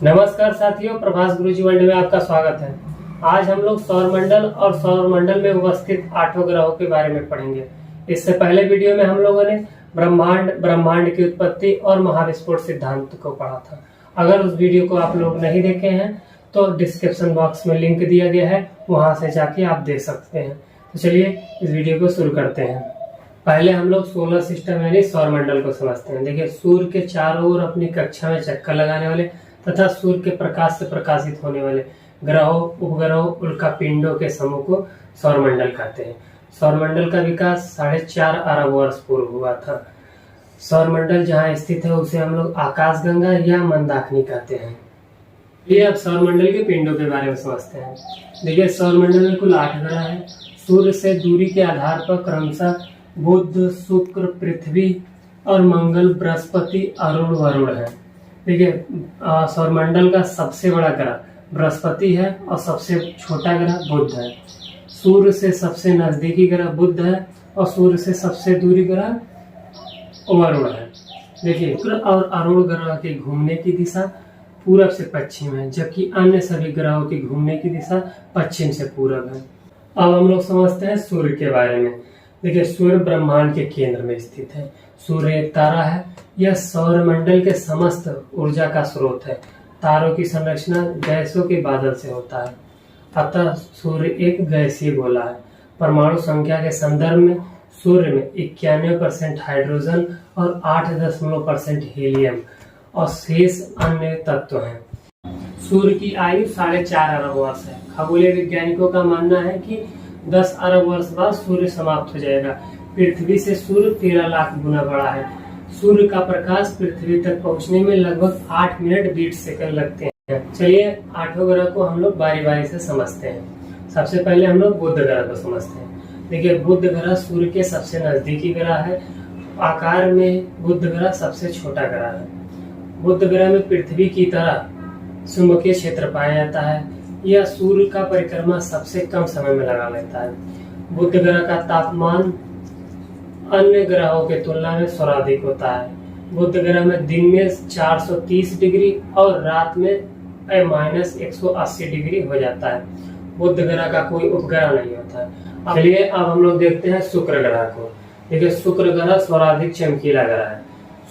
नमस्कार साथियों, प्रभास गुरुजी वर्ल्ड में आपका स्वागत है। आज हम लोग सौरमंडल और सौरमंडल में उपस्थित 8 ग्रहों के बारे में पढ़ेंगे। इससे पहले वीडियो में हम लोगों ने ब्रह्मांड की उत्पत्ति और महाविस्फोट सिद्धांत को पढ़ा था। अगर उस वीडियो को आप लोग नहीं देखे हैं तो डिस्क्रिप्शन बॉक्स में लिंक दिया गया है, वहां से जाके आप देख सकते हैं। तो चलिए इस वीडियो को शुरू करते हैं। पहले हम लोग सोलर सिस्टम यानी सौरमंडल को समझते हैं। देखिए, सूर्य के चारों ओर अपनी कक्षा में चक्कर लगाने वाले तथा सूर्य के प्रकाश से प्रकाशित होने वाले ग्रहों, उपग्रहों, उल्कापिंडों के समूह को सौरमंडल कहते हैं। सौरमंडल का विकास 4.5 अरब वर्ष पूर्व हुआ था। सौरमंडल जहाँ स्थित है उसे हम लोग आकाशगंगा या मंदाकिनी कहते हैं। ये अब सौरमंडल के पिंडों के बारे में समझते हैं। देखिए, सौरमंडल में कुल 8 ग्रह हैं। सूर्य से दूरी के आधार पर क्रमशः बुध, शुक्र, पृथ्वी और मंगल, बृहस्पति, अरुण, वरुण है। देखिए, सौरमंडल का सबसे बड़ा ग्रह बृहस्पति है और सबसे छोटा ग्रह बुध है। सूर्य से सबसे नजदीकी ग्रह बुध है और सूर्य से सबसे दूरी ग्रह वरुण है। देखिए, शुक्र और अरुण ग्रह के घूमने की दिशा पूरब से पश्चिम है, जबकि अन्य सभी ग्रहों की घूमने की दिशा पश्चिम से पूरब है। अब हम लोग समझते हैं सूर्य के बारे में। देखिए, सूर्य ब्रह्मांड के केंद्र में स्थित है। सूर्य एक तारा है। यह सौरमंडल के समस्त ऊर्जा का स्रोत है। तारों की संरचना गैसों के बादल से होता है, अतः सूर्य एक गैसीय गोला है। परमाणु संख्या के संदर्भ में सूर्य में 91% हाइड्रोजन और 8% हीलियम और शेष अन्य तत्व हैं। सूर्य की आयु 4.5 अरब वर्ष है। खगोलीय वैज्ञानिकों का मानना है कि 10 अरब वर्ष बाद सूर्य समाप्त हो जाएगा। पृथ्वी से सूर्य 13 लाख गुना बड़ा है। सूर्य का प्रकाश पृथ्वी तक पहुंचने में लगभग 8 मिनट 20 सेकंड लगते हैं। चलिए 8 ग्रह को हम लोग बारी बारी से समझते हैं। सबसे पहले हम लोग बुध ग्रह को समझते हैं। देखिए, बुध ग्रह सूर्य के सबसे नजदीकी ग्रह है। आकार में बुध ग्रह सबसे छोटा ग्रह है। बुध ग्रह में पृथ्वी की तरह चुंबकीय क्षेत्र पाया जाता है। यह सूर्य का परिक्रमा सबसे कम समय में लगा लेता है। बुध ग्रह का तापमान अन्य ग्रहों के तुलना में सर्वाधिक होता है। बुध ग्रह में दिन में 430 डिग्री और रात में -180 डिग्री हो जाता है। बुध ग्रह का कोई उपग्रह नहीं होता है। चलिए अब हम लोग देखते हैं शुक्र ग्रह को। देखिए, शुक्र ग्रह सर्वाधिक चमकीला ग्रह है।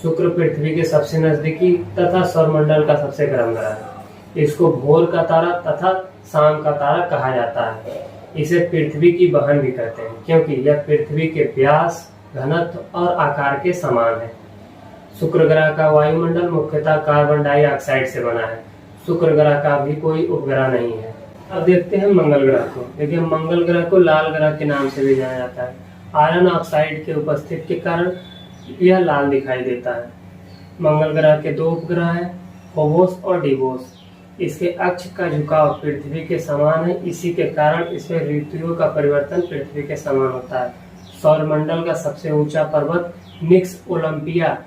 शुक्र पृथ्वी के सबसे नजदीकी तथा सौरमंडल का सबसे गर्म ग्रह है। इसको भोर का तारा तथा शाम का तारा कहा जाता है। इसे पृथ्वी की बहन भी कहते हैं, क्योंकि यह पृथ्वी के व्यास, घनत्व और आकार के समान है। शुक्र ग्रह का वायुमंडल मुख्यतः कार्बन डाइऑक्साइड से बना है। शुक्र ग्रह का भी कोई उपग्रह नहीं है। अब देखते हैं मंगल ग्रह को। देखिए, मंगल ग्रह को लाल ग्रह के नाम से भी जाना जाता है। आयरन ऑक्साइड के उपस्थिति के कारण यह लाल दिखाई देता है। मंगल ग्रह के 2 उपग्रह हैं, फोबोस और डिवोस। इसके अक्ष का झुकाव पृथ्वी के समान है। इसी के कारण इसमें ऋतुओं का परिवर्तन पृथ्वी के समान होता है। सौरमंडल का सबसे ऊंचा पर्वत निक्स ओलंपिया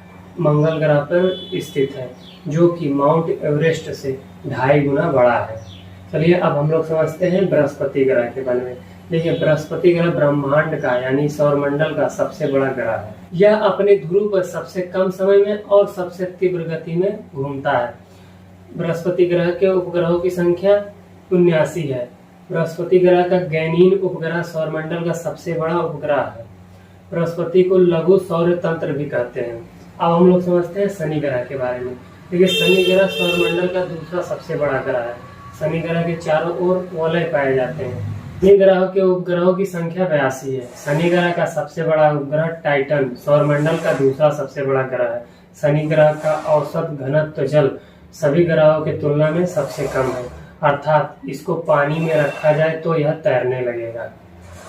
मंगल ग्रह पर स्थित है, जो कि माउंट एवरेस्ट से 2.5 गुना बड़ा है। चलिए अब हम लोग समझते हैं बृहस्पति ग्रह के बारे में। देखिए, बृहस्पति ग्रह ब्रह्मांड का यानी सौरमंडल का सबसे बड़ा ग्रह है। यह अपने ध्रुव पर सबसे कम समय में और सबसे तीव्र गति में घूमता है। बृहस्पति ग्रह के उपग्रहों की संख्या 79 है। बृहस्पति ग्रह का गैनीन उपग्रह सौरमंडल का सबसे बड़ा उपग्रह है। बृहस्पति को लघु सौर तंत्र भी कहते हैं। अब हम लोग समझते हैं शनि ग्रह के बारे में। देखिए, शनि ग्रह सौरमंडल का दूसरा सबसे बड़ा ग्रह है। शनि ग्रह के चारों ओर वलय पाए जाते हैं। शनि ग्रह के उपग्रहों की संख्या 82 है। शनि ग्रह का सबसे बड़ा उपग्रह टाइटन सौरमंडल का दूसरा सबसे बड़ा ग्रह है। शनि ग्रह का औसत घनत्व जल सभी ग्रहों की तुलना में सबसे कम है, अर्थात इसको पानी में रखा जाए तो यह तैरने लगेगा।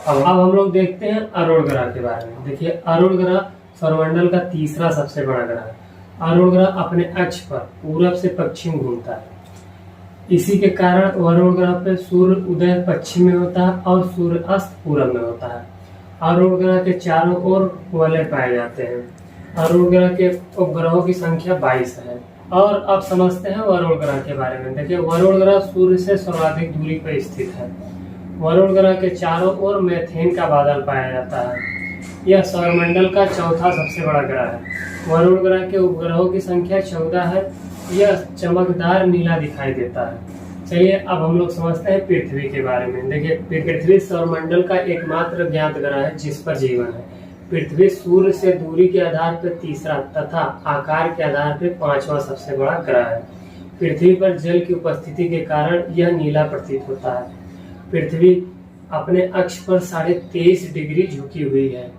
अब हम लोग देखते हैं अरुण ग्रह के बारे में। देखिए, अरुण ग्रह सौरमंडल का तीसरा सबसे बड़ा ग्रह है। अरुण ग्रह अपने अक्ष पर पूरब से पश्चिम घूमता है। इसी के कारण अरुण ग्रह पर सूर्य उदय पश्चिम में होता है और सूर्य अस्त पूरब में होता है। अरुण ग्रह के चारों ओर वलय पाए जाते हैं। अरुण ग्रह के उपग्रहों की संख्या 22 है। और अब समझते हैं वरुण ग्रह के बारे में। देखिए, वरुण ग्रह सूर्य से सर्वाधिक दूरी पर स्थित है। वरुण ग्रह के चारों ओर मेथेन का बादल पाया जाता है। यह सौरमंडल का चौथा सबसे बड़ा ग्रह है। वरुण ग्रह के उपग्रहों की संख्या 14 है। यह चमकदार नीला दिखाई देता है। चलिए अब हम लोग समझते हैं पृथ्वी के बारे में। देखिए, पृथ्वी सौरमंडल का एकमात्र ज्ञात ग्रह है जिस पर जीवन है। पृथ्वी सूर्य से दूरी के आधार पर तीसरा तथा आकार के आधार पर 5वां सबसे बड़ा ग्रह है। पृथ्वी पर जल की उपस्थिति के कारण यह नीला प्रतीत होता है। पृथ्वी अपने अक्ष पर 23.5 डिग्री झुकी हुई है।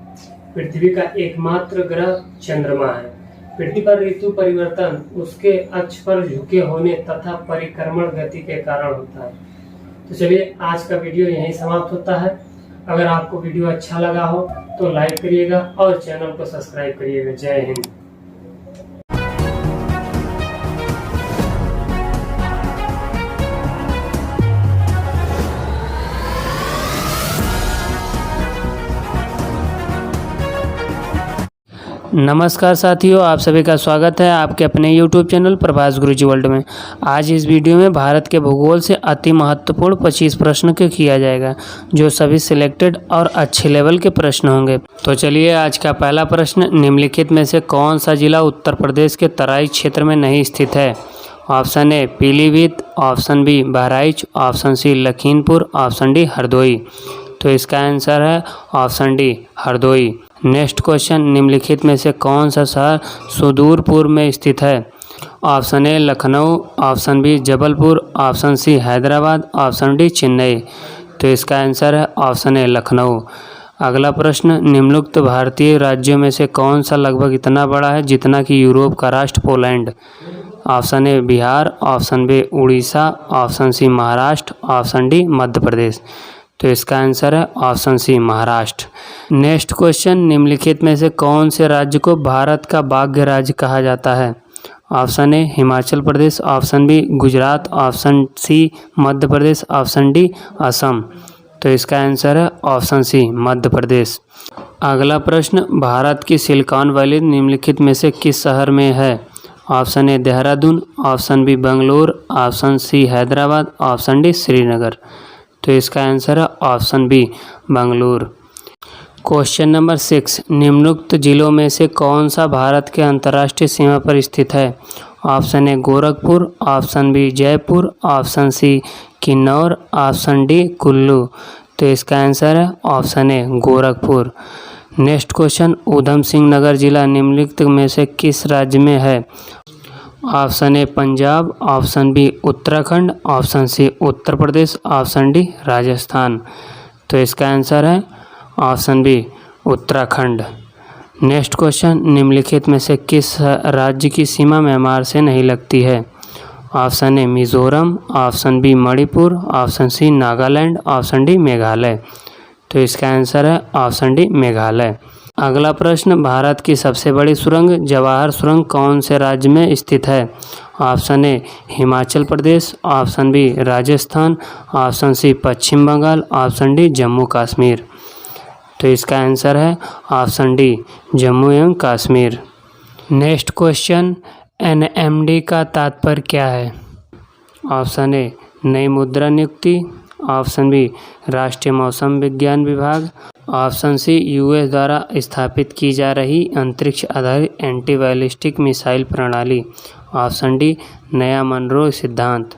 पृथ्वी का एकमात्र ग्रह चंद्रमा है। पृथ्वी पर ऋतु परिवर्तन उसके अक्ष पर झुके होने तथा परिक्रमण गति के कारण होता है। तो चलिए आज का वीडियो यहीं समाप्त होता है। अगर आपको वीडियो अच्छा लगा हो तो लाइक करिएगा और चैनल को सब्सक्राइब करिएगा। जय हिंद। नमस्कार साथियों, आप सभी का स्वागत है आपके अपने YouTube चैनल प्रभास गुरुजी वर्ल्ड में। आज इस वीडियो में भारत के भूगोल से अति महत्वपूर्ण 25 प्रश्न को किया जाएगा, जो सभी सिलेक्टेड और अच्छे लेवल के प्रश्न होंगे। तो चलिए आज का पहला प्रश्न, निम्नलिखित में से कौन सा जिला उत्तर प्रदेश के तराई क्षेत्र में नहीं स्थित है? Option A Pilibhit, option B Bahraich, option C Lakhimpur, option D Hardoi. तो इसका आंसर है option D Hardoi. Next question, निम्नलिखित में से कौन सा शहर सुदूर पूर्व में स्थित है? Option A Lucknow, option B Jabalpur, option C Hyderabad, option D Chennai. तो इसका आंसर है ऑप्शन ए लखनऊ। अगला प्रश्न, निम्नलिखित भारतीय राज्यों में से कौन सा लगभग इतना बड़ा है जितना कि यूरोप का राष्ट्र Poland? Option A Bihar, option B Orissa, option C Maharashtra, option D Madhya Pradesh. तो इसका आंसर है option C Maharashtra. Next question, निम्नलिखित में से कौन से राज्य को भारत का भाग्य राज्य कहा जाता है? Option A Himachal Pradesh, option B Gujarat, option C Madhya Pradesh, option D Assam. तो इसका आंसर है ऑप्शन सी मध्य प्रदेश। अगला प्रश्न, भारत की सिलिकॉन वैली निम्नलिखित में से किस शहर में है? Option A Dehradun, option B Bengaluru, option C Hyderabad, option D Srinagar. तो इसका आंसर है option B Bengaluru. Question number 6, निम्नलिखित जिलों में से कौन सा भारत के अंतर्राष्ट्रीय सीमा पर स्थित है? Option A Gorakhpur, option B Jaipur, option C Kinnaur, option D Kullu. तो इसका आंसर है option A Gorakhpur. Next question, Udham Singh Nagar जिला निम्नलिखित में से किस राज्य में है? Option A Punjab, option B Uttarakhand, option C Uttar Pradesh, option D Rajasthan. तो इसका आंसर है option B Uttarakhand. Next question, निम्नलिखित में से किस राज्य की सीमा म्यांमार से नहीं लगती है? Option A Mizoram, option B Manipur, option C Nagaland, option D Meghalaya. तो इसका आंसर है ऑप्शन डी मेघालय। अगला प्रश्न, भारत की सबसे बड़ी सुरंग जवाहर सुरंग कौन से राज्य में स्थित है? Option A Himachal Pradesh, option B Rajasthan, option C Paschim Bangal, option D Jammu Kashmir. तो इसका आंसर है ऑप्शन डी जम्मू एवं कश्मीर। नेक्स्ट क्वेश्चन, NMD का तात्पर्य क्या है? ऑप्शन ए नई मुद्रा नियुक्ति, ऑप्शन बी राष्ट्रीय मौसम विज्ञान विभाग, ऑप्शन सी US द्वारा स्थापित की जा रही अंतरिक्ष आधारित एंटी बैलिस्टिक मिसाइल प्रणाली, ऑप्शन डी नया मनरो सिद्धांत।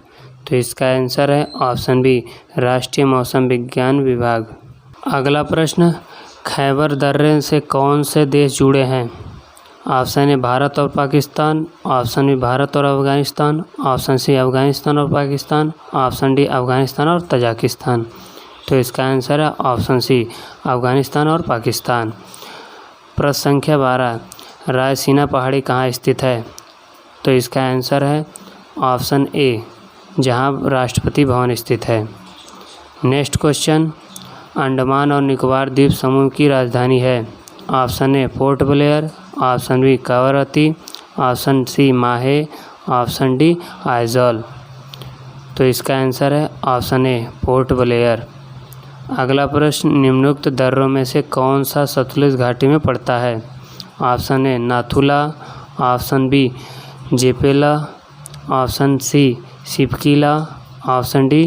तो इसका आंसर है ऑप्शन बी राष्ट्रीय मौसम विज्ञान विभाग। अगला प्रश्न, खैबर दर्रे से कौन से देश जुड़े हैं? ऑप्शन ए भारत और पाकिस्तान, ऑप्शन बी भारत और अफगानिस्तान, ऑप्शन सी अफगानिस्तान और पाकिस्तान, ऑप्शन डी अफगानिस्तान और तजाकिस्तान। तो इसका आंसर है ऑप्शन सी अफगानिस्तान और पाकिस्तान। प्रश्न संख्या 12, रायसीना पहाड़ी कहाँ स्थित है? तो इसका आंसर है ऑप्शन ए जहाँ राष्ट्रपति भवन स्थित है। नेक्स्ट क्वेश्चन, अंडमान और निकोबार द्वीप समूह की राजधानी है? Option A Port Blair, option B Kavaratti, option C Mahe, option D Aizawl. तो इसका आंसर है ऑप्शन ए पोर्ट ब्लेयर। अगला प्रश्न, निम्नलिखित दर्रों में से कौन सा सतलुज घाटी में पड़ता है? Option A Nathula, option B Jepela, option C Shipkila, option D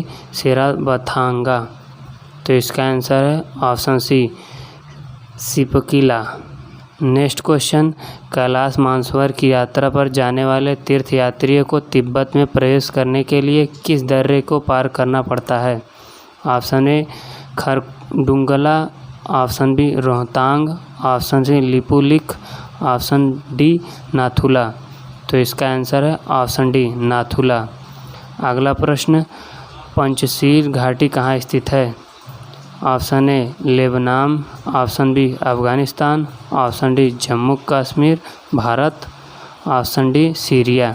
next question, Kailash Mansarovar की यात्रा पर जाने वाले तीर्थयात्रियों को तिब्बत में प्रवेश करने के लिए किस दर्रे को पार करना पड़ता है? Option A Khardungla, option B Rohtang, option C Lipulekh, option D Nathula. तो इसका आंसर है ऑप्शन डी नाथुला। अगला प्रश्न, पंचशील घाटी कहाँ स्थित है? Option A Lebanon, option B Afghanistan, option D Jammu Kashmir Bharat, option D Syria.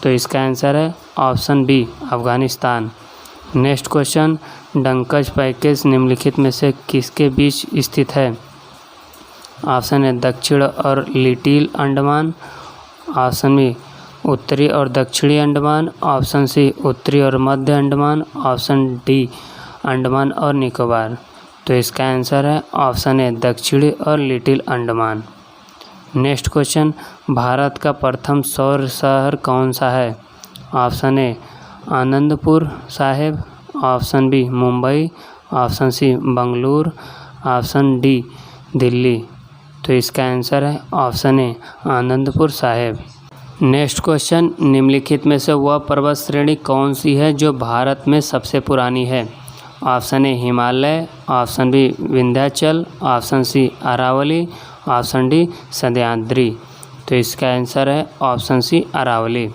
तो इसका आंसर है option B Afghanistan. Next question, डंकच पैकेज निम्नलिखित में से किसके बीच स्थित है? ऑप्शन ए दक्षिण और लिटिल अंडमान, ऑप्शन बी उत्तरी और दक्षिणी अंडमान, ऑप्शन सी उत्तरी और मध्य अंडमान, ऑप्शन डी अंडमान और निकोबार। तो इसका आंसर है ऑप्शन ए दक्षिणी और little Andaman. Next question, Bharat का प्रथम सौर शहर कौन सा है? Option A Anandpur Sahib, option B Mumbai, option C Bengaluru, option D Delhi. तो इसका आंसर है option A Anandpur Sahib. Next question, निम्नलिखित में से वह पर्वत श्रेणी कौन सी है जो भारत में सबसे पुरानी है? Option A Himalaya, option B Vindhyachal, option C Aravalli, option D Sahyadri. तो इसका आंसर है option C Aravalli.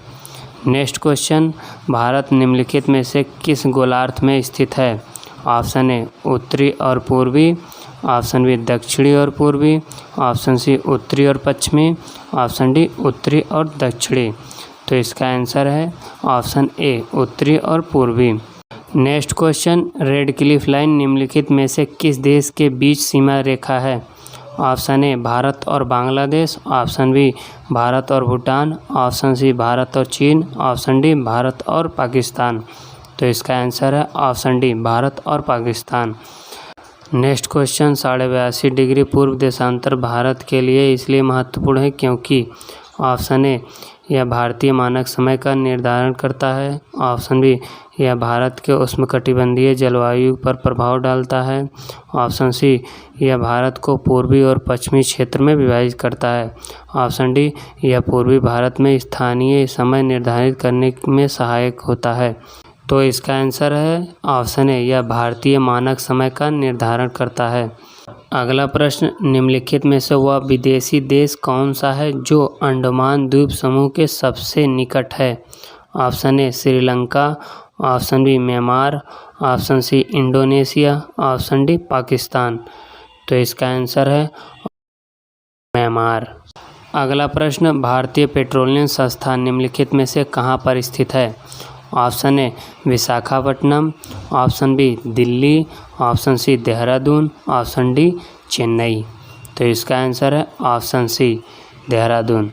Next question, Bharat निम्नलिखित में से किस गोलार्ध में स्थित है? ऑप्शन ए उत्तरी और पूर्वी, ऑप्शन बी दक्षिणी और पूर्वी, ऑप्शन सी उत्तरी और पश्चिमी, ऑप्शन डी उत्तरी और दक्षिणी। तो इसका आंसर है ऑप्शन ए उत्तरी और पूर्वी। Next question, red Cliff line निम्नलिखित में से किस देश के बीच सीमा रेखा है? ऑप्शन ए भारत और बांग्लादेश, ऑप्शन बी भारत और भूटान, ऑप्शन सी भारत और चीन, ऑप्शन डी भारत और पाकिस्तान। तो इसका आंसर है ऑप्शन डी भारत और पाकिस्तान। नेक्स्ट क्वेश्चन, 82.5 डिग्री पूर्व देशांतर भारत के लिए इसलिए महत्वपूर्ण है क्योंकि ऑप्शन ए यह भारतीय मानक समय का निर्धारण करता है, ऑप्शन बी यह भारत के उष्णकटिबंधीय जलवायु पर प्रभाव डालता है, ऑप्शन सी यह भारत को पूर्वी और पश्चिमी क्षेत्र में विभाजित करता है, ऑप्शन डी यह पूर्वी भारत में स्थानीय समय निर्धारित करने में सहायक होता है। तो इसका आंसर है ऑप्शन ए यह भारतीय मानक समय का निर्धारण करता है। अगला प्रश्न, निम्नलिखित में से वह विदेशी देश कौन सा है जो अंडमान द्वीप समूह के सबसे निकट है? Option A Sri Lanka, option B Myanmar, option C Indonesia, option D Pakistan. तो इसका आंसर है म्यांमार। अगला प्रश्न, भारतीय पेट्रोलियम संस्थान निम्नलिखित में से कहाँ पर स्थित है? Option A Visakhapatnam, option B Delhi, option C Dehradun, option D Chennai. तो इसका आंसर है option C Dehradun.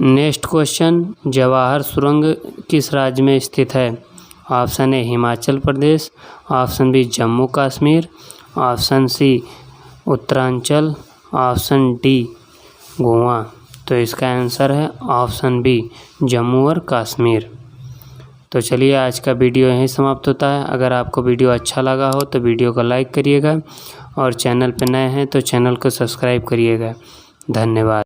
Next question, Jawahar सुरंग किस राज्य में स्थित है? Option A Himachal Pradesh, option B Jammu Kashmir, option C Uttaranchal, option D Goa. तो इसका आंसर है ऑप्शन बी जम्मू और कश्मीर। तो चलिए आज का वीडियो यहीं समाप्त होता है। अगर आपको वीडियो अच्छा लगा हो तो वीडियो को लाइक करिएगा और चैनल पर नए हैं तो चैनल को सब्सक्राइब करिएगा। धन्यवाद।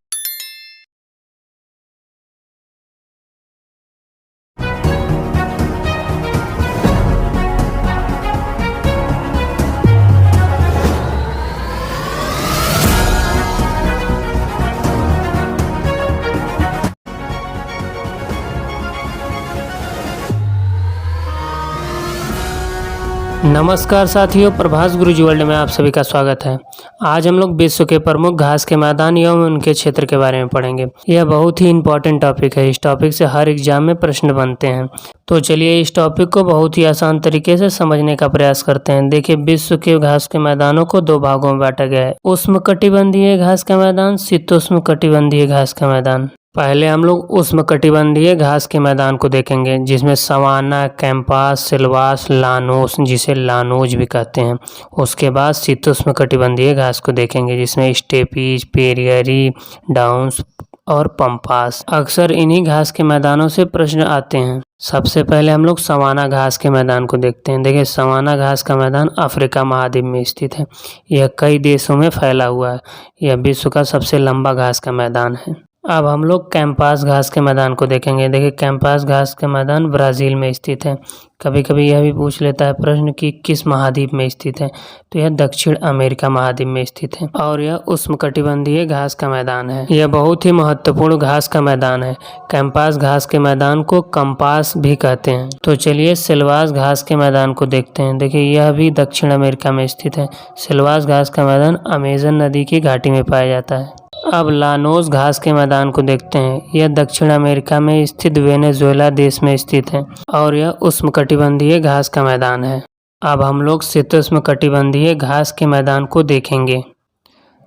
नमस्कार साथियों, प्रभास गुरुजी वर्ल्ड में आप सभी का स्वागत है। आज हम लोग विश्व के प्रमुख घास के मैदान एवं उनके क्षेत्र के बारे में पढ़ेंगे। यह बहुत ही इम्पोर्टेंट टॉपिक है। इस टॉपिक से हर एग्जाम में प्रश्न बनते हैं। तो चलिए इस टॉपिक को बहुत ही आसान तरीके से समझने का प्रयास करते हैं। देखिए, विश्व के घास के मैदानों को दो भागों में बांटा गया है। उष्णकटिबंधीय घास का मैदान, शीतोष्णकटिबंधीय घास का मैदान। पहले हम लोग उष्णकटिबंधीय घास के मैदान को देखेंगे, जिसमें सवाना, कैंपास, सिल्वास, लानोस, जिसे लानोज भी कहते हैं। उसके बाद शीतोष्णकटिबंधीय घास को देखेंगे, जिसमें स्टेपीज, पेरियरी, डाउन्स और पंपास। अक्सर इन्हीं घास के मैदानों से प्रश्न आते हैं। सबसे पहले हम लोग सवाना घास के मैदान को देखते हैं। देखिए, सवाना घास का मैदान अफ्रीका महाद्वीप में स्थित है। यह कई देशों में फैला हुआ है। यह विश्व का सबसे लंबा घास का मैदान है। अब हम लोग कैंपास घास के मैदान को देखेंगे। देखिए, कैंपास घास का मैदान ब्राज़ील में स्थित है। कभी कभी यह भी पूछ लेता है प्रश्न कि किस महाद्वीप में स्थित है, तो यह दक्षिण अमेरिका महाद्वीप में स्थित है और यह उष्णकटिबंधीय घास का मैदान है। यह बहुत ही महत्वपूर्ण घास का मैदान है। कैंपास घास के मैदान को कंपास भी कहते हैं। तो चलिए सिल्वास घास के मैदान को देखते हैं। देखिए, यह भी दक्षिण अमेरिका में स्थित है। सिल्वास घास का मैदान अमेजन नदी की घाटी में पाया जाता है। अब लानोस घास के मैदान को देखते हैं। यह दक्षिण अमेरिका में स्थित वेनेजुएला देश में स्थित है और यह उष्णकटिबंधीय घास का मैदान है। अब हम लोग शीतोष्णकटिबंधीय घास के मैदान को देखेंगे।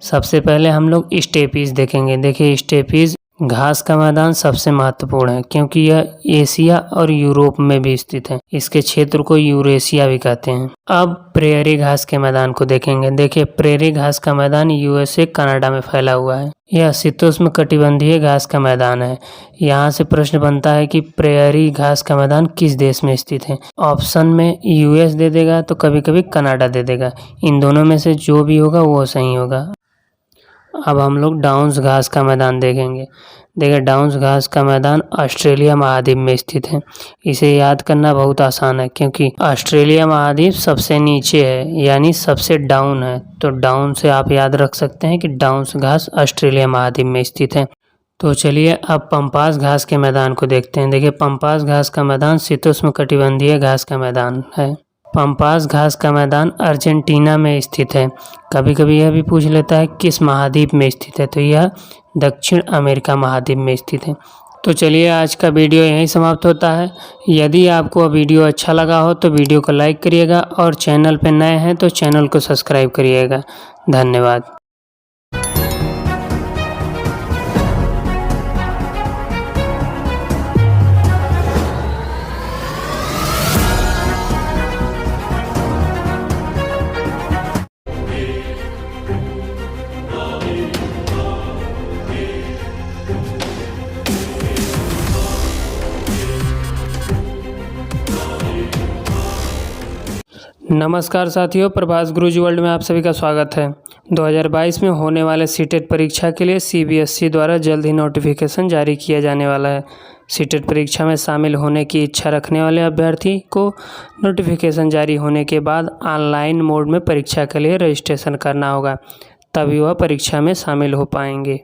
सबसे पहले हम लोग स्टेपीज देखेंगे। देखिए, स्टेपीज घास का मैदान सबसे महत्वपूर्ण है क्योंकि यह एशिया और यूरोप में भी स्थित है। इसके क्षेत्र को यूरेशिया भी कहते हैं। अब प्रेयरी घास के मैदान को देखेंगे। देखिए, प्रेयरी घास का मैदान यूएसए कनाडा में फैला हुआ है। यह शीतोष्णकटिबंधीय घास का मैदान है। यहाँ से प्रश्न बनता है कि प्रेयरी घास का मैदान किस देश में स्थित है। ऑप्शन में यूएस दे देगा तो कभी कभी कनाडा दे देगा। इन दोनों में से जो भी होगा वो सही होगा। अब हम लोग डाउन्स घास का मैदान देखेंगे। देखिए, डाउन्स घास का मैदान ऑस्ट्रेलिया महाद्वीप में स्थित है। इसे याद करना बहुत आसान है क्योंकि ऑस्ट्रेलिया महाद्वीप सबसे नीचे है, यानी सबसे डाउन है। तो डाउन से आप याद रख सकते हैं कि डाउन्स घास ऑस्ट्रेलिया महाद्वीप में स्थित है। तो चलिए अब पंपास घास के मैदान को देखते हैं। देखिए, पंपास घास का मैदान शीतोष्णकटिबंधीय घास का मैदान है। पंपास घास का मैदान अर्जेंटीना में स्थित है। कभी कभी यह भी पूछ लेता है किस महाद्वीप में स्थित है, तो यह दक्षिण अमेरिका महाद्वीप में स्थित है। तो चलिए आज का वीडियो यहीं समाप्त होता है। यदि आपको वीडियो अच्छा लगा हो तो वीडियो को लाइक करिएगा और चैनल पर नए हैं तो चैनल को सब्सक्राइब करिएगा। धन्यवाद। नमस्कार साथियों, प्रभास गुरुजी वर्ल्ड में आप सभी का स्वागत है। 2022 में होने वाले सीटेट परीक्षा के लिए सीबीएसई द्वारा जल्द ही नोटिफिकेशन जारी किया जाने वाला है। सीटेट परीक्षा में शामिल होने की इच्छा रखने वाले अभ्यर्थी को नोटिफिकेशन जारी होने के बाद ऑनलाइन मोड में परीक्षा के लिए रजिस्ट्रेशन करना होगा, तभी वह परीक्षा में शामिल हो पाएंगे।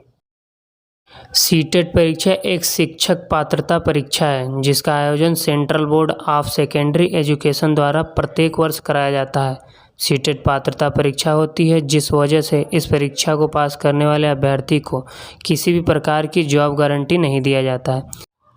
सीटेट परीक्षा एक शिक्षक पात्रता परीक्षा है जिसका आयोजन central board of secondary education द्वारा प्रत्येक वर्ष कराया जाता है। सीटेट पात्रता परीक्षा होती है जिस वजह से इस परीक्षा को पास करने वाले अभ्यर्थी को किसी भी प्रकार की जॉब गारंटी नहीं दिया जाता है।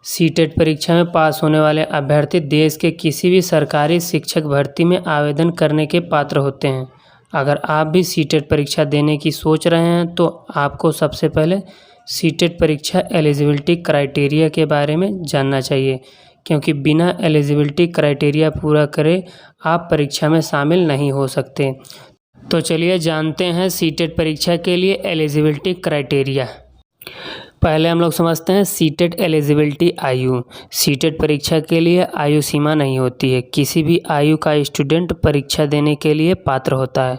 सीटेट परीक्षा में पास होने वाले अभ्यर्थी देश के किसी भी सरकारी शिक्षक भर्ती में आवेदन करने के पात्र होते हैं। अगर आप भी सीटेट परीक्षा देने की सोच रहे हैं तो आपको सबसे पहले सीटेट परीक्षा एलिजिबिलिटी क्राइटेरिया के बारे में जानना चाहिए, क्योंकि बिना एलिजिबिलिटी क्राइटेरिया पूरा करे आप परीक्षा में शामिल नहीं हो सकते। तो चलिए जानते हैं सीटेट परीक्षा के लिए एलिजिबिलिटी क्राइटेरिया। पहले हम लोग समझते हैं सीटेट एलिजिबिलिटी आयु। सीटेट परीक्षा के लिए आयु सीमा नहीं होती है। किसी भी आयु का स्टूडेंट परीक्षा देने के लिए पात्र होता है।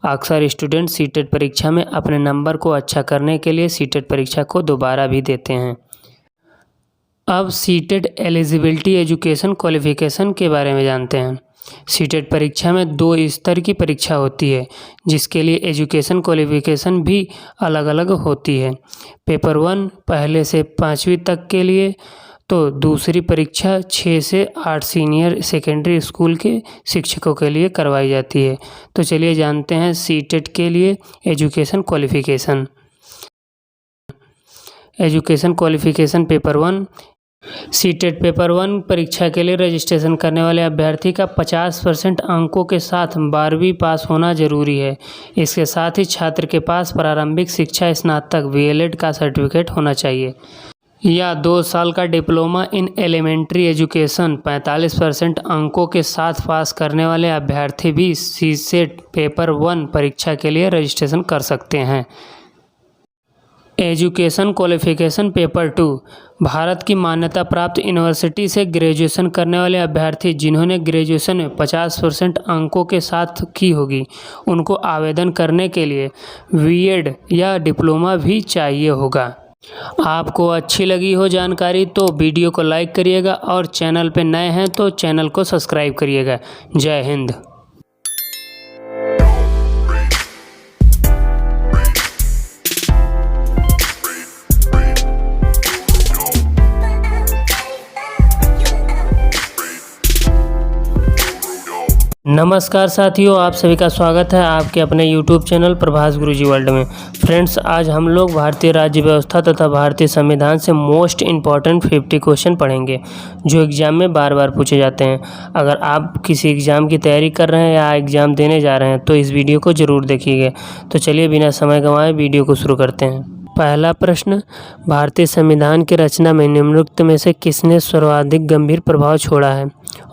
अक्सर स्टूडेंट सीटेट परीक्षा में अपने नंबर को अच्छा करने के लिए सीटेट परीक्षा को दोबारा भी देते हैं। अब सीटेट एलिजिबिलिटी एजुकेशन क्वालिफिकेशन के बारे में जानते हैं। सीटेट परीक्षा में 2 स्तर की परीक्षा होती है जिसके लिए एजुकेशन क्वालिफिकेशन भी अलग अलग होती है। पेपर 1 पहले से 5वीं तक के लिए, तो दूसरी परीक्षा 6 से 8 सीनियर सेकेंडरी स्कूल के शिक्षकों के लिए करवाई जाती है। तो चलिए जानते हैं सीटेट के लिए education qualification. Education qualification paper 1। CTET paper 1 परीक्षा के लिए रजिस्ट्रेशन करने वाले अभ्यर्थी का 50% अंकों के साथ 12वीं पास होना जरूरी है। इसके साथ ही छात्र के पास प्रारंभिक शिक्षा स्नातक VLED का सर्टिफिकेट होना चाहिए या 2 साल का डिप्लोमा इन एलिमेंट्री एजुकेशन। 45% अंकों के साथ पास करने वाले अभ्यर्थी भी सीटेट पेपर 1 परीक्षा के लिए रजिस्ट्रेशन कर सकते हैं। Education qualification paper 2। भारत की मान्यता प्राप्त यूनिवर्सिटी से ग्रेजुएशन करने वाले अभ्यर्थी जिन्होंने ग्रेजुएशन में 50% अंकों के साथ की होगी, उनको आवेदन करने के लिए बीएड या डिप्लोमा भी चाहिए होगा। आपको अच्छी लगी हो जानकारी तो वीडियो को लाइक करिएगा और चैनल पे नए हैं तो चैनल को सब्सक्राइब करिएगा। जय हिंद। नमस्कार साथियों, आप सभी का स्वागत है आपके अपने YouTube चैनल प्रभास गुरुजी वर्ल्ड में। फ्रेंड्स, आज हम लोग भारतीय राज्य व्यवस्था तथा भारतीय संविधान से मोस्ट इम्पॉर्टेंट 50 क्वेश्चन पढ़ेंगे जो एग्ज़ाम में बार बार पूछे जाते हैं। अगर आप किसी एग्ज़ाम की तैयारी कर रहे हैं या एग्ज़ाम देने जा रहे हैं तो इस वीडियो को ज़रूर देखिएगा। तो चलिए बिना समय गंवाए वीडियो को शुरू करते हैं। पहला प्रश्न, भारतीय संविधान की रचना में निम्नलिखित में से किसने सर्वाधिक गंभीर प्रभाव छोड़ा है?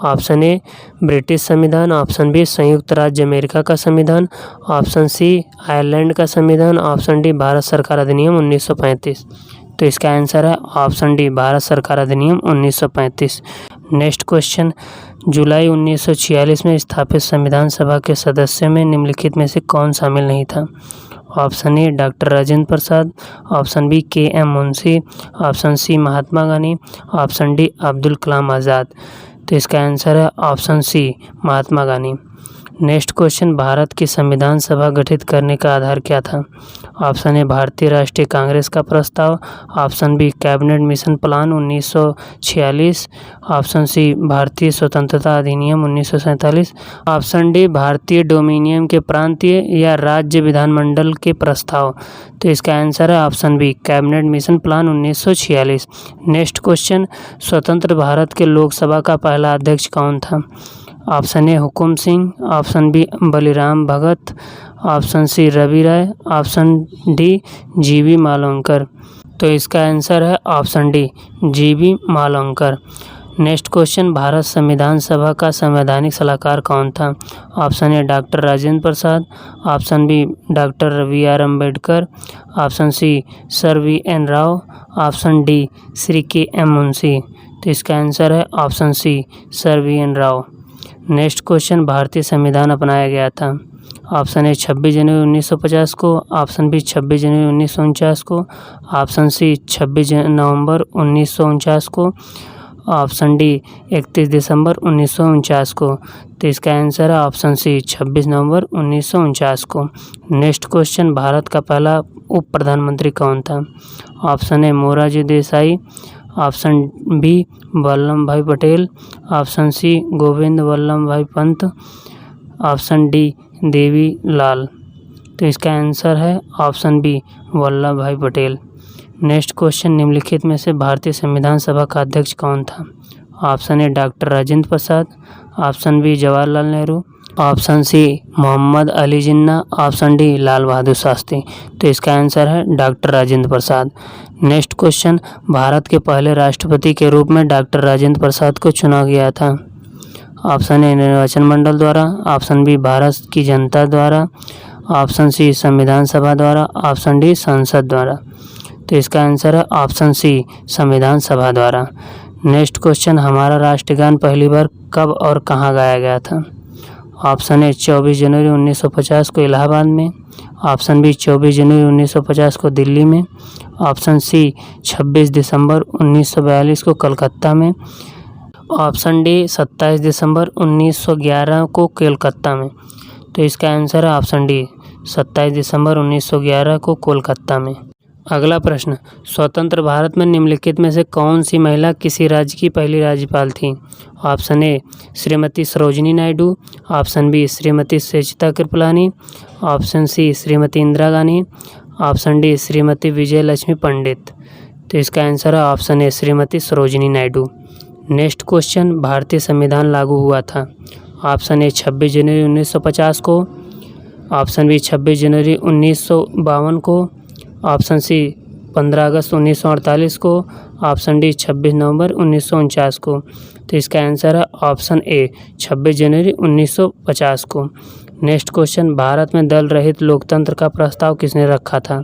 ऑप्शन ए ब्रिटिश संविधान, ऑप्शन बी संयुक्त राज्य अमेरिका का संविधान, ऑप्शन सी आयरलैंड का संविधान, ऑप्शन डी भारत सरकार अधिनियम 1935। तो इसका आंसर है ऑप्शन डी भारत सरकार अधिनियम 1935। नेक्स्ट क्वेश्चन, जुलाई 1946 में स्थापित संविधान सभा के सदस्यों में निम्नलिखित में से कौन शामिल नहीं था? Option A doctor Rajendra Prasad, option B K M. Munshi, option C Mahatma Gandhi, option D Abdul Kalam Azad. तो इसका आंसर है option C Mahatma Gandhi. Next question, Bharat की संविधान सभा गठित करने का आधार क्या था? ऑप्शन ए भारतीय राष्ट्रीय कांग्रेस का प्रस्ताव, option B cabinet mission plan 1946, option C भारतीय स्वतंत्रता अधिनियम 1947, ऑप्शन डी भारतीय डोमिनियन के प्रांतीय या राज्य विधानमंडल के प्रस्ताव। तो इसका आंसर है option B cabinet mission plan 1946। Next question, स्वतंत्र भारत के लोकसभा का पहला अध्यक्ष कौन था? Option A Hukum Singh, option B Baliram Bhagat, option C Ravi Rai, option D G V Mavalankar. तो इसका आंसर है option D G V Malvankar. Next question, Bharat संविधान सभा का संवैधानिक सलाहकार कौन था? Option A doctor Rajendra Prasad, option B doctor V R. Ambedkar, option C sir V N. Rao, option D Shri K M. Munshi. तो इसका आंसर है option C sir V N. Rao. Next question, भारतीय संविधान अपनाया गया था? ऑप्शन ए 26 जनवरी 1950 को, ऑप्शन बी 26 जनवरी 1949 को, ऑप्शन सी 26 नवंबर 1949 को, ऑप्शन डी 31 दिसंबर 1949 को। तो इसका आंसर है ऑप्शन सी 26 नवंबर 1949 को। नेक्स्ट क्वेश्चन, भारत का पहला उप प्रधानमंत्री कौन था? Option A Morarji Desai, option B Vallabh भाई पटेल, ऑप्शन सी गोविंद वल्लभ भाई पंत, ऑप्शन डी देवी लाल। तो इसका आंसर है ऑप्शन बी वल्लभ भाई पटेल। नेक्स्ट क्वेश्चन, निम्नलिखित में से भारतीय संविधान सभा का अध्यक्ष कौन था? Option A doctor Rajendra Prasad, option B Jawaharlal Nehru, option C Mohammad Ali Jinnah, option D Lal Bahadur Shastri. तो इसका आंसर है doctor Rajendra Prasad. Next question, Bharat के पहले राष्ट्रपति के रूप में डॉक्टर राजेंद्र प्रसाद को चुना गया था? ऑप्शन ए निर्वाचन मंडल द्वारा, ऑप्शन बी भारत की जनता द्वारा, ऑप्शन सी संविधान सभा द्वारा, ऑप्शन डी संसद द्वारा। तो इसका आंसर है ऑप्शन सी संविधान सभा द्वारा। नेक्स्ट क्वेश्चन, हमारा राष्ट्रगान पहली बार कब और कहाँ गाया गया था? ऑप्शन ए 24 जनवरी 1950 को इलाहाबाद में, ऑप्शन बी 24 जनवरी 1950 को दिल्ली में, ऑप्शन सी 26 दिसंबर 1942 को कलकत्ता में, ऑप्शन डी 27 दिसंबर 1911 को कोलकाता में। तो इसका आंसर है ऑप्शन डी 27 दिसंबर 1911 को कोलकाता में। अगला प्रश्न, स्वतंत्र भारत में निम्नलिखित में से कौन सी महिला किसी राज्य की पहली राज्यपाल थी? Option A Shrimati Sarojini Naidu, option B Shrimati Sucheta Kripalani, option C Shrimati Indira Gandhi, option D Shrimati Vijay Lakshmi Pandit. तो इसका आंसर है option A Shrimati Sarojini Naidu. Next question, भारतीय संविधान लागू हुआ था? ऑप्शन ए 26 जनवरी 1950 को, ऑप्शन बी 26 जनवरी 1952 को, ऑप्शन सी 15 अगस्त 1948 को, ऑप्शन डी 26 नवंबर 1949 को। तो इसका आंसर है ऑप्शन ए 26 जनवरी 1950 को। नेक्स्ट क्वेश्चन, भारत में दल रहित लोकतंत्र का प्रस्ताव किसने रखा था?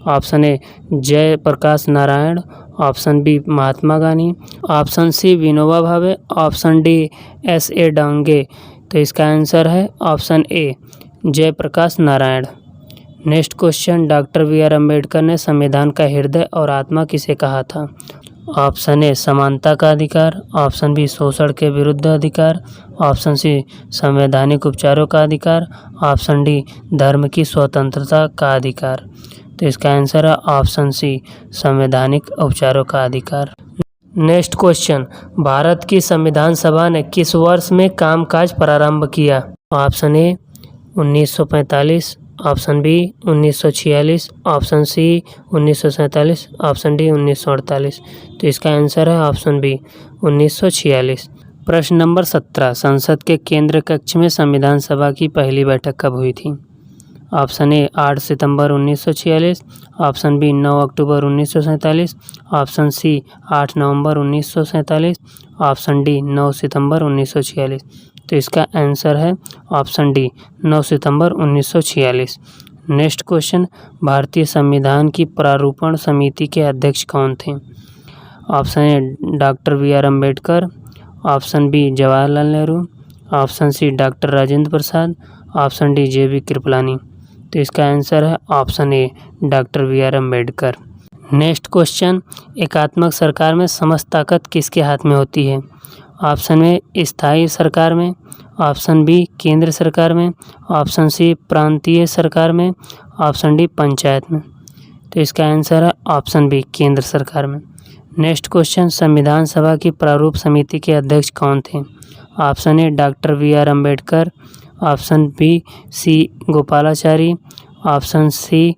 Option A Jayaprakash Narayan, option B Mahatma Gandhi, option C Vinoba Bhave, option D S.A. Dange. तो इसका आंसर है option A Jayaprakash Narayan. Next question, doctor B.R. Ambedkar ने संविधान का हृदय और आत्मा किसे कहा था? ऑप्शन ए समानता का अधिकार, ऑप्शन बी शोषण के विरुद्ध अधिकार, ऑप्शन सी संवैधानिक उपचारों का अधिकार, ऑप्शन डी धर्म की स्वतंत्रता का अधिकार। तो इसका आंसर है ऑप्शन सी संवैधानिक उपचारों का अधिकार। नेक्स्ट क्वेश्चन, भारत की संविधान सभा ने किस वर्ष में कामकाज प्रारंभ किया? Option A 1945, option B 1946, option C 1947, option D 1948। तो इसका आंसर है ऑप्शन बी 1946। प्रश्न नंबर 17, संसद के केंद्र कक्ष में संविधान सभा की पहली बैठक कब हुई थी? ऑप्शन ए 8 सितंबर 1946, ऑप्शन बी 9 अक्टूबर 1947, ऑप्शन सी 8 नवंबर 1947, ऑप्शन डी 9 सितंबर 1946। तो इसका आंसर है ऑप्शन डी 9 सितंबर 1946। नेक्स्ट क्वेश्चन, भारतीय संविधान की प्रारूपण समिति के अध्यक्ष कौन थे? Option A doctor B.R. Ambedkar, option B Jawaharlal Nehru, option C doctor Rajendra Prasad, option D J.B. Kripalani. तो इसका आंसर है option A doctor B.R. Ambedkar. Next question, एकात्मक सरकार में समस्त ताकत किसके हाथ में होती है? ऑप्शन ए स्थायी सरकार में, ऑप्शन बी केंद्र सरकार में, ऑप्शन सी प्रांतीय सरकार में, ऑप्शन डी पंचायत में। तो इसका आंसर है ऑप्शन बी केंद्र सरकार में। नेक्स्ट क्वेश्चन, संविधान सभा की प्रारूप समिति के अध्यक्ष कौन थे? Option A doctor B.R. Ambedkar, option B C Gopalachari, option C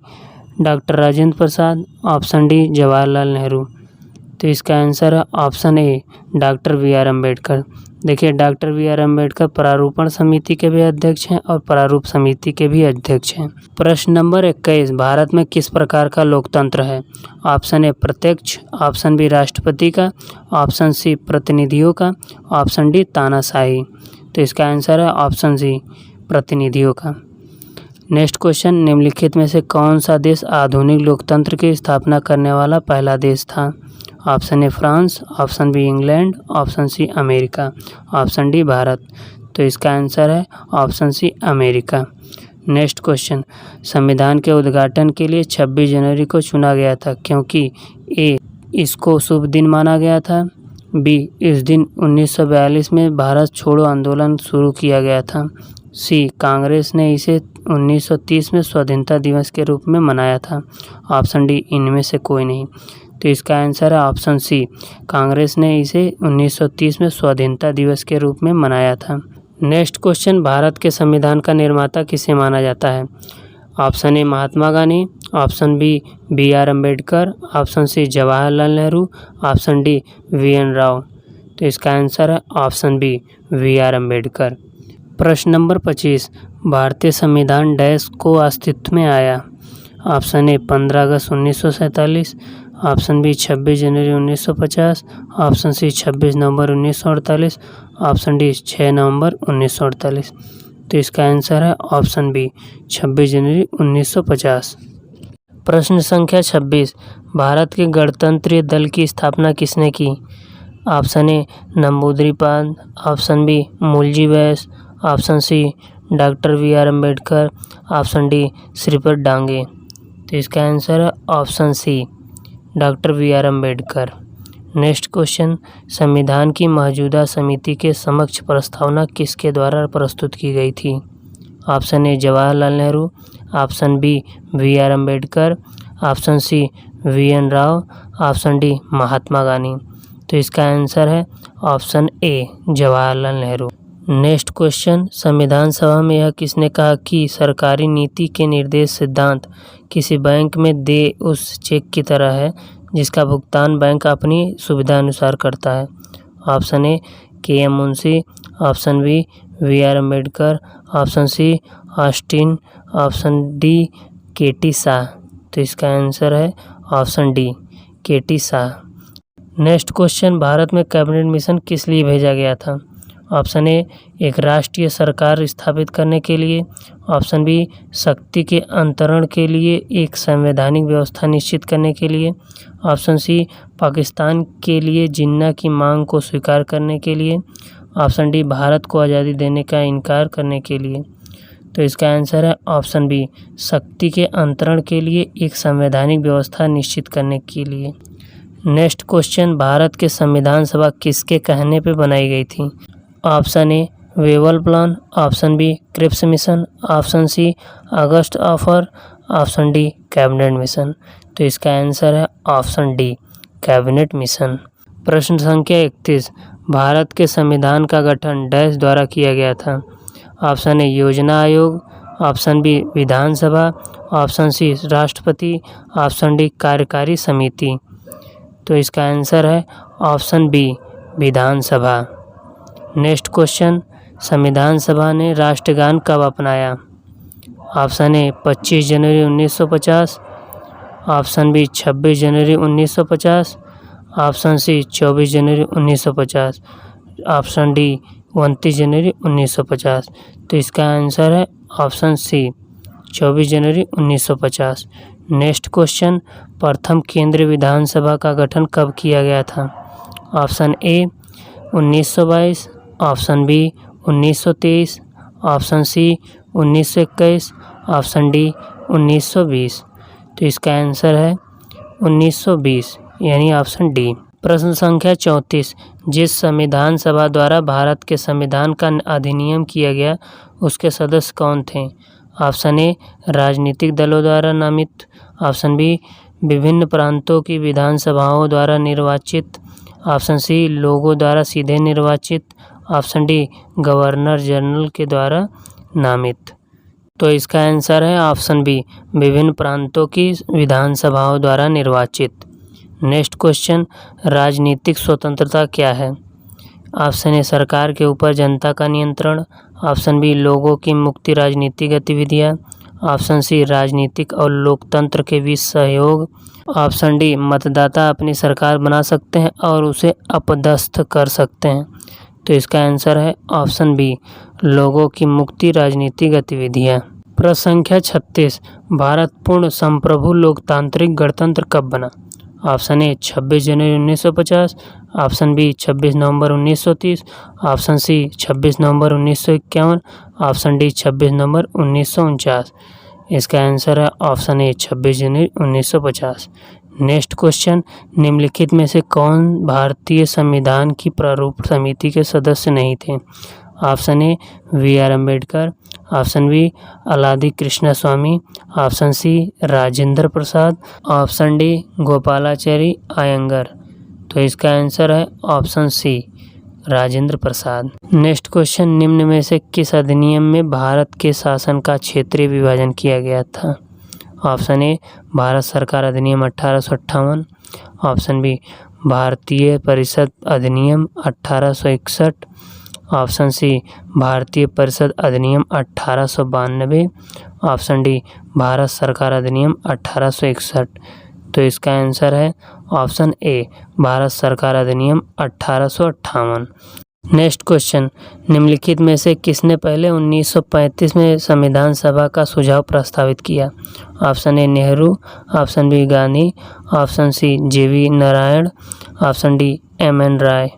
doctor Rajendra Prasad, option D Jawaharlal Nehru. तो इसका आंसर है option A doctor B.R. Ambedkar. देखिए, डॉक्टर B.R. अम्बेडकर प्रारूपण समिति के भी अध्यक्ष हैं और प्रारूप समिति के भी अध्यक्ष हैं। प्रश्न नंबर 21, भारत में किस प्रकार का लोकतंत्र है? ऑप्शन ए प्रत्यक्ष, ऑप्शन बी राष्ट्रपति का, ऑप्शन सी प्रतिनिधियों का, ऑप्शन डी तानाशाही। तो इसका आंसर है ऑप्शन सी प्रतिनिधियों का। नेक्स्ट क्वेश्चन, निम्नलिखित में से कौन सा देश आधुनिक लोकतंत्र की स्थापना करने वाला पहला देश था? Option A France, option B England, option C America, option D Bharat. तो इसका आंसर है option C America. Next question, संविधान के उद्घाटन के लिए 26 जनवरी को चुना गया था क्योंकि ए इसको शुभ दिन माना गया था, बी इस दिन 1942 में भारत छोड़ो आंदोलन शुरू किया गया था, सी कांग्रेस ने इसे 1930 में स्वाधीनता दिवस के रूप में मनाया था, ऑप्शन डी इनमें से कोई नहीं। तो इसका आंसर है ऑप्शन सी कांग्रेस ने इसे 1930 में स्वाधीनता दिवस के रूप में मनाया था। नेक्स्ट क्वेश्चन, भारत के संविधान का निर्माता किसे माना जाता है? Option A Mahatma Gandhi, option B B.R. Ambedkar, option C Jawaharlal Nehru, option D V.N. Rao. तो इसका आंसर है ऑप्शन बी V.R. अम्बेडकर। प्रश्न नंबर 25, भारतीय संविधान डैश को अस्तित्व में आया? ऑप्शन ए 15 अगस्त 1947, ऑप्शन बी 26 जनवरी 1950, ऑप्शन सी 26 नवंबर 1948, ऑप्शन डी 6 नवंबर 1948। तो इसका आंसर है ऑप्शन बी 26 जनवरी 1950। प्रश्न संख्या 26, भारत के गणतंत्रीय दल की स्थापना किसने की? Option A Namboodiripad, option B Mulji Vais, option C doctor B.R. Ambedkar, option D Shripad Dange. तो इसका आंसर है option C doctor B.R. Ambedkar. Next question, संविधान की मौजूदा समिति के समक्ष प्रस्तावना किसके द्वारा प्रस्तुत की गई थी? Option A Jawaharlal Nehru, option B B.R. Ambedkar, option C V.N. Rao, option D Mahatma Gandhi. तो इसका आंसर है option A Jawaharlal Nehru. Next question, संविधान सभा में यह किसने कहा कि सरकारी नीति के निर्देश सिद्धांत किसी बैंक में दे उस चेक की तरह है जिसका भुगतान बैंक अपनी सुविधा अनुसार करता है? Option A K.M. Munshi, option B V.R. Ambedkar, option C Austin, option D K.T. Shah. तो इसका आंसर है option D K.T. Shah. Next question, Bharat में कैबिनेट मिशन किस लिए भेजा गया था? ऑप्शन ए एक राष्ट्रीय सरकार स्थापित करने के लिए, ऑप्शन बी शक्ति के अंतरण के लिए एक संवैधानिक व्यवस्था निश्चित करने के लिए, ऑप्शन सी पाकिस्तान के लिए जिन्ना की मांग को स्वीकार करने के लिए, ऑप्शन डी भारत को आज़ादी देने का इनकार करने के लिए। तो इसका आंसर है ऑप्शन बी शक्ति के अंतरण के लिए एक संवैधानिक व्यवस्था निश्चित करने के लिए। नेक्स्ट क्वेश्चन, भारत के संविधान सभा किसके कहने पे बनाई गई थी? Option A Wavell plan, option B Cripps mission, option C August offer, option D cabinet mission. तो इसका आंसर है ऑप्शन डी कैबिनेट मिशन। प्रश्न संख्या 31, भारत के संविधान का गठन डैश द्वारा किया गया था? ऑप्शन ए योजना आयोग, ऑप्शन बी विधानसभा, ऑप्शन सी राष्ट्रपति, ऑप्शन डी कार्यकारी समिति। तो इसका आंसर है ऑप्शन बी विधानसभा। नेक्स्ट क्वेश्चन, संविधान सभा ने राष्ट्रगान कब अपनाया? ऑप्शन ए 25 जनवरी 1950, ऑप्शन बी 26 जनवरी 1950, ऑप्शन सी 24 जनवरी 1950, ऑप्शन डी 29 जनवरी 1950। तो इसका आंसर है ऑप्शन सी 24 जनवरी 1950। नेक्स्ट क्वेश्चन, प्रथम केंद्रीय विधानसभा का गठन कब किया गया था? ऑप्शन ए 1922, option B 1923, option C 1921, option D 1920। तो इसका आंसर है 1920 यानी ऑप्शन डी। प्रश्न संख्या 34, जिस संविधान सभा द्वारा भारत के संविधान का अधिनियम किया गया उसके सदस्य कौन थे? ऑप्शन ए राजनीतिक दलों द्वारा नामित, ऑप्शन बी विभिन्न प्रांतों की विधानसभाओं द्वारा निर्वाचित, ऑप्शन सी लोगों द्वारा सीधे निर्वाचित, ऑप्शन डी गवर्नर जनरल के द्वारा नामित। तो इसका आंसर है ऑप्शन बी विभिन्न प्रांतों की विधानसभाओं द्वारा निर्वाचित। नेक्स्ट क्वेश्चन, राजनीतिक स्वतंत्रता क्या है? ऑप्शन ए सरकार के ऊपर जनता का नियंत्रण, ऑप्शन बी लोगों की मुक्ति राजनीतिक गतिविधियां, ऑप्शन सी राजनीतिक और लोकतंत्र के बीच सहयोग, ऑप्शन डी मतदाता अपनी सरकार बना सकते हैं और उसे अपदस्थ कर सकते हैं। तो इसका आंसर है ऑप्शन बी लोगों की मुक्ति राजनीतिक गतिविधियां। प्रश्न संख्या 36, भारत पूर्ण संप्रभु लोकतांत्रिक गणतंत्र कब बना? ऑप्शन ए 26 जनवरी 1950, ऑप्शन बी 26 नवंबर 1930, ऑप्शन सी 26 नवंबर 1951, ऑप्शन डी 26 नवंबर 1949। इसका आंसर है ऑप्शन ए 26 जनवरी 1950। नेक्स्ट क्वेश्चन, निम्नलिखित में से कौन भारतीय संविधान की प्रारूप समिति के सदस्य नहीं थे? Option A V R Ambedkar, option B Alladi Krishna Swami, option C Rajendra Prasad, option D Gopalachari Ayyangar. तो इसका आंसर है option C Rajendra Prasad. Next question, निम्न में से किस अधिनियम में भारत के शासन का क्षेत्रीय विभाजन किया गया था? ऑप्शन ए भारत सरकार अधिनियम 1858, ऑप्शन बी भारतीय परिषद अधिनियम 1861, ऑप्शन सी भारतीय परिषद अधिनियम 1892, ऑप्शन डी भारत सरकार अधिनियम 1861। तो इसका आंसर है ऑप्शन ए भारत सरकार अधिनियम 1858। नेक्स्ट क्वेश्चन, निम्नलिखित में से किसने पहले 1935 में संविधान सभा का सुझाव प्रस्तावित किया? Option A Nehru, option B Gandhi, option C J V Narayan, option D M N. Roy.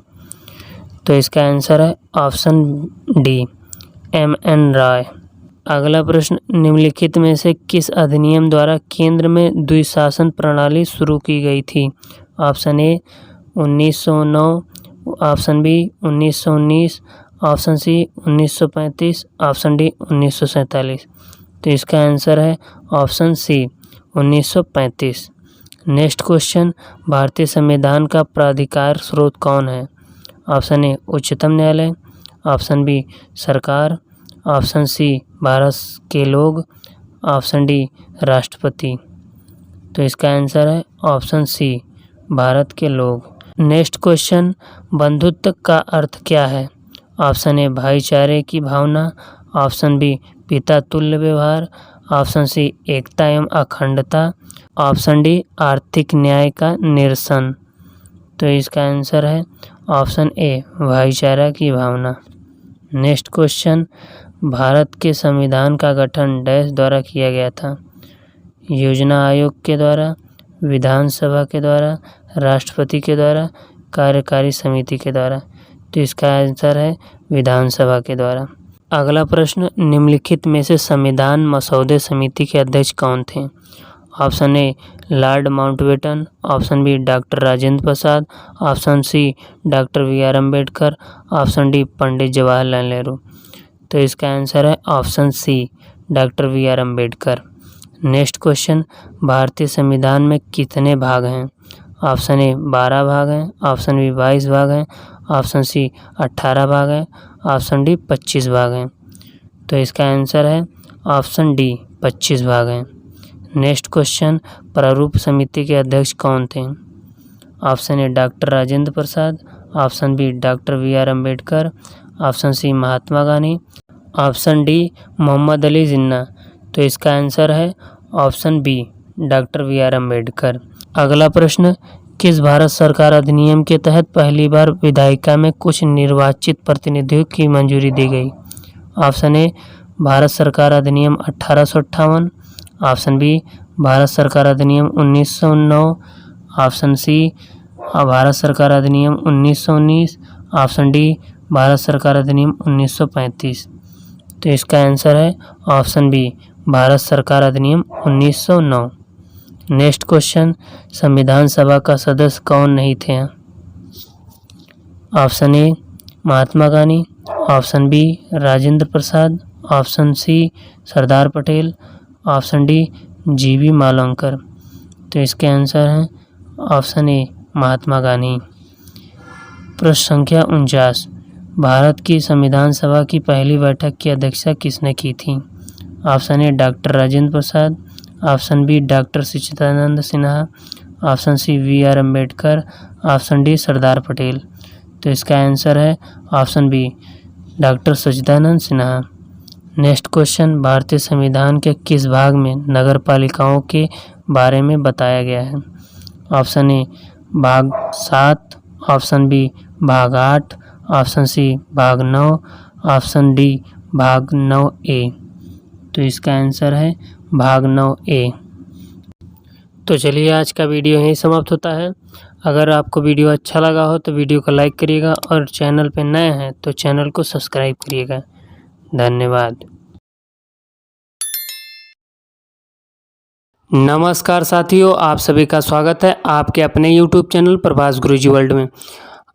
तो इसका आंसर है ऑप्शन डी एम.एन. राय। अगला प्रश्न, निम्नलिखित में से किस अधिनियम द्वारा केंद्र में द्विशासन प्रणाली शुरू की गई थी? Option A 1909, option B 1919, option C 1935, option D 1947। तो इसका आंसर है ऑप्शन सी 1935। नेक्स्ट क्वेश्चन, भारतीय संविधान का प्राधिकार स्रोत कौन है? ऑप्शन ए उच्चतम न्यायालय, ऑप्शन बी सरकार, ऑप्शन सी भारत के लोग, ऑप्शन डी राष्ट्रपति। तो इसका आंसर है ऑप्शन सी भारत के लोग। नेक्स्ट क्वेश्चन, बंधुत्व का अर्थ क्या है? ऑप्शन ए भाईचारे की भावना, ऑप्शन बी पिता तुल्य व्यवहार, ऑप्शन सी एकता एवं अखंडता, ऑप्शन डी आर्थिक न्याय का निरसन। तो इसका आंसर है ऑप्शन ए भाईचारा की भावना। नेक्स्ट क्वेश्चन, भारत के संविधान का गठन डैश द्वारा किया गया था? योजना आयोग के द्वारा, विधानसभा के द्वारा, राष्ट्रपति के द्वारा, कार्यकारी समिति के द्वारा। तो इसका आंसर है विधानसभा के द्वारा। अगला प्रश्न, निम्नलिखित में से संविधान मसौदे समिति के अध्यक्ष कौन थे? Option A Lord Mountbatten, option B doctor Rajendra Prasad, option C doctor B R. Ambedkar, option D Pandit Jawaharlal Nehru. तो इसका आंसर है option C doctor B R. Ambedkar. Next question, भारतीय संविधान में कितने भाग हैं? ऑप्शन ए 12 भाग हैं, ऑप्शन बी 22 भाग हैं, ऑप्शन सी 18 भाग हैं, ऑप्शन डी 25 भाग हैं। तो इसका आंसर है ऑप्शन डी 25 भाग हैं। नेक्स्ट क्वेश्चन, प्रारूप समिति के अध्यक्ष कौन थे? Option A doctor Rajendra Prasad, option B doctor B R. Ambedkar, option C Mahatma Gandhi, option D Mohammad Ali Jinnah. तो इसका आंसर है option B doctor B R. Ambedkar. अगला प्रश्न, किस भारत सरकार अधिनियम के तहत पहली बार विधायिका में कुछ निर्वाचित प्रतिनिधियों की मंजूरी दी गई? ऑप्शन ए भारत सरकार अधिनियम 1858, ऑप्शन बी भारत सरकार अधिनियम 1909, ऑप्शन सी भारत सरकार अधिनियम 1919, ऑप्शन डी भारत सरकार अधिनियम 1935। तो इसका आंसर है ऑप्शन बी भारत सरकार अधिनियम 1909। नेक्स्ट क्वेश्चन, संविधान सभा का सदस्य कौन नहीं थे? Option A Mahatma Gandhi, option B Rajendra Prasad, option C Sardar Patel, option D G B. Mavalankar. तो इसके आंसर हैं ऑप्शन ए महात्मा गांधी। प्रश्न संख्या 49, भारत की संविधान सभा की पहली बैठक की अध्यक्षता किसने की थी? Option A doctor Rajendra Prasad, option B doctor Sachchidanand Sinha, option C B R. Ambedkar, option D Sardar Patel. तो इसका आंसर है option B doctor Sachchidanand Sinha. Next question, भारतीय संविधान के किस भाग में नगर पालिकाओं के बारे में बताया गया है? ऑप्शन ए भाग 7, ऑप्शन बी भाग 8, ऑप्शन सी भाग 9, ऑप्शन डी भाग 9A। तो इसका आंसर है भाग 9A। तो चलिए आज का वीडियो यहीं समाप्त होता है। अगर आपको वीडियो अच्छा लगा हो तो वीडियो को लाइक करिएगा और चैनल पे नए हैं तो चैनल को सब्सक्राइब करिएगा। धन्यवाद। नमस्कार साथियों, आप सभी का स्वागत है आपके अपने YouTube चैनल प्रभास गुरुजी वर्ल्ड में।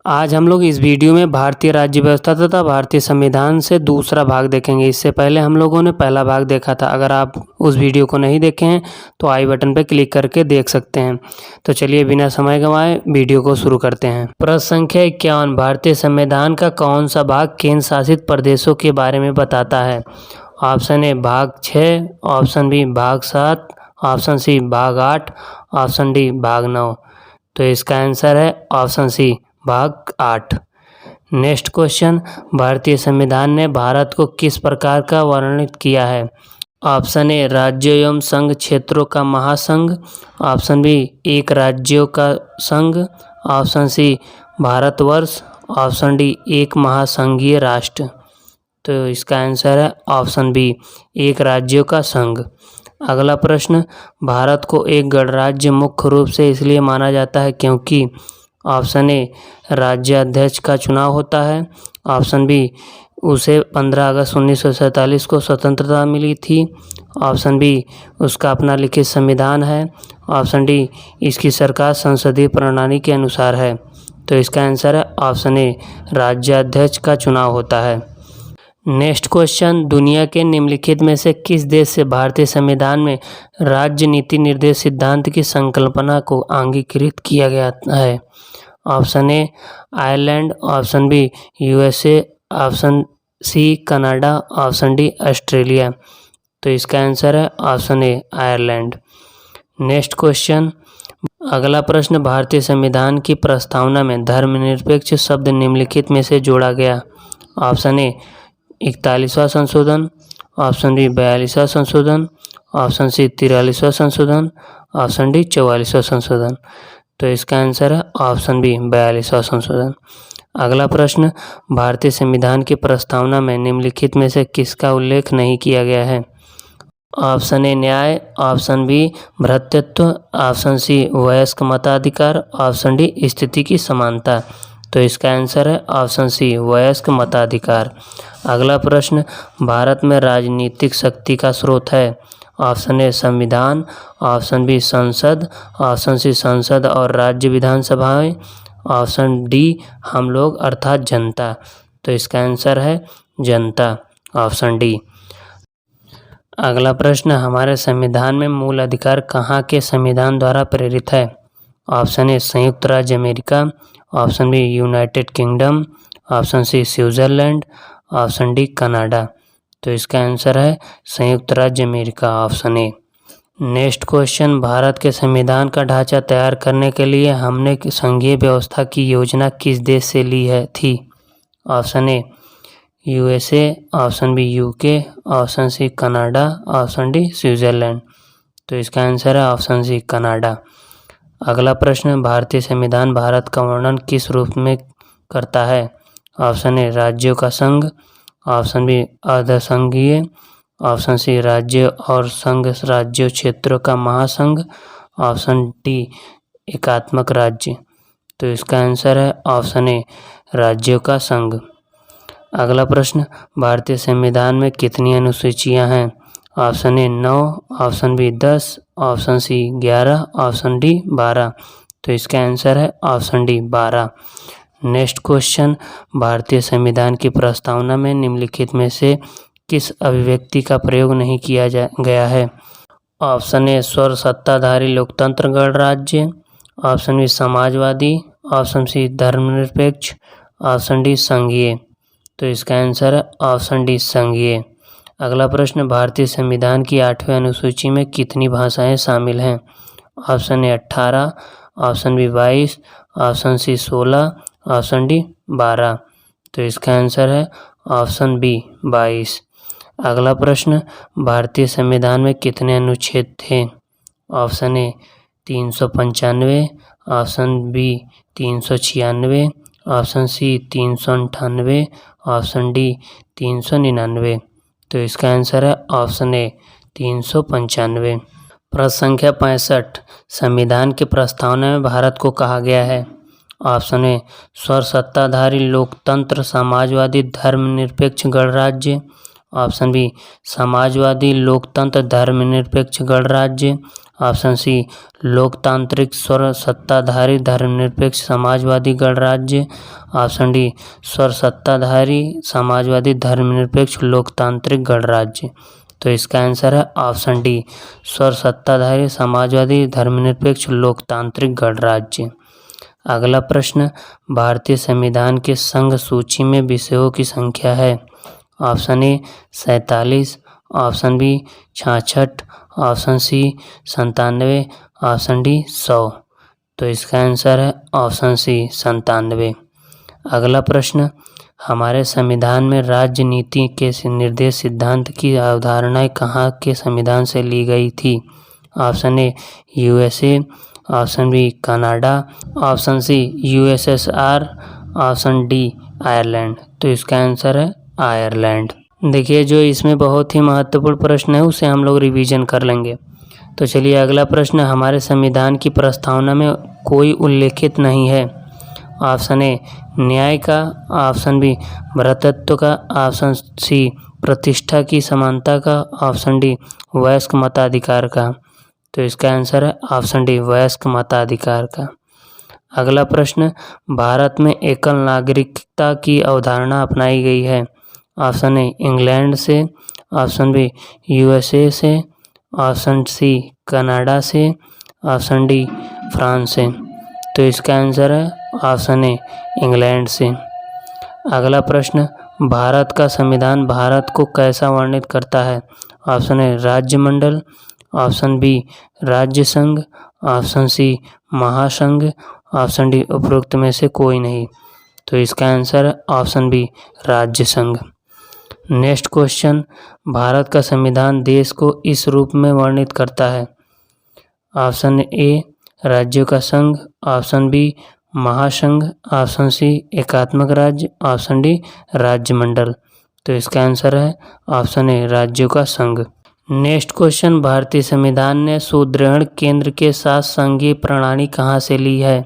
आज हम लोग इस वीडियो में भारतीय राज्य व्यवस्था तथा भारतीय संविधान से दूसरा भाग देखेंगे। इससे पहले हम लोगों ने पहला भाग देखा था। अगर आप उस वीडियो को नहीं देखे हैं तो आई बटन पर क्लिक करके देख सकते हैं। तो चलिए बिना समय गंवाए वीडियो को शुरू करते हैं। प्रश्न संख्या 51, भारतीय संविधान का कौन सा भाग केंद्र शासित प्रदेशों के बारे में बताता है? ऑप्शन ए भाग 6, ऑप्शन बी भाग 7, ऑप्शन सी भाग 8, ऑप्शन डी भाग 9। तो इसका आंसर है ऑप्शन सी भाग 8। नेक्स्ट क्वेश्चन, भारतीय संविधान ने भारत को किस प्रकार का वर्णित किया है? ऑप्शन ए राज्य एवं संघ क्षेत्रों का महासंघ, ऑप्शन बी एक राज्यों का संघ, option C Bharatvarsh, option D एक महासंघीय राष्ट्र। तो इसका आंसर है ऑप्शन बी एक राज्यों का संघ। अगला प्रश्न, भारत को एक गणराज्य मुख्य रूप से इसलिए माना जाता है क्योंकि ऑप्शन ए राज्याध्यक्ष का चुनाव होता है, ऑप्शन बी उसे 15 अगस्त 1947 को स्वतंत्रता मिली थी, ऑप्शन बी उसका अपना लिखित संविधान है, ऑप्शन डी इसकी सरकार संसदीय प्रणाली के अनुसार है। तो इसका आंसर है ऑप्शन ए राज्याध्यक्ष का चुनाव होता है। नेक्स्ट क्वेश्चन, दुनिया के निम्नलिखित में से किस देश से भारतीय संविधान में राज्य नीति निर्देश सिद्धांत की संकल्पना को अंगीकृत किया गया है? Option A Ireland, option B USA, option C Canada, option D Australia. तो इसका आंसर है option A Ireland. Next question, अगला प्रश्न, भारतीय संविधान की प्रस्तावना में धर्मनिरपेक्ष शब्द निम्नलिखित में से जोड़ा गया? ऑप्शन ए 41वां संशोधन, ऑप्शन बी 42वां संशोधन, ऑप्शन सी 43वां संशोधन, ऑप्शन डी 44वां संशोधन। तो इसका आंसर है ऑप्शन बी 42वां संशोधन। अगला प्रश्न, भारतीय संविधान की प्रस्तावना में निम्नलिखित में से किसका उल्लेख नहीं किया गया है? ऑप्शन ए न्याय, ऑप्शन बी भ्रातृत्व, ऑप्शन सी वयस्क मताधिकार, ऑप्शन डी स्थिति की समानता। तो इसका आंसर है ऑप्शन सी वयस्क मताधिकार। अगला प्रश्न, भारत में राजनीतिक शक्ति का स्रोत है? ऑप्शन ए संविधान, ऑप्शन बी संसद, ऑप्शन सी संसद और राज्य विधानसभाएं, ऑप्शन डी हम लोग अर्थात जनता। तो इसका आंसर है जनता, ऑप्शन डी। अगला प्रश्न, हमारे संविधान में मूल अधिकार कहाँ के संविधान द्वारा प्रेरित है? ऑप्शन ए संयुक्त राज्य America, option B United Kingdom, option C Switzerland, option D Canada. तो इसका आंसर है संयुक्त राज्य America, option A. Next question, Bharat के संविधान का ढांचा तैयार करने के लिए हमने संघीय व्यवस्था की योजना किस देश से ली थी? Option A U S A, option B U K, option C Canada, option D Switzerland. तो इसका आंसर है ऑप्शन सी कनाडा। अगला प्रश्न, भारतीय संविधान भारत का वर्णन किस रूप में करता है? ऑप्शन ए राज्यों का संघ, ऑप्शन बी अर्धसंघीय, ऑप्शन सी राज्य और संघ राज्यों क्षेत्रों का महासंघ, ऑप्शन डी एकात्मक राज्य। तो इसका आंसर है ऑप्शन ए राज्यों का संघ। अगला प्रश्न, भारतीय संविधान में कितनी अनुसूचियां हैं? Option A 9, option B 10, option C 11, option D 12। तो इसका आंसर है ऑप्शन डी 12। नेक्स्ट क्वेश्चन, भारतीय संविधान की प्रस्तावना में निम्नलिखित में से किस अभिव्यक्ति का प्रयोग नहीं किया गया है? ऑप्शन ए स्वर सत्ताधारी लोकतंत्र गणराज्य, ऑप्शन बी समाजवादी, ऑप्शन सी धर्मनिरपेक्ष, ऑप्शन डी संघीय। तो इसका आंसर है ऑप्शन डी संघीय। अगला प्रश्न, भारतीय संविधान की 8वें अनुसूची में कितनी भाषाएं शामिल हैं? Option A 18, option B 22, option C 16, option D 12। तो इसका आंसर है ऑप्शन बी 22। अगला प्रश्न, भारतीय संविधान में कितने अनुच्छेद थे? Option A 395, option B 396, option C 398, option D 399। तो इसका आंसर है ऑप्शन ए 395। प्रश्न संख्या 65, संविधान की प्रस्तावना में भारत को कहा गया है? ऑप्शन ए स्वर सत्ताधारी लोकतंत्र समाजवादी धर्मनिरपेक्ष गणराज्य, ऑप्शन बी समाजवादी लोकतंत्र धर्मनिरपेक्ष गणराज्य, ऑप्शन सी लोकतांत्रिक स्वर सत्ताधारी धर्मनिरपेक्ष समाजवादी गणराज्य, ऑप्शन डी स्वर सत्ताधारी समाजवादी धर्मनिरपेक्ष लोकतांत्रिक गणराज्य। तो इसका आंसर है ऑप्शन डी स्वर सत्ताधारी समाजवादी धर्मनिरपेक्ष लोकतांत्रिक गणराज्य। अगला प्रश्न, भारतीय संविधान के संघ सूची में विषयों की संख्या है? Option A 47, option B 66, option C 97, option D 100। तो इसका आंसर है ऑप्शन सी 97। अगला प्रश्न, हमारे संविधान में राज्य नीति के निर्देश सिद्धांत की अवधारणाएं कहाँ के संविधान से ली गई थी? Option A U S A, option B Canada, option C U S S R, option D Ireland. तो इसका आंसर है आयरलैंड। देखिए, जो इसमें बहुत ही महत्वपूर्ण प्रश्न है उसे हम लोग रिवीजन कर लेंगे। तो चलिए, अगला प्रश्न, हमारे संविधान की प्रस्तावना में कोई उल्लेखित नहीं है? ऑप्शन ए न्याय का, ऑप्शन बी भ्रातृत्व का, ऑप्शन सी प्रतिष्ठा की समानता का, ऑप्शन डी वयस्क मताधिकार का। तो इसका आंसर है ऑप्शन डी वयस्क मताधिकार का। अगला प्रश्न, भारत में एकल नागरिकता की अवधारणा अपनाई गई है? ऑप्शन ए इंग्लैंड से, ऑप्शन बी यूएसए से, ऑप्शन सी कनाडा से, ऑप्शन डी फ्रांस से। तो इसका आंसर है ऑप्शन ए इंग्लैंड से। अगला प्रश्न, भारत का संविधान भारत को कैसा वर्णित करता है? ऑप्शन ए राज्यमंडल, ऑप्शन बी राज्य संघ, ऑप्शन सी महासंघ, ऑप्शन डी उपरोक्त में से कोई नहीं। तो इसका आंसर है ऑप्शन बी राज्य संघ। नेक्स्ट क्वेश्चन, भारत का संविधान देश को इस रूप में वर्णित करता है? ऑप्शन ए राज्यों का संघ, ऑप्शन बी महासंघ, ऑप्शन सी एकात्मक राज्य, ऑप्शन डी राज्यमंडल। तो इसका आंसर है ऑप्शन ए राज्यों का संघ। नेक्स्ट क्वेश्चन, भारतीय संविधान ने सुदृढ़ केंद्र के साथ संघीय प्रणाली कहाँ से ली है?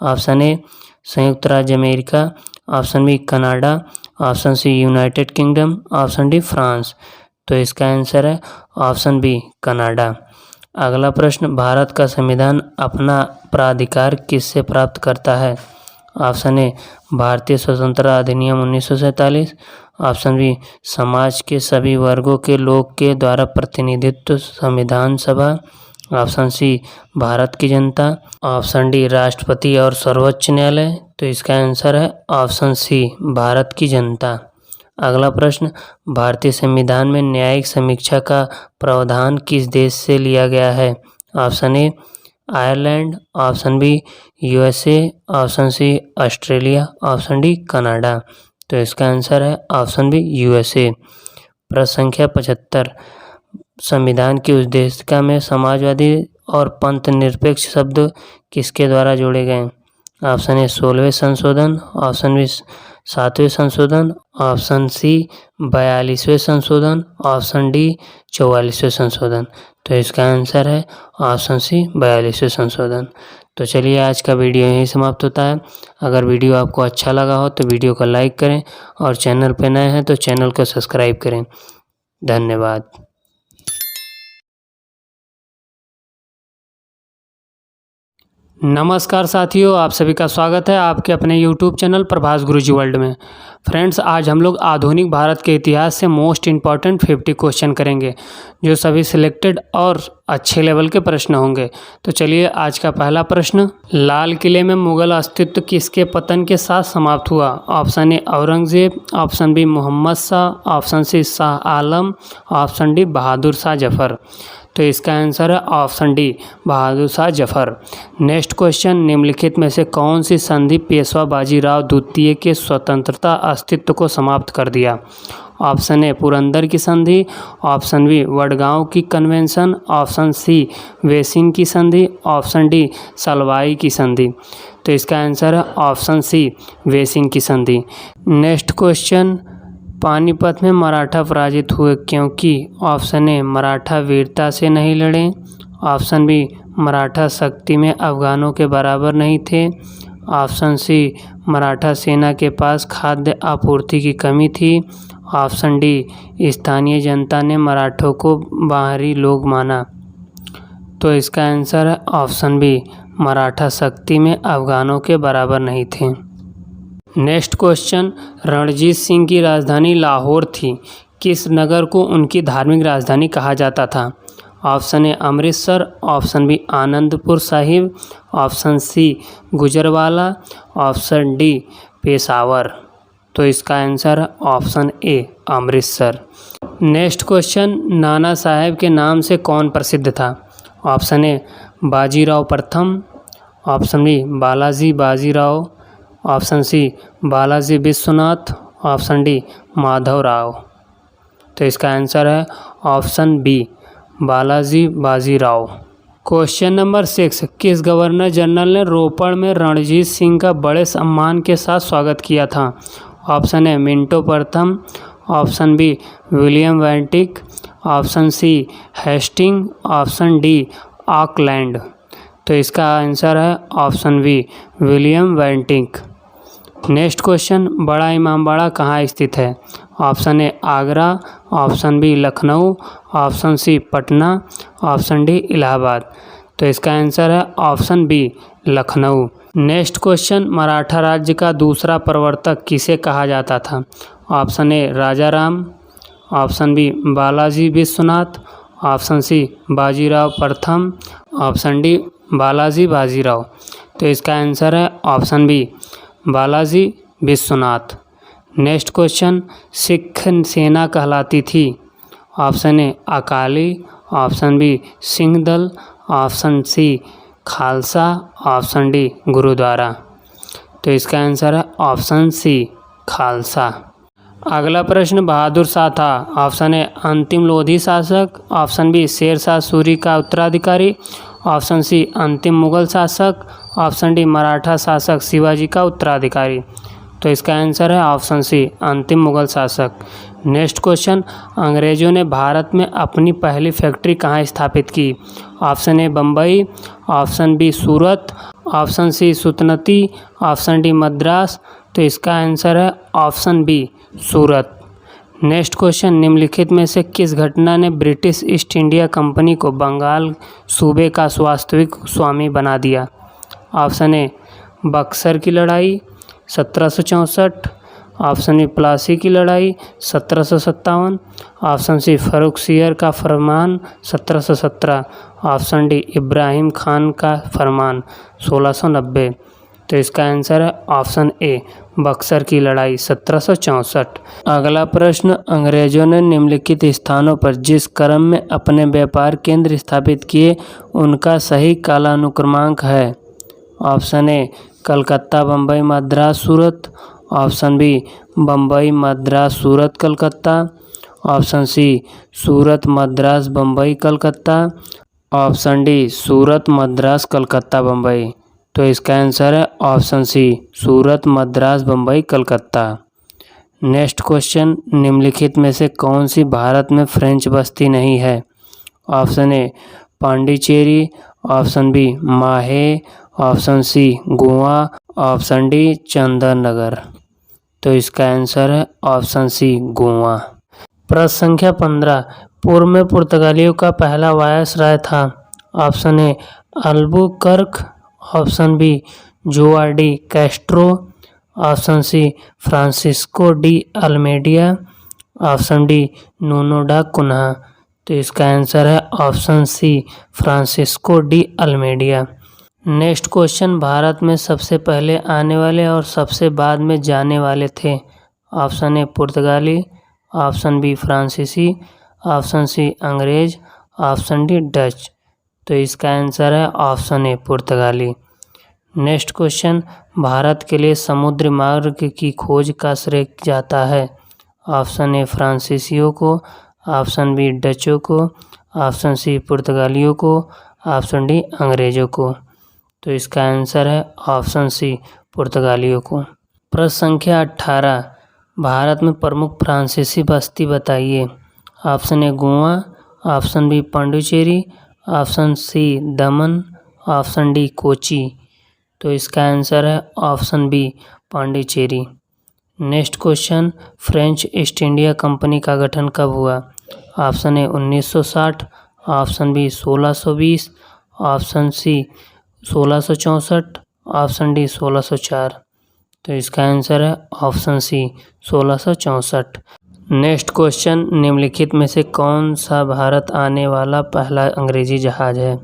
ऑप्शन ए संयुक्त राज्य America, option B Canada, option C United Kingdom, option D France. तो इसका आंसर है ऑप्शन बी कनाडा। अगला प्रश्न, भारत का संविधान अपना प्राधिकार किससे प्राप्त करता है? ऑप्शन ए भारतीय स्वतंत्रता अधिनियम 1947, ऑप्शन बी समाज के सभी वर्गों के लोग के द्वारा प्रतिनिधित्व संविधान सभा, ऑप्शन सी भारत की जनता, ऑप्शन डी राष्ट्रपति और सर्वोच्च न्यायालय। तो इसका आंसर है ऑप्शन सी भारत की जनता। अगला प्रश्न, भारतीय संविधान में न्यायिक समीक्षा का प्रावधान किस देश से लिया गया है? Option A Ireland, option B U S A, option C Australia, option D Canada. तो इसका आंसर है ऑप्शन बी यूएसए। प्रश्न संख्या 75, संविधान की उद्देशिका में समाजवादी और पंथ निरपेक्ष शब्द किसके द्वारा जोड़े गए? ऑप्शन ए 16वें संशोधन, ऑप्शन बी 7वें संशोधन, ऑप्शन सी 42वें संशोधन, ऑप्शन डी 44वें संशोधन। तो इसका आंसर है ऑप्शन सी 42वें संशोधन। तो चलिए आज का वीडियो यहीं समाप्त होता है। अगर वीडियो आपको अच्छा लगा हो तो वीडियो को लाइक करें और चैनल पर नए हैं तो चैनल को सब्सक्राइब करें। धन्यवाद। नमस्कार साथियों, आप सभी का स्वागत है आपके अपने YouTube चैनल प्रभास गुरुजी वर्ल्ड में। फ्रेंड्स, आज हम लोग आधुनिक भारत के इतिहास से मोस्ट इम्पॉर्टेंट 50 क्वेश्चन करेंगे, जो सभी सिलेक्टेड और अच्छे लेवल के प्रश्न होंगे। तो चलिए आज का पहला प्रश्न, लाल किले में मुगल अस्तित्व किसके पतन के साथ समाप्त हुआ? Option A Aurangzeb, option B Mohammad Shah, option C Shah Alam, option D Bahadur Shah Zafar. तो इसका आंसर है option D Bahadur Shah Zafar. Next question, निम्नलिखित में से कौन सी संधि पेशवा बाजीराव द्वितीय के स्वतंत्रता अस्तित्व को समाप्त कर दिया? ऑप्शन ए पुरंदर की संधि, ऑप्शन बी वडगांव की कन्वेंशन, ऑप्शन सी वेसिन की संधि, ऑप्शन डी सलवाई की संधि। तो इसका आंसर है ऑप्शन सी वेसिन की संधि। नेक्स्ट क्वेश्चन, पानीपत में मराठा पराजित हुए क्योंकि? ऑप्शन ए मराठा वीरता से नहीं लड़े, ऑप्शन बी मराठा शक्ति में अफगानों के बराबर नहीं थे, ऑप्शन सी मराठा सेना के पास खाद्य आपूर्ति की कमी थी, ऑप्शन डी स्थानीय जनता ने मराठों को बाहरी लोग माना। तो इसका आंसर है ऑप्शन बी मराठा शक्ति में अफगानों के बराबर नहीं थे। नेक्स्ट क्वेश्चन, रणजीत सिंह की राजधानी लाहौर थी, किस नगर को उनकी धार्मिक राजधानी कहा जाता था? Option A Amritsar, option B Anandpur Sahib, option C Gujranwala, option D Peshawar. तो इसका आंसर है option A Amritsar. Next question, Nana Saheb के नाम से कौन प्रसिद्ध था? ऑप्शन ए बाजीराव प्रथम, option B Balaji Bajirao, option C Balaji Vishwanath, option D Madhavrao. तो इसका आंसर है option B Balaji Bajirao. Question number 6, किस गवर्नर जनरल ने रोपड़ में रणजीत सिंह का बड़े सम्मान के साथ स्वागत किया था? ऑप्शन ए मिंटो प्रथम, option B William Bentinck, option C Hastings, option D Auckland. तो इसका आंसर है option B William Bentinck. Next question, Bara Imambara कहाँ स्थित है? Option A Agra, option B Lucknow, option C Patna, option D Allahabad. तो इसका आंसर है option B Lucknow. Next question, Maratha राज्य का दूसरा प्रवर्तक किसे कहा जाता था? Option A Raja Ram, option B Balaji Vishwanath, option C Bajirao प्रथम, ऑप्शन डी बालाजी बाजीराव। तो इसका आंसर है option B Balaji Vishwanath. Next question, Sikh सेना कहलाती थी? Option A Akali, option B Singh Dal, option C Khalsa, option D gurdwara. तो इसका आंसर है ऑप्शन सी खालसा। अगला प्रश्न बहादुर शाह था? ऑप्शन ए अंतिम लोधी शासक, ऑप्शन बी शेर शाह सूरी का उत्तराधिकारी, ऑप्शन सी अंतिम मुगल शासक, ऑप्शन डी मराठा शासक शिवाजी का उत्तराधिकारी। तो इसका आंसर है ऑप्शन सी अंतिम मुगल शासक। नेक्स्ट क्वेश्चन, अंग्रेजों ने भारत में अपनी पहली फैक्ट्री कहाँ स्थापित की? Option A Bombay, option B Surat, option C Sutanuti, option D Madras. तो इसका आंसर है option B Surat. Next question, निम्नलिखित में से किस घटना ने ब्रिटिश ईस्ट इंडिया कंपनी को बंगाल सूबे का वास्तविक स्वामी बना दिया? ऑप्शन ए बक्सर की लड़ाई 1764, ऑप्शन बी प्लासी की लड़ाई 1757, ऑप्शन सी फर्रुखसियर का फरमान 1717, ऑप्शन डी इब्राहिम खान का फरमान 1690। तो इसका आंसर है ऑप्शन ए बक्सर की लड़ाई 1764। अगला प्रश्न, अंग्रेजों ने निम्नलिखित स्थानों पर जिस क्रम में अपने व्यापार केंद्र स्थापित किए उनका सही कालानुक्रमांक है? Option A Calcutta Bombay Madras Surat, option B Bombay Madras Surat Calcutta, option C Surat Madras Bombay Calcutta, option D Surat Madras Calcutta Bombay. तो इसका आंसर है option C Surat Madras Bombay Calcutta. Next question, निम्नलिखित में से कौन सी भारत में फ्रेंच बस्ती नहीं है? Option A Pondicherry, option B Mahe, option C Goa, option D Chandan Nagar. तो इसका आंसर है ऑप्शन सी गोवा। प्रश्न संख्या 15, पूर्व में पुर्तगालियों का पहला वायसराय था? Option A Albuquerque, option B Joao de Castro, option C Francisco de Almeida, option D Nuno da Cunha. तो इसका आंसर है option C Francisco de Almeida. Next question, Bharat में सबसे पहले आने वाले और सबसे बाद में जाने वाले थे? ऑप्शन ए पुर्तगाली, ऑप्शन बी फ्रांसीसी, ऑप्शन सी अंग्रेज, ऑप्शन डी डच। तो इसका आंसर है ऑप्शन ए पुर्तगाली। नेक्स्ट क्वेश्चन, भारत के लिए समुद्री मार्ग की खोज का श्रेय जाता है? ऑप्शन ए फ्रांसीसियों को, ऑप्शन बी डचों को, ऑप्शन सी पुर्तगालियों को, ऑप्शन डी अंग्रेजों को। तो इसका आंसर है ऑप्शन सी पुर्तगालियों को। प्रश्न संख्या 18, भारत में प्रमुख फ्रांसीसी बस्ती बताइए? Option A Goa, option B Pondicherry, option C Daman, option D Kochi. तो इसका आंसर है option B Pondicherry. Next question, French East India Company का गठन कब हुआ? Option A 1960, option B 1620, option C 1664, option D 1604। तो इसका आंसर है ऑप्शन सी 1664। नेक्स्ट क्वेश्चन, निम्नलिखित में से कौन सा भारत आने वाला पहला अंग्रेजी जहाज है?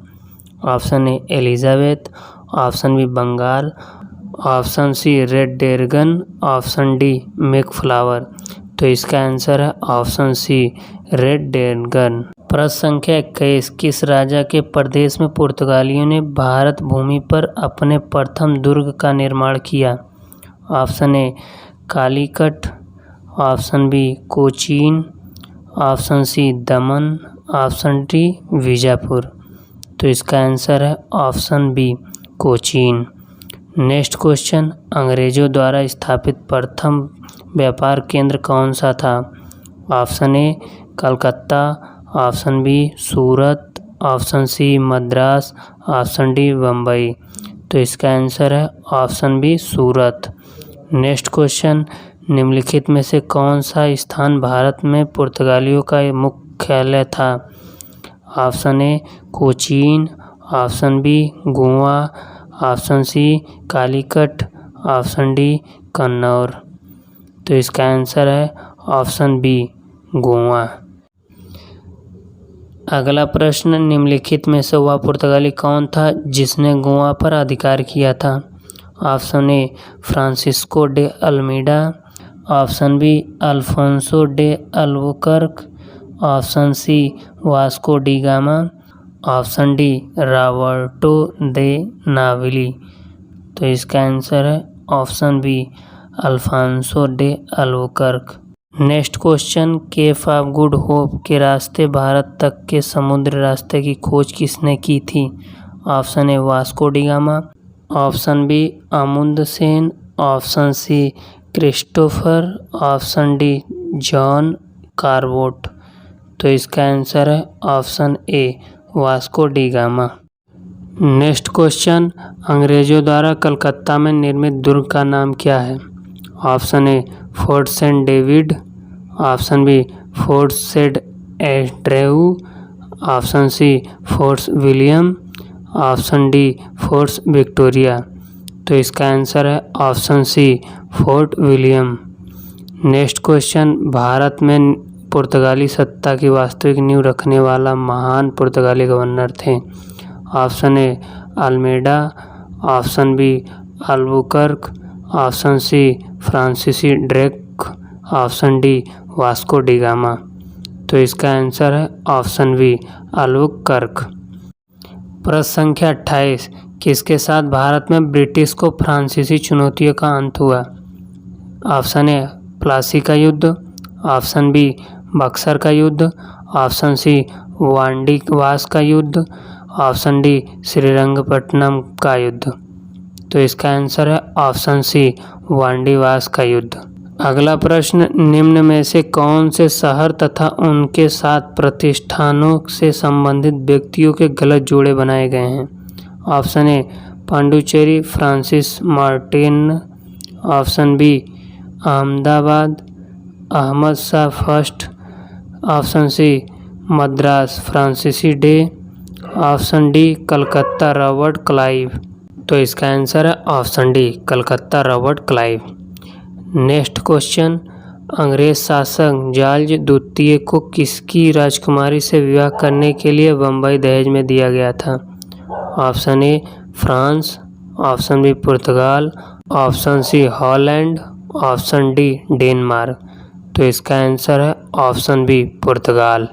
Option A Elizabeth, option B Bengal, option C red dragon, option D Mayflower. तो इसका आंसर है ऑप्शन सी रेड ड्रैगन। प्रश्न संख्या 21, किस राजा के प्रदेश में पुर्तगालियों ने भारत भूमि पर अपने प्रथम दुर्ग का निर्माण किया? Option A Calicut, option B Cochin, option C Daman, option D Bijapur. तो इसका आंसर है option B Cochin. Next question, अंग्रेजों द्वारा स्थापित प्रथम व्यापार केंद्र कौन सा था? Option A Calcutta, option B Surat, option C Madras, option D Bombay. तो इसका आंसर है option B Surat. Next question, निम्नलिखित में से कौन सा स्थान भारत में पुर्तगालियों का मुख्यालय था? Option A Cochin, option B Goa, option C Calicut, option D Cannanore. तो इसका आंसर है ऑप्शन बी गोवा। अगला प्रश्न, निम्नलिखित में से वह पुर्तगाली कौन था जिसने गोवा पर अधिकार किया था? Option A Francisco de Almeida, option B Alfonso de Albuquerque, option C Vasco da Gama, option D Roberto de Nobili. तो इसका आंसर है option B Alfonso de Albuquerque. Next question, Cape of Good Hope के रास्ते भारत तक के समुद्र रास्ते की खोज किसने की थी? Option A Vasco da Gama, option B Amundsen, option C Christopher, option D John Cabot. तो इसका आंसर है option A Vasco da Gama. Next question, अंग्रेजों द्वारा कलकत्ता में निर्मित दुर्ग का नाम क्या है? Option A Fort Saint David, option B Fort Saint Andrew, option C Fort William, option D Fort Victoria. तो इसका आंसर है option C Fort William. Next question, Bharat में पुर्तगाली सत्ता की वास्तविक नींव रखने वाला महान पुर्तगाली गवर्नर थे? Option A Almeida, option B Albuquerque, option C Francis Drake, option D Vasco da Gama. तो इसका आंसर है ऑप्शन बी अल्बुकर्क। प्रश्न संख्या 28, किसके साथ भारत में ब्रिटिश को फ्रांसीसी चुनौतियों का अंत हुआ? ऑप्शन ए प्लासी का युद्ध, ऑप्शन बी बक्सर का युद्ध, ऑप्शन सी वांडीवास का युद्ध, ऑप्शन डी श्रीरंगपट्टनम का युद्ध। तो इसका आंसर है ऑप्शन सी वांडीवास का युद्ध। अगला प्रश्न, निम्न में से कौन से शहर तथा उनके साथ प्रतिष्ठानों से संबंधित व्यक्तियों के गलत जोड़े बनाए गए हैं? Option A Pondicherry Francis Martin, option B Ahmedabad Ahmad Shah first, option C Madras Francis Day, option D Calcutta Robert Clive. तो इसका आंसर है option D Calcutta Robert Clive. Next question, अंग्रेज शासक जॉर्ज द्वितीय को किसकी राजकुमारी से विवाह करने के लिए बम्बई दहेज में दिया गया था? Option A France, option B पुर्तगाल, option C Holland, option D Denmark. तो इसका आंसर है ऑप्शन बी पुर्तगाल।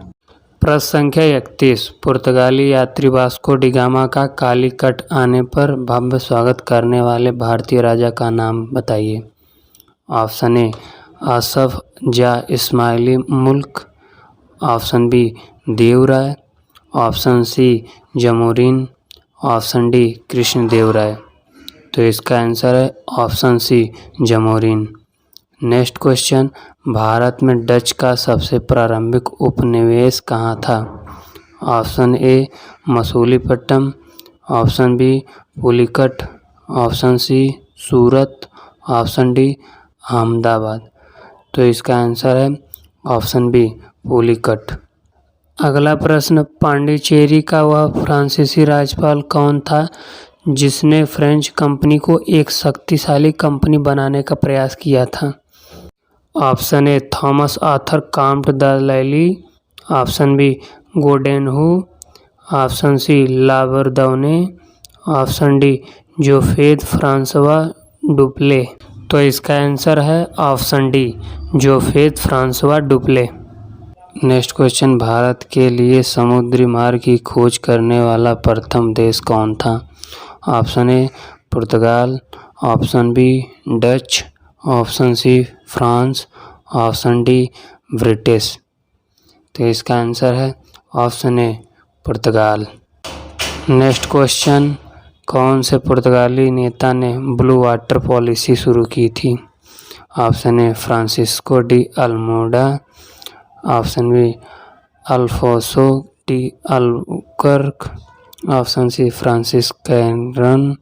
प्रश्न संख्या 31, पुर्तगाली यात्री वास्को डी गामा का कालीकट आने पर भव्य स्वागत करने वाले भारतीय राजा का नाम बताइए। ऑप्शन ए Asaf Jah Ismaili Mulk, option B Devaraya, option C Zamorin, option D Krishnadevaraya. तो इसका आंसर है option C Zamorin. Next question, Bharat में डच का सबसे प्रारंभिक उपनिवेश कहाँ था? Option A Masulipatnam, option B Pulicat, option C Surat, option D Ahmedabad. तो इसका आंसर है ऑप्शन बी पुलिकट। अगला प्रश्न, पांडिचेरी का वह फ्रांसीसी राज्यपाल कौन था जिसने फ्रेंच कंपनी को एक शक्तिशाली कंपनी बनाने का प्रयास किया था? Option A Thomas Arthur Comte de Lally, option B Godeheu, option C La Bourdonnais, option D Joseph Francois Dupleix. तो इसका आंसर है option D Joseph Francois Dupleix. Next question, Bharat के लिए समुद्री मार्ग की खोज करने वाला प्रथम देश कौन था? ऑप्शन ए पुर्तगाल, option B Dutch, option C France, option D British. तो इसका आंसर है ऑप्शन ए पुर्तगाल। नेक्स्ट क्वेश्चन, कौन से पुर्तगाली नेता ने ब्लू वाटर पॉलिसी शुरू की थी? Option A Francisco de Almeida, option B Alfonso de Albuquerque, option C Francis Caron,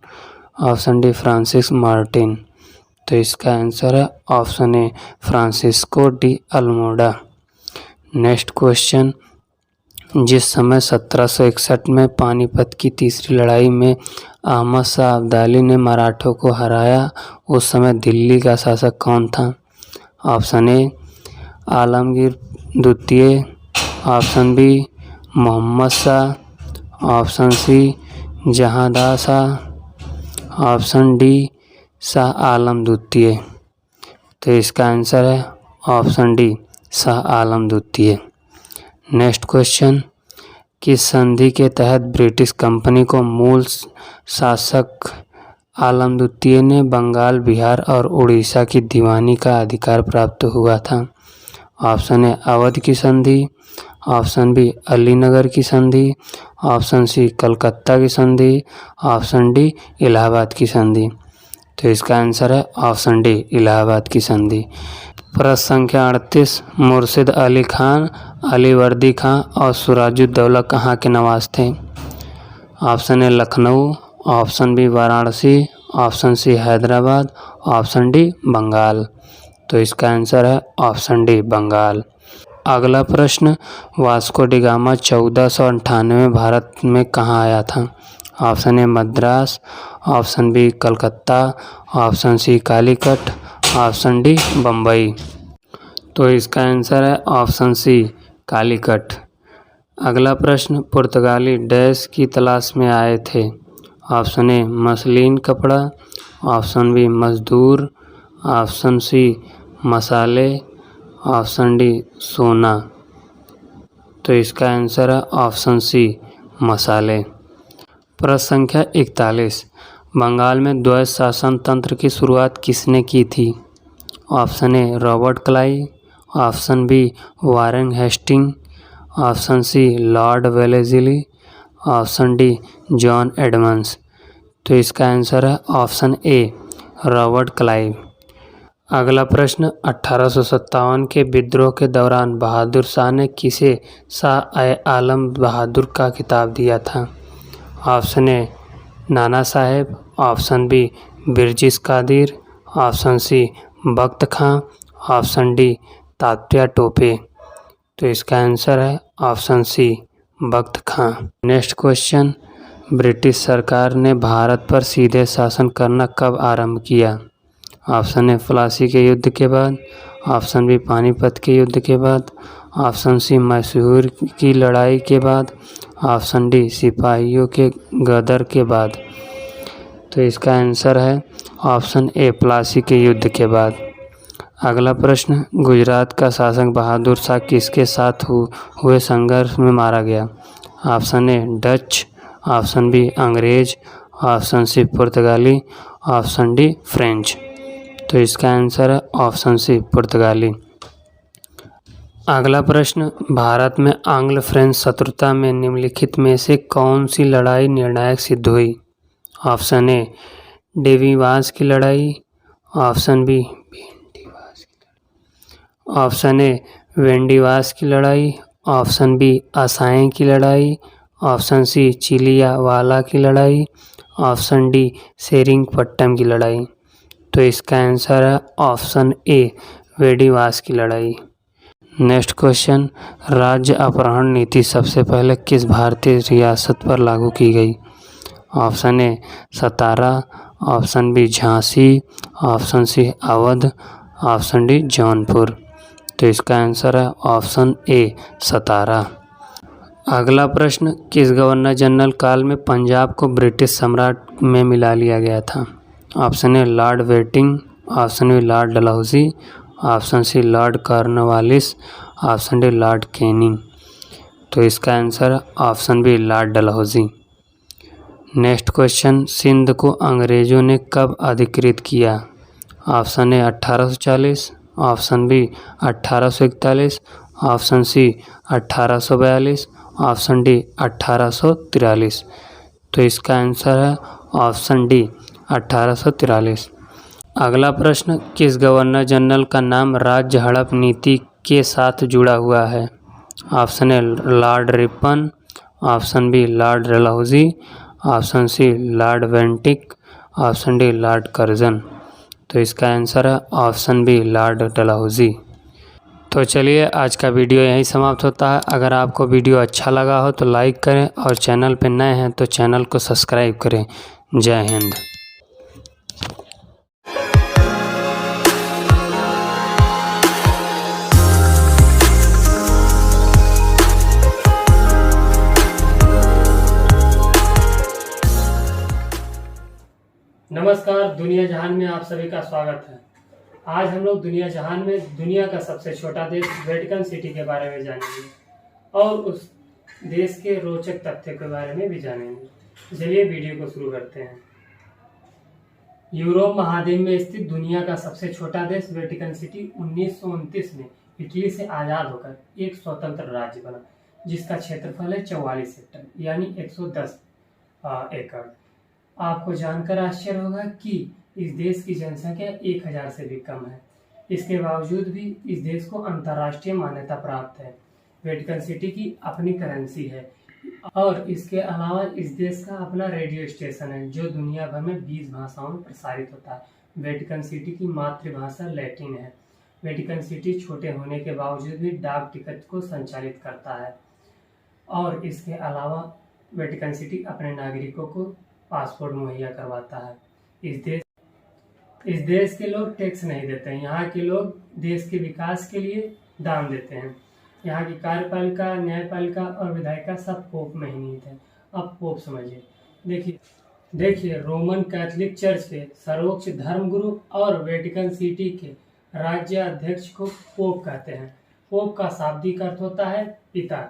option D Francis Martin. तो इसका आंसर है option A Francisco de Almeida. Next question, जिस समय 1761 में पानीपत की तीसरी लड़ाई में अहमद शाह अब्दाली ने मराठों को हराया, उस समय दिल्ली का शासक कौन था? ऑप्शन ए आलमगीर द्वितीय, option B Mohammad Shah, option C Jahandar Shah, option D Shah Alam द्वितीय। तो इसका आंसर है ऑप्शन डी शाह आलम द्वितीय। नेक्स्ट क्वेश्चन, किस संधि के तहत ब्रिटिश कंपनी को मूल शासक आलम द्वितीय ने बंगाल, बिहार और उड़ीसा की दीवानी का अधिकार प्राप्त हुआ था? ऑप्शन ए अवध की संधि, ऑप्शन बी अलीनगर की संधि, ऑप्शन सी कलकत्ता की संधि, ऑप्शन डी इलाहाबाद की संधि। तो इसका आंसर है ऑप्शन डी इलाहाबाद की संधि। प्रश्न संख्या 38, मुर्शिद अली खान, अली वर्दी खां और सिराजुद्दौला कहाँ के नवास थे? Option A Lucknow, option B Varanasi, option C Hyderabad, option D Bengal. तो इसका आंसर है ऑप्शन डी बंगाल। अगला प्रश्न, वास्को डी गामा 1498 में भारत में कहाँ आया था? Option A Madras, option B Calcutta, option C Calicut, option D Bombay. तो इसका आंसर है ऑप्शन सी कालीकट। अगला प्रश्न, पुर्तगाली डैश की तलाश में आए थे? ऑप्शन ए मसलिन कपड़ा, ऑप्शन बी मजदूर, ऑप्शन सी मसाले, ऑप्शन डी सोना। तो इसका आंसर है ऑप्शन सी मसाले। प्रश्न संख्या 41, बंगाल में द्वैध शासन तंत्र की शुरुआत किसने की थी? Option A Robert Clive, option B Warren Hasting, option C Lord Wellesley, option D John Adams. तो इसका आंसर है ऑप्शन ए रॉबर्ट क्लाइव। अगला प्रश्न, 1857 के विद्रोह के दौरान बहादुर शाह ने किसे शाह आलम बहादुर का खिताब दिया था? Option A Nana Saheb, option B Birjis Qadir, option C Bakht Khan, option D Tatya Tope. तो इसका आंसर है option C Bakht Khan. Next question, British सरकार ने भारत पर सीधे शासन करना कब आरंभ किया? ऑप्शन ए प्लासी के युद्ध के बाद, ऑप्शन बी पानीपत के युद्ध के बाद, ऑप्शन सी मैसूर की लड़ाई के बाद, ऑप्शन डी सिपाहियों के गदर के बाद। तो इसका आंसर है ऑप्शन ए प्लासी के युद्ध के बाद। अगला प्रश्न, गुजरात का शासक बहादुर शाह किसके साथ हुए संघर्ष में मारा गया? Option A Dutch, option B अंग्रेज, ऑप्शन सी पुर्तगाली, ऑप्शन डी फ्रेंच। तो इसका आंसर है ऑप्शन सी पुर्तगाली। अगला प्रश्न, भारत में आंग्ल फ्रेंच शत्रुता में निम्नलिखित में से कौन सी लड़ाई निर्णायक सिद्ध हुई? ऑप्शन ए डेवीवास की लड़ाई, ऑप्शन बी ऑप्शन ए वेंडीवास की लड़ाई, ऑप्शन बी असाएं की लड़ाई, ऑप्शन सी चिलियावाला की लड़ाई, ऑप्शन डी सेरिंगपट्टम की लड़ाई। तो इसका आंसर है ऑप्शन ए वेंडीवास की लड़ाई। नेक्स्ट क्वेश्चन, राज्य अपहरण नीति सबसे पहले किस भारतीय रियासत पर लागू की गई? Option A Satara, option B Jhansi, option C Awadh, option D Jaunpur. तो इसका आंसर है ऑप्शन ए सतारा। अगला प्रश्न, किस गवर्नर जनरल काल में पंजाब को ब्रिटिश सम्राट में मिला लिया गया था? ऑप्शन ए लॉर्ड वेटिंग, option B Lord Dalhousie, option C Lord Cornwallis, option D Lord Canning. तो इसका answer option B Lord Dalhousie. Next question, Sindh को अंग्रेजों ने कब अधिकृत किया? Option A 1840, option B 1841, option C 1842, option D 1843। तो इसका आंसर है ऑप्शन डी 1843। अगला प्रश्न, किस गवर्नर जनरल का नाम राज्य हड़प नीति के साथ जुड़ा हुआ है? Option A Lord Ripon, option B Lord Dalhousie, option C Lord Bentinck, option D Lord Curzon. तो इसका आंसर है ऑप्शन बी लॉर्ड डलहौजी। तो चलिए आज का वीडियो यहीं समाप्त होता है। अगर आपको वीडियो अच्छा लगा हो तो लाइक करें और चैनल पर नए हैं तो चैनल को सब्सक्राइब करें। जय हिंद। नमस्कार, दुनिया जहान में आप सभी का स्वागत है। आज हम लोग दुनिया जहान में दुनिया का सबसे छोटा देश वेटिकन सिटी के बारे में जानेंगे और उस देश के रोचक तथ्य के बारे में भी जानेंगे। चलिए वीडियो को शुरू करते हैं। यूरोप महाद्वीप में स्थित दुनिया का सबसे छोटा देश वेटिकन सिटी 1929 में इटली से आज़ाद होकर एक स्वतंत्र राज्य बना, जिसका क्षेत्रफल है 44 हेक्टेयर यानी 110 एकड़। आपको जानकर आश्चर्य होगा कि इस देश की जनसंख्या 1000 से भी कम है। इसके बावजूद भी इस देश को अंतर्राष्ट्रीय मान्यता प्राप्त है। वेटिकन सिटी की अपनी करेंसी है और इसके अलावा इस देश का अपना रेडियो स्टेशन है जो दुनिया भर में 20 भाषाओं में प्रसारित होता है। वेटिकन सिटी की मातृभाषा लैटिन है। वेटिकन सिटी छोटे होने के बावजूद भी डाक टिकट को संचालित करता है और इसके अलावा वेटिकन सिटी अपने नागरिकों को पासपोर्ट मुहैया करवाता है। इस देश के लोग टैक्स नहीं देते हैं। यहाँ के लोग देश के विकास के लिए दान देते हैं। यहाँ की कार्यपालिका, न्यायपालिका और विधायिका सब पोप में ही निहित है। अब पोप समझिए। देखिए रोमन कैथोलिक चर्च के सर्वोच्च धर्मगुरु और वेटिकन सिटी के राज्य अध्यक्ष को पोप कहते हैं। पोप का शाब्दिक अर्थ होता है पिता।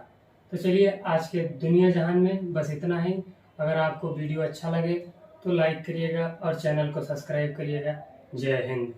तो चलिए आज के दुनिया जहान में बस इतना ही। अगर आपको वीडियो अच्छा लगे तो लाइक करिएगा और चैनल को सब्सक्राइब करिएगा। जय हिंद।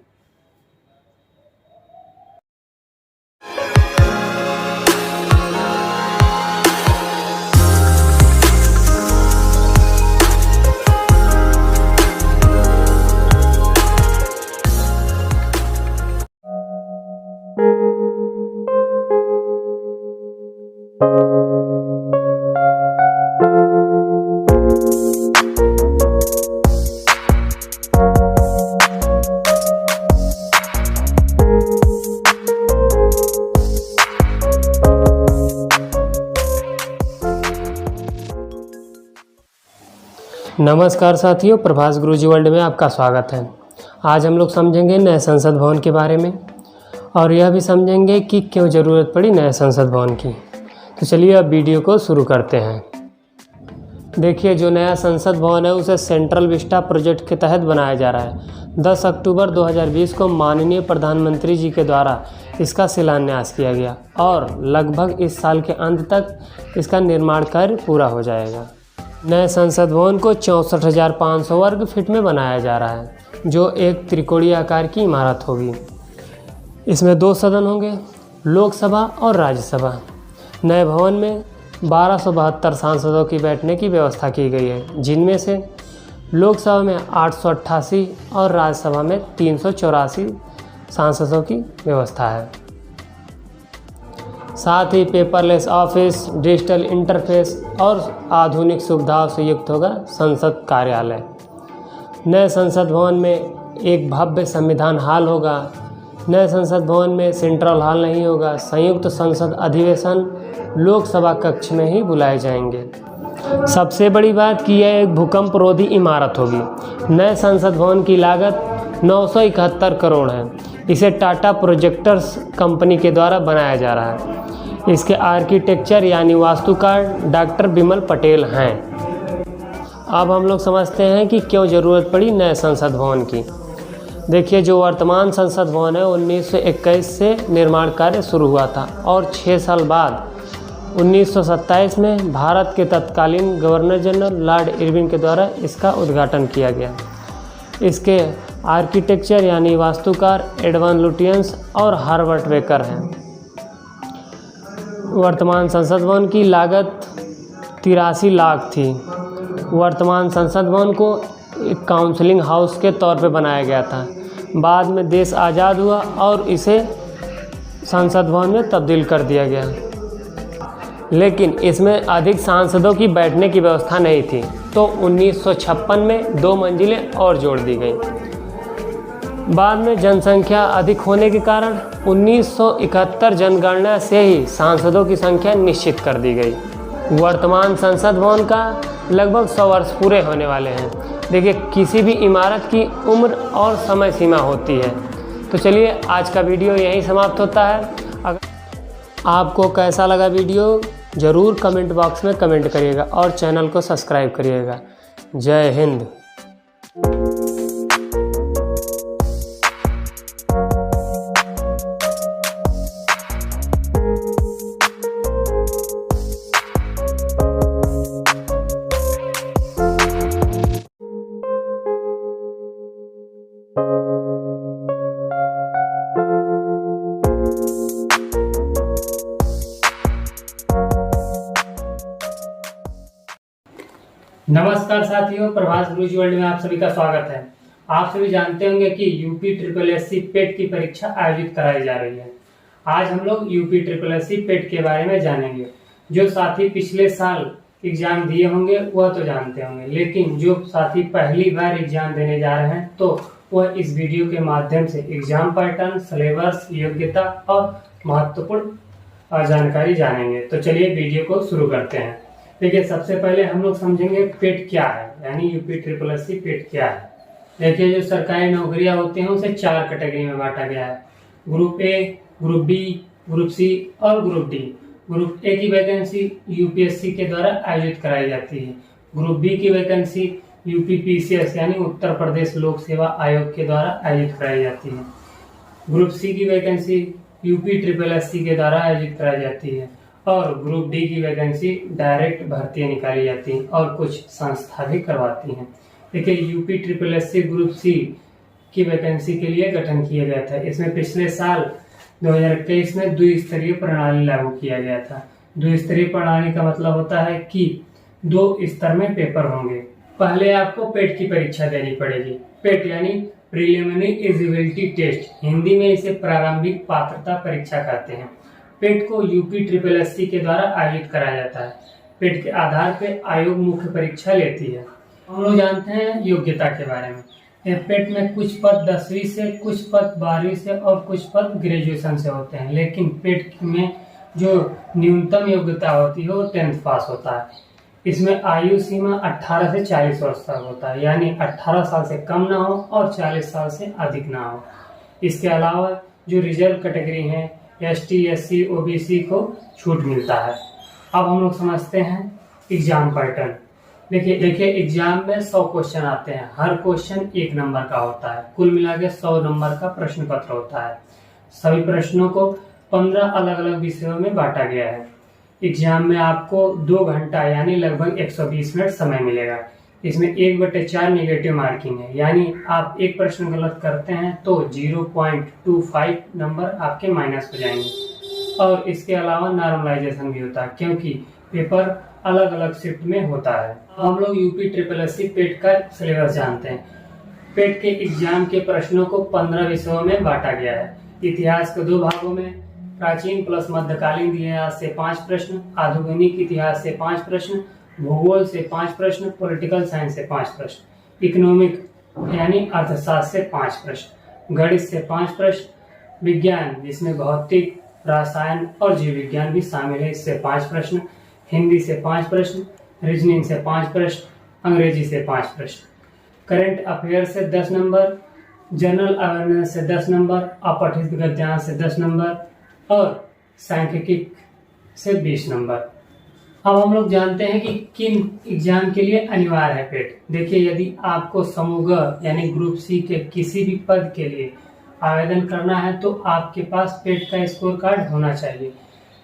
नमस्कार साथियों, प्रभास गुरुजी वर्ल्ड में आपका स्वागत है। आज हम लोग समझेंगे नए संसद भवन के बारे में और यह भी समझेंगे कि क्यों ज़रूरत पड़ी नए संसद भवन की। तो चलिए अब वीडियो को शुरू करते हैं। देखिए जो नया संसद भवन है उसे सेंट्रल विस्टा प्रोजेक्ट के तहत बनाया जा रहा है। 10 अक्टूबर 2020 को माननीय प्रधानमंत्री जी के द्वारा इसका शिलान्यास किया गया और लगभग इस साल के अंत तक इसका निर्माण कार्य पूरा हो जाएगा। नए संसद भवन को 64,500 वर्ग फीट में बनाया जा रहा है, जो एक त्रिकोणीय आकार की इमारत होगी। इसमें 2 सदन होंगे, लोकसभा और राज्यसभा। नए भवन में 1272 सांसदों की बैठने की व्यवस्था की गई है, जिनमें से लोकसभा में 888 और राज्यसभा में 384 सांसदों की व्यवस्था है। साथ ही पेपरलेस ऑफिस, डिजिटल इंटरफेस और आधुनिक सुविधाओं से युक्त होगा संसद कार्यालय। नए संसद भवन में एक भव्य संविधान हॉल होगा। नए संसद भवन में सेंट्रल हॉल नहीं होगा। संयुक्त संसद अधिवेशन लोकसभा कक्ष में ही बुलाए जाएंगे। सबसे बड़ी बात कि यह एक भूकंप रोधी इमारत होगी। नए संसद भवन की लागत 971 करोड़ है। इसे टाटा प्रोजेक्टर्स कंपनी के द्वारा बनाया जा रहा है। इसके आर्किटेक्चर यानी वास्तुकार डॉक्टर बिमल पटेल हैं। अब हम लोग समझते हैं कि क्यों ज़रूरत पड़ी नए संसद भवन की। देखिए जो वर्तमान संसद भवन है 1921 से निर्माण कार्य शुरू हुआ था और 6 साल बाद 1927 में भारत के तत्कालीन गवर्नर जनरल लॉर्ड इरविन के द्वारा इसका उद्घाटन किया गया। इसके आर्किटेक्चर यानी वास्तुकार एडवन लुटियंस और हार्वर्ट बेकर हैं। वर्तमान संसद भवन की लागत 83 लाख थी। वर्तमान संसद भवन को एक काउंसलिंग हाउस के तौर पर बनाया गया था। बाद में देश आज़ाद हुआ और इसे संसद भवन में तब्दील कर दिया गया, लेकिन इसमें अधिक सांसदों की बैठने की व्यवस्था नहीं थी, तो 1956 में 2 मंजिलें और जोड़ दी गई। बाद में जनसंख्या अधिक होने के कारण 1971 जनगणना से ही सांसदों की संख्या निश्चित कर दी गई। वर्तमान संसद भवन का लगभग 100 वर्ष पूरे होने वाले हैं। देखिए किसी भी इमारत की उम्र और समय सीमा होती है। तो चलिए आज का वीडियो यहीं समाप्त होता है। अगर आपको कैसा लगा वीडियो ज़रूर कमेंट बॉक्स में कमेंट करिएगा और चैनल को सब्सक्राइब करिएगा। जय हिंद। नमस्कार साथियों, प्रभास गुरुजी वर्ल्ड में आप सभी का स्वागत है। आप सभी जानते होंगे कि यूपी ट्रिपल एससी पेट की परीक्षा आयोजित कराई जा रही है। आज हम लोग यूपी ट्रिपल एससी पेट के बारे में जानेंगे। जो साथी पिछले साल एग्जाम दिए होंगे वह तो जानते होंगे, लेकिन जो साथी पहली बार एग्जाम देने जा रहे हैं तो वह इस वीडियो के माध्यम से एग्जाम पैटर्न, सिलेबस, योग्यता और महत्वपूर्ण जानकारी जानेंगे। तो चलिए वीडियो को शुरू करते हैं। देखिए, सबसे पहले हम लोग समझेंगे पेट क्या है, यानी यूपी ट्रिपल एससी पेट क्या है। देखिए, जो सरकारी नौकरियां होती हैं उसे 4 कैटेगरी में बांटा गया है। Group A, group B, group C और ग्रुप डी। ग्रुप ए की वैकेंसी यूपीएससी के द्वारा आयोजित कराई जाती है। ग्रुप बी की वैकेंसी यूपीपीसीएस यानी उत्तर प्रदेश लोक सेवा आयोग के द्वारा आयोजित कराई जाती है। ग्रुप सी की वैकेंसी यूपी ट्रिपल एससी के द्वारा आयोजित कराई जाती है और ग्रुप डी की वैकेंसी डायरेक्ट भर्ती निकाली जाती है और कुछ संस्था भी करवाती हैं। देखिए, UP triple SC group C की वैकेंसी के लिए गठन किया गया था। इसमें पिछले साल 2021 में द्विस्तरीय प्रणाली लागू किया गया था। द्विस्तरीय प्रणाली का मतलब होता है कि 2 स्तर में पेपर होंगे। पहले आपको पेट की परीक्षा देनी पड़ेगी। पेट यानी प्रीलिमिनरी एलिजिबिलिटी टेस्ट, हिंदी में इसे प्रारंभिक पात्रता परीक्षा कहते हैं। पेट को यूपी ट्रिपल एससी के द्वारा आयोजित कराया जाता है। पेट के आधार पर आयोग मुख्य परीक्षा लेती है। हम लोग जानते हैं योग्यता के बारे में। पेट में कुछ पद 10वीं से, कुछ पद 12वीं से और कुछ पद ग्रेजुएशन से होते हैं, लेकिन पेट में जो न्यूनतम योग्यता होती है वो 10th पास होता है। इसमें आयु सीमा 18 से 40 वर्ष तक होता है, यानी 18 साल से कम ना हो और 40 साल से अधिक ना हो। इसके अलावा जो रिजर्व कैटेगरी है ST, SC, OBC को छूट मिलता है। अब हम लोग समझते हैं एग्जाम पैटर्न। देखिए एग्जाम में 100 क्वेश्चन आते हैं। हर क्वेश्चन 1 नंबर का होता है। कुल मिला के 100 नंबर का प्रश्न पत्र होता है। सभी प्रश्नों को 15 अलग अलग विषयों में बांटा गया है। एग्जाम में आपको 2 घंटा यानी लगभग 120 मिनट समय मिलेगा। इसमें 1/4 नेगेटिव मार्किंग है, यानी आप एक प्रश्न गलत करते हैं तो 0.25 नंबर आपके माइनस हो जाएंगे। और इसके अलावा नॉर्मलाइजेशन भी होता है, क्योंकि पेपर अलग अलग शिफ्ट में होता है। हम लोग यूपी ट्रिपल एससी पेट का सिलेबस जानते हैं। पेट के एग्जाम के प्रश्नों को 15 विषयों में बांटा गया है। इतिहास के 2 भागों में, प्राचीन प्लस मध्यकालीन इतिहास से 5 प्रश्न, आधुनिक इतिहास से 5 प्रश्न, भूगोल से 5 प्रश्न, पॉलिटिकल साइंस से 5 प्रश्न, इकोनॉमिक यानी अर्थशास्त्र से 5 प्रश्न, गणित से 5 प्रश्न, विज्ञान जिसमें भौतिक, रसायन और जीव विज्ञान भी शामिल है, इससे 5 प्रश्न, हिंदी से 5 प्रश्न, रीजनिंग से 5 प्रश्न, अंग्रेजी से 5 प्रश्न, करंट अफेयर से 10 नंबर, जनरल अवेयरनेस से 10 नंबर, अपठित गद्यांश से 10 नंबर और सांख्यिकी से 20 नंबर। अब हम लोग जानते हैं कि किन एग्जाम के लिए अनिवार्य है पेट। देखिए, यदि आपको समूह ग यानी ग्रुप सी के किसी भी पद के लिए आवेदन करना है तो आपके पास पेट का स्कोर कार्ड होना चाहिए,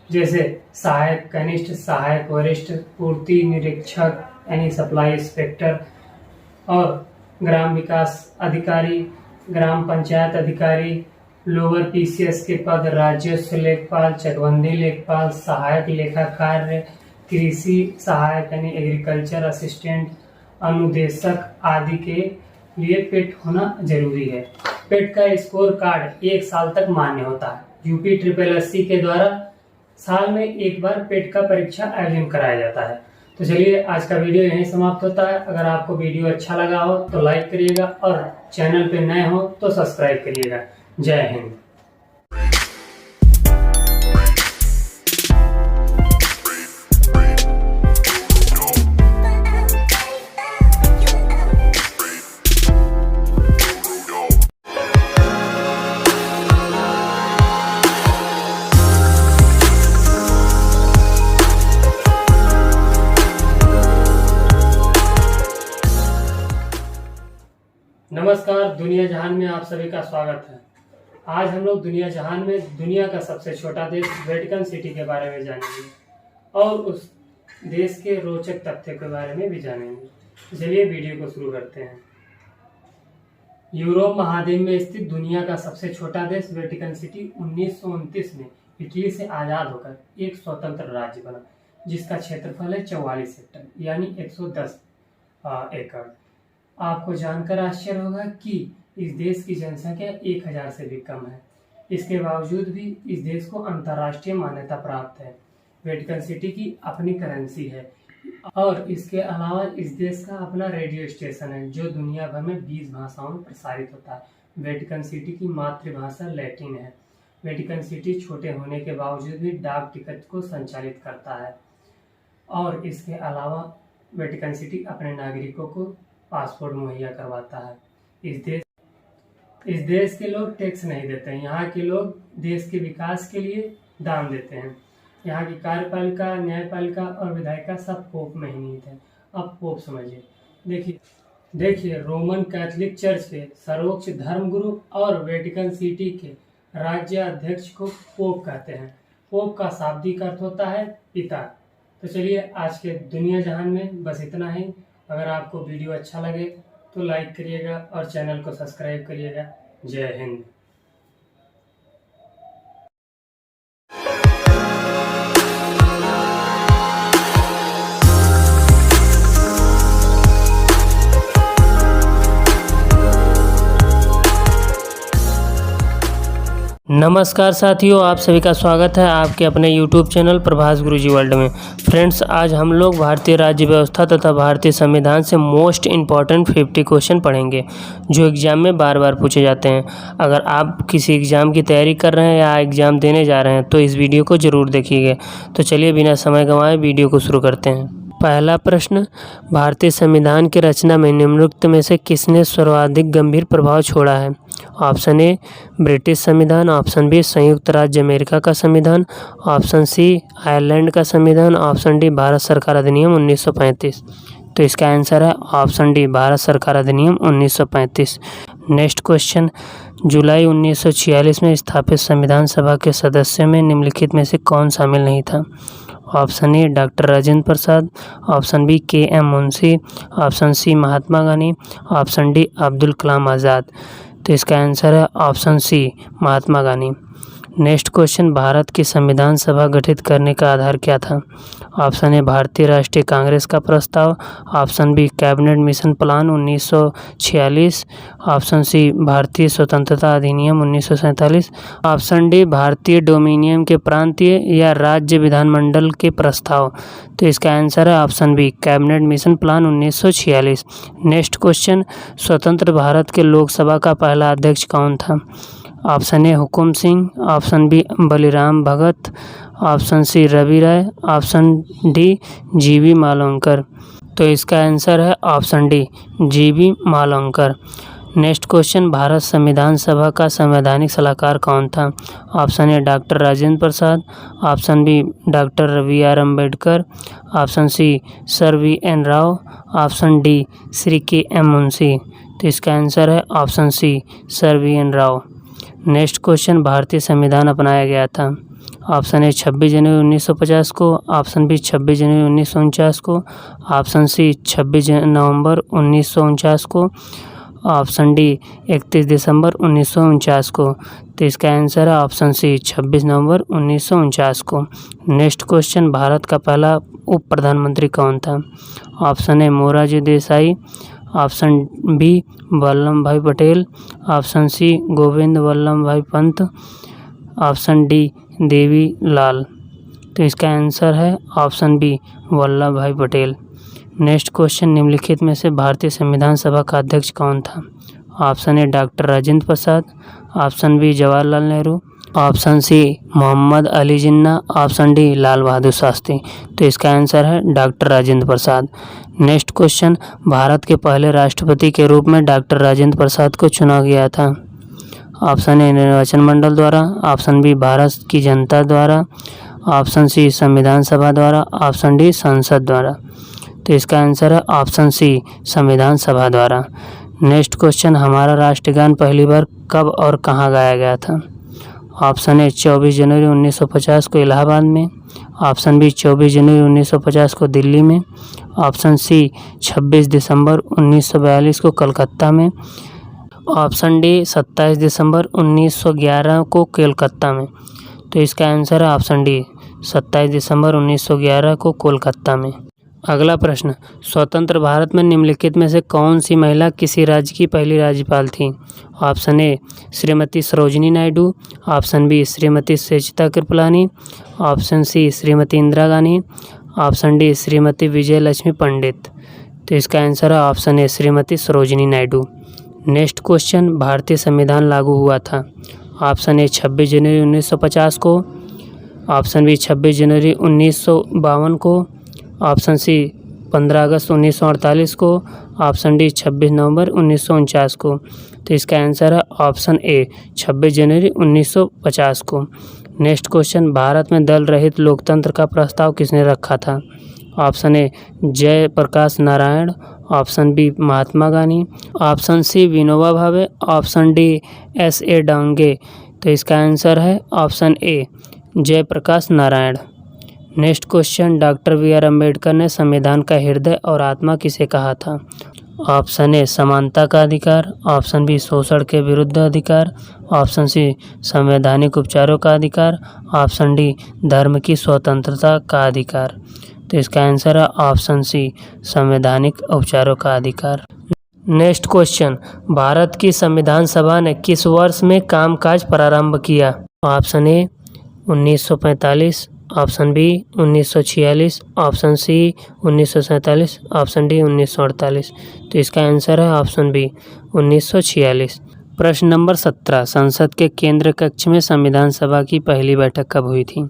जैसे सहायक कनिष्ठ, सहायक वरिष्ठ, पूर्ति निरीक्षक यानी सप्लाई इंस्पेक्टर और ग्राम विकास अधिकारी, ग्राम पंचायत अधिकारी, लोअर पीसीएस के पद राजस्व लेखपाल, चकबंदी लेखपाल, सहायक लेखा कार्य, कृषि सहायक यानी एग्रीकल्चर असिस्टेंट, अनुदेशक आदि के लिए पेट होना जरूरी है। पेट का स्कोर कार्ड 1 साल तक मान्य होता है। यूपी ट्रिपल एससी के द्वारा साल में 1 बार पेट का परीक्षा आयोजन कराया जाता है। तो चलिए, आज का वीडियो यहीं समाप्त होता है। अगर आपको वीडियो अच्छा लगा हो तो लाइक करिएगा और चैनल पे नए हो तो सब्सक्राइब करिएगा। जय हिंद। नमस्कार, दुनिया जहान में आप सभी का स्वागत है। आज हम लोग दुनिया जहान में दुनिया का सबसे छोटा देश वेटिकन सिटी के बारे में जानेंगे और उस देश के रोचक तथ्य के बारे में भी जानेंगे। चलिए वीडियो को शुरू करते हैं। यूरोप महाद्वीप में स्थित दुनिया का सबसे छोटा देश वेटिकन सिटी 1929 में इटली से आजाद होकर एक स्वतंत्र राज्य बना, जिसका क्षेत्रफल है 44 हेक्टेयर यानी 110 एकड़। आपको जानकर आश्चर्य होगा कि इस देश की जनसंख्या 1000 से भी कम है। इसके बावजूद भी इस देश को अंतर्राष्ट्रीय मान्यता प्राप्त है। वेटिकन सिटी की अपनी करेंसी है और इसके अलावा इस देश का अपना रेडियो स्टेशन है जो दुनिया भर में 20 भाषाओं में प्रसारित होता है। वेटिकन सिटी की मातृभाषा लैटिन है। वेटिकन सिटी छोटे होने के बावजूद भी डाक टिकट को संचालित करता है और इसके अलावा वेटिकन सिटी अपने नागरिकों को पासपोर्ट मुहैया करवाता है। इस देश के लोग टैक्स नहीं देते हैं। यहाँ के लोग देश के विकास के लिए दान देते हैं। यहाँ की कार्यपालिका, न्यायपालिका और विधायिका सब पोप में ही निहित है। अब पोप समझिए। देखिए रोमन कैथोलिक चर्च के सर्वोच्च धर्मगुरु और वेटिकन सिटी के राज्य अध्यक्ष को पोप कहते हैं। पोप का शाब्दिक अर्थ होता है पिता। तो चलिए आज के दुनिया जहान में बस इतना ही। अगर आपको वीडियो अच्छा लगे तो लाइक करिएगा और चैनल को सब्सक्राइब करिएगा। जय हिंद। नमस्कार साथियों, आप सभी का स्वागत है आपके अपने YouTube चैनल प्रभास गुरुजी वर्ल्ड में। फ्रेंड्स, आज हम लोग भारतीय राज्य व्यवस्था तथा भारतीय संविधान से मोस्ट इम्पॉर्टेंट 50 क्वेश्चन पढ़ेंगे जो एग्ज़ाम में बार बार पूछे जाते हैं। अगर आप किसी एग्ज़ाम की तैयारी कर रहे हैं या एग्ज़ाम देने जा रहे हैं तो इस वीडियो को ज़रूर देखिएगा। तो चलिए बिना समय गंवाए वीडियो को शुरू करते हैं। पहला प्रश्न, भारतीय संविधान की रचना में निम्नलिखित में से किसने सर्वाधिक गंभीर प्रभाव छोड़ा है? ऑप्शन ए ब्रिटिश संविधान, ऑप्शन बी संयुक्त राज्य अमेरिका का संविधान, ऑप्शन सी आयरलैंड का संविधान, ऑप्शन डी भारत सरकार अधिनियम 1935। तो इसका आंसर है ऑप्शन डी भारत सरकार अधिनियम 1935। नेक्स्ट क्वेश्चन, जुलाई 1946 में स्थापित संविधान सभा के सदस्यों में निम्नलिखित में से कौन शामिल नहीं था? Option A doctor Rajendra Prasad, option B K M. Munshi, option C Mahatma Gandhi, option D Abdul Kalam Azad. तो इसका आंसर है option C Mahatma Gandhi. Next question, Bharat की संविधान सभा गठित करने का आधार क्या था? ऑप्शन ए भारतीय राष्ट्रीय कांग्रेस का प्रस्ताव, option B cabinet mission plan 1946, option C भारतीय स्वतंत्रता अधिनियम 1947, ऑप्शन डी भारतीय डोमिनियन के प्रांतीय या राज्य विधानमंडल के प्रस्ताव। तो इसका आंसर है option B cabinet mission plan 1946। Next question, स्वतंत्र भारत के लोकसभा का पहला अध्यक्ष कौन था? Option A Hukum Singh, option B Baliram Bhagat, option C Ravi Rai, option D G V Mavalankar. तो इसका आंसर है option D G V Malvankar. Next question, Bharat संविधान सभा का संवैधानिक सलाहकार कौन था? Option A doctor Rajendra Prasad, option B doctor V R. Ambedkar, option C sir V N. Rao, option D Shri K M. Munshi. तो इसका आंसर है option C sir V N. Rao. Next question, भारतीय संविधान अपनाया गया था? ऑप्शन ए 26 जनवरी 1950 को, ऑप्शन बी 26 जनवरी 1949 को, ऑप्शन सी 26 नवंबर 1949 को, ऑप्शन डी 31 दिसंबर 1949 को। तो इसका आंसर है ऑप्शन सी 26 नवंबर 1949 को। नेक्स्ट क्वेश्चन, भारत का पहला उप प्रधानमंत्री कौन था? Option A Morarji Desai, option B Vallabh भाई पटेल, ऑप्शन सी गोविंद वल्लभ भाई पंत, ऑप्शन डी देवी लाल। तो इसका आंसर है ऑप्शन बी वल्लभ भाई पटेल। नेक्स्ट क्वेश्चन, निम्नलिखित में से भारतीय संविधान सभा का अध्यक्ष कौन था? Option A doctor Rajendra Prasad, option B Jawaharlal Nehru, option C Mohammad Ali Jinnah, option D Lal Bahadur Shastri. तो इसका आंसर है doctor Rajendra Prasad. Next question, Bharat के पहले राष्ट्रपति के रूप में डॉक्टर राजेंद्र प्रसाद को चुना गया था? ऑप्शन ए निर्वाचन मंडल द्वारा, ऑप्शन बी भारत की जनता द्वारा, ऑप्शन सी संविधान सभा द्वारा, ऑप्शन डी संसद द्वारा। तो इसका आंसर है ऑप्शन सी संविधान सभा द्वारा। नेक्स्ट क्वेश्चन, हमारा राष्ट्रगान पहली बार कब और कहाँ गाया गया था? ऑप्शन ए 24 जनवरी 1950 को इलाहाबाद में, ऑप्शन बी 24 जनवरी 1950 को दिल्ली में, ऑप्शन सी 26 दिसंबर 1942 को कलकत्ता में, ऑप्शन डी 27 दिसंबर 1911 को कोलकाता में। तो इसका आंसर है ऑप्शन डी 27 दिसंबर 1911 को कोलकाता में। अगला प्रश्न, स्वतंत्र भारत में निम्नलिखित में से कौन सी महिला किसी राज्य की पहली राज्यपाल थी? Option A Shrimati Sarojini Naidu, option B Shrimati Sucheta Kripalani, option C Shrimati Indira Gandhi, option D Shrimati Vijay Lakshmi Pandit. तो इसका आंसर है option A Shrimati Sarojini Naidu. Next question, भारतीय संविधान लागू हुआ था? ऑप्शन ए 26 जनवरी 1950 को, ऑप्शन बी 26 जनवरी 1952 को, ऑप्शन सी 15 अगस्त 1948 को, ऑप्शन डी 26 नवंबर 1949 को। तो इसका आंसर है ऑप्शन ए 26 जनवरी 1950 को। नेक्स्ट क्वेश्चन, भारत में दल रहित लोकतंत्र का प्रस्ताव किसने रखा था? Option A Jayaprakash Narayan, option B Mahatma Gandhi, option C Vinoba Bhave, option D S.A. Dange. तो इसका आंसर है option A Jayaprakash Narayan. Next question, doctor B.R. Ambedkar ने संविधान का हृदय और आत्मा किसे कहा था? ऑप्शन ए समानता का अधिकार, ऑप्शन बी शोषण के विरुद्ध अधिकार, ऑप्शन सी संवैधानिक उपचारों का अधिकार, ऑप्शन डी धर्म की स्वतंत्रता का अधिकार। तो इसका आंसर है ऑप्शन सी संवैधानिक उपचारों का अधिकार। नेक्स्ट क्वेश्चन, भारत की संविधान सभा ने किस वर्ष में कामकाज प्रारंभ किया? Option A 1945, option B 1946, option C 1947, option D 1948। तो इसका आंसर है ऑप्शन बी 1946। प्रश्न नंबर 17, संसद के केंद्र कक्ष में संविधान सभा की पहली बैठक कब हुई थी?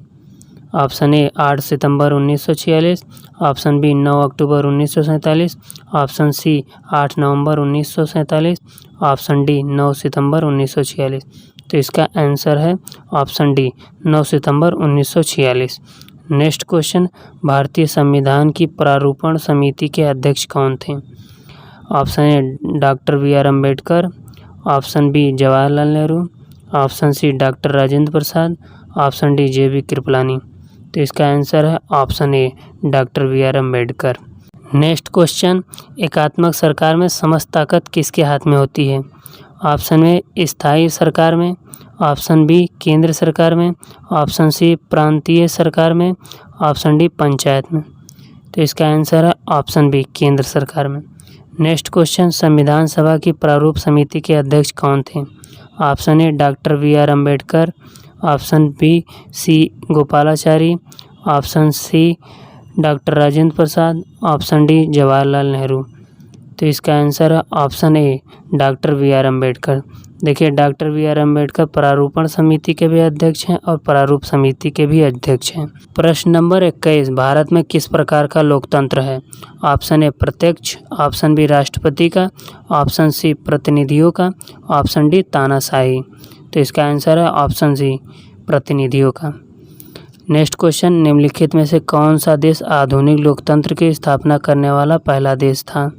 ऑप्शन ए 8 सितंबर 1946, ऑप्शन बी 9 अक्टूबर 1947, ऑप्शन सी 8 नवंबर 1947, ऑप्शन डी 9 सितंबर 1946। तो इसका आंसर है ऑप्शन डी 9 सितंबर 1946। नेक्स्ट क्वेश्चन, भारतीय संविधान की प्रारूपण समिति के अध्यक्ष कौन थे? Option A doctor B.R. Ambedkar, option B Jawaharlal Nehru, option C doctor Rajendra Prasad, option D J.B. Kripalani. तो इसका आंसर है option A doctor B.R. Ambedkar. Next question, एकात्मक सरकार में समस्त ताकत किसके हाथ में होती है? ऑप्शन ए स्थायी सरकार में, ऑप्शन बी केंद्र सरकार में, ऑप्शन सी प्रांतीय सरकार में, ऑप्शन डी पंचायत में। तो इसका आंसर है ऑप्शन बी केंद्र सरकार में। नेक्स्ट क्वेश्चन, संविधान सभा की प्रारूप समिति के अध्यक्ष कौन थे? Option A doctor B.R. Ambedkar, option B C Gopalachari, option C doctor Rajendra Prasad, option D Jawaharlal Nehru. तो इसका आंसर है option A doctor B.R. Ambedkar. देखिए, डॉक्टर B.R. अम्बेडकर प्रारूपण समिति के भी अध्यक्ष हैं और प्रारूप समिति के भी अध्यक्ष हैं। प्रश्न नंबर 21, भारत में किस प्रकार का लोकतंत्र है? ऑप्शन ए प्रत्यक्ष, ऑप्शन बी राष्ट्रपति का, ऑप्शन सी प्रतिनिधियों का, ऑप्शन डी तानाशाही। तो इसका आंसर है ऑप्शन सी प्रतिनिधियों का। नेक्स्ट क्वेश्चन, निम्नलिखित में से कौन सा देश आधुनिक लोकतंत्र की स्थापना करने वाला पहला देश था?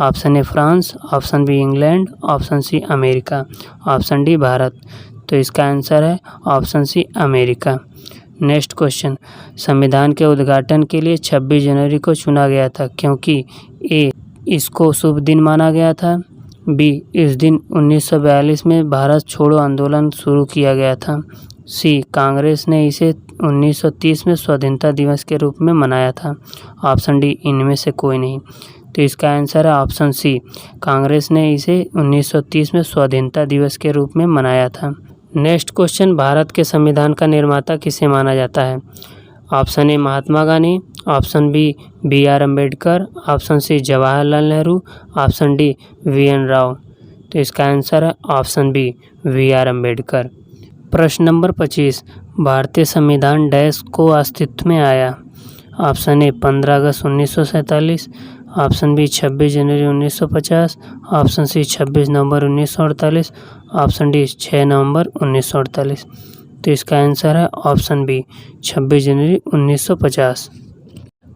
Option A France, option B England, option C America, option D Bharat. तो इसका आंसर है option C America. Next question, संविधान के उद्घाटन के लिए 26 जनवरी को चुना गया था क्योंकि ए इसको शुभ दिन माना गया था, बी इस दिन 1942 में भारत छोड़ो आंदोलन शुरू किया गया था, सी कांग्रेस ने इसे 1930 में स्वाधीनता दिवस के रूप में मनाया था, ऑप्शन डी इनमें से कोई नहीं। तो इसका आंसर है ऑप्शन सी कांग्रेस ने इसे 1930 में स्वाधीनता दिवस के रूप में मनाया था। नेक्स्ट क्वेश्चन, भारत के संविधान का निर्माता किसे माना जाता है? Option A Mahatma Gandhi, option B B.R. Ambedkar, option C Jawaharlal Nehru, option D V.N. Rao. तो इसका आंसर है ऑप्शन बी B.R. अम्बेडकर। प्रश्न नंबर 25, भारतीय संविधान डैश को अस्तित्व में आया? ऑप्शन ए 15 अगस्त 1947, ऑप्शन बी 26 जनवरी 1950, ऑप्शन सी 26 नवंबर 1948, ऑप्शन डी 6 नवंबर 1948। तो इसका आंसर है ऑप्शन बी 26 जनवरी 1950।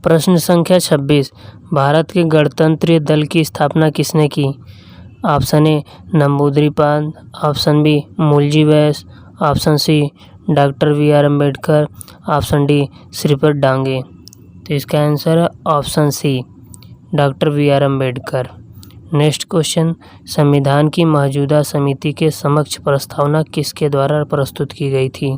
प्रश्न संख्या 26, भारत के गणतंत्रीय दल की स्थापना किसने की? Option A Namboodiripad, option B Mulji Vais, option C doctor B.R. Ambedkar, option D Shripad Dange. तो इसका आंसर है option C doctor B.R. Ambedkar. Next question, संविधान की मौजूदा समिति के समक्ष प्रस्तावना किसके द्वारा प्रस्तुत की गई थी?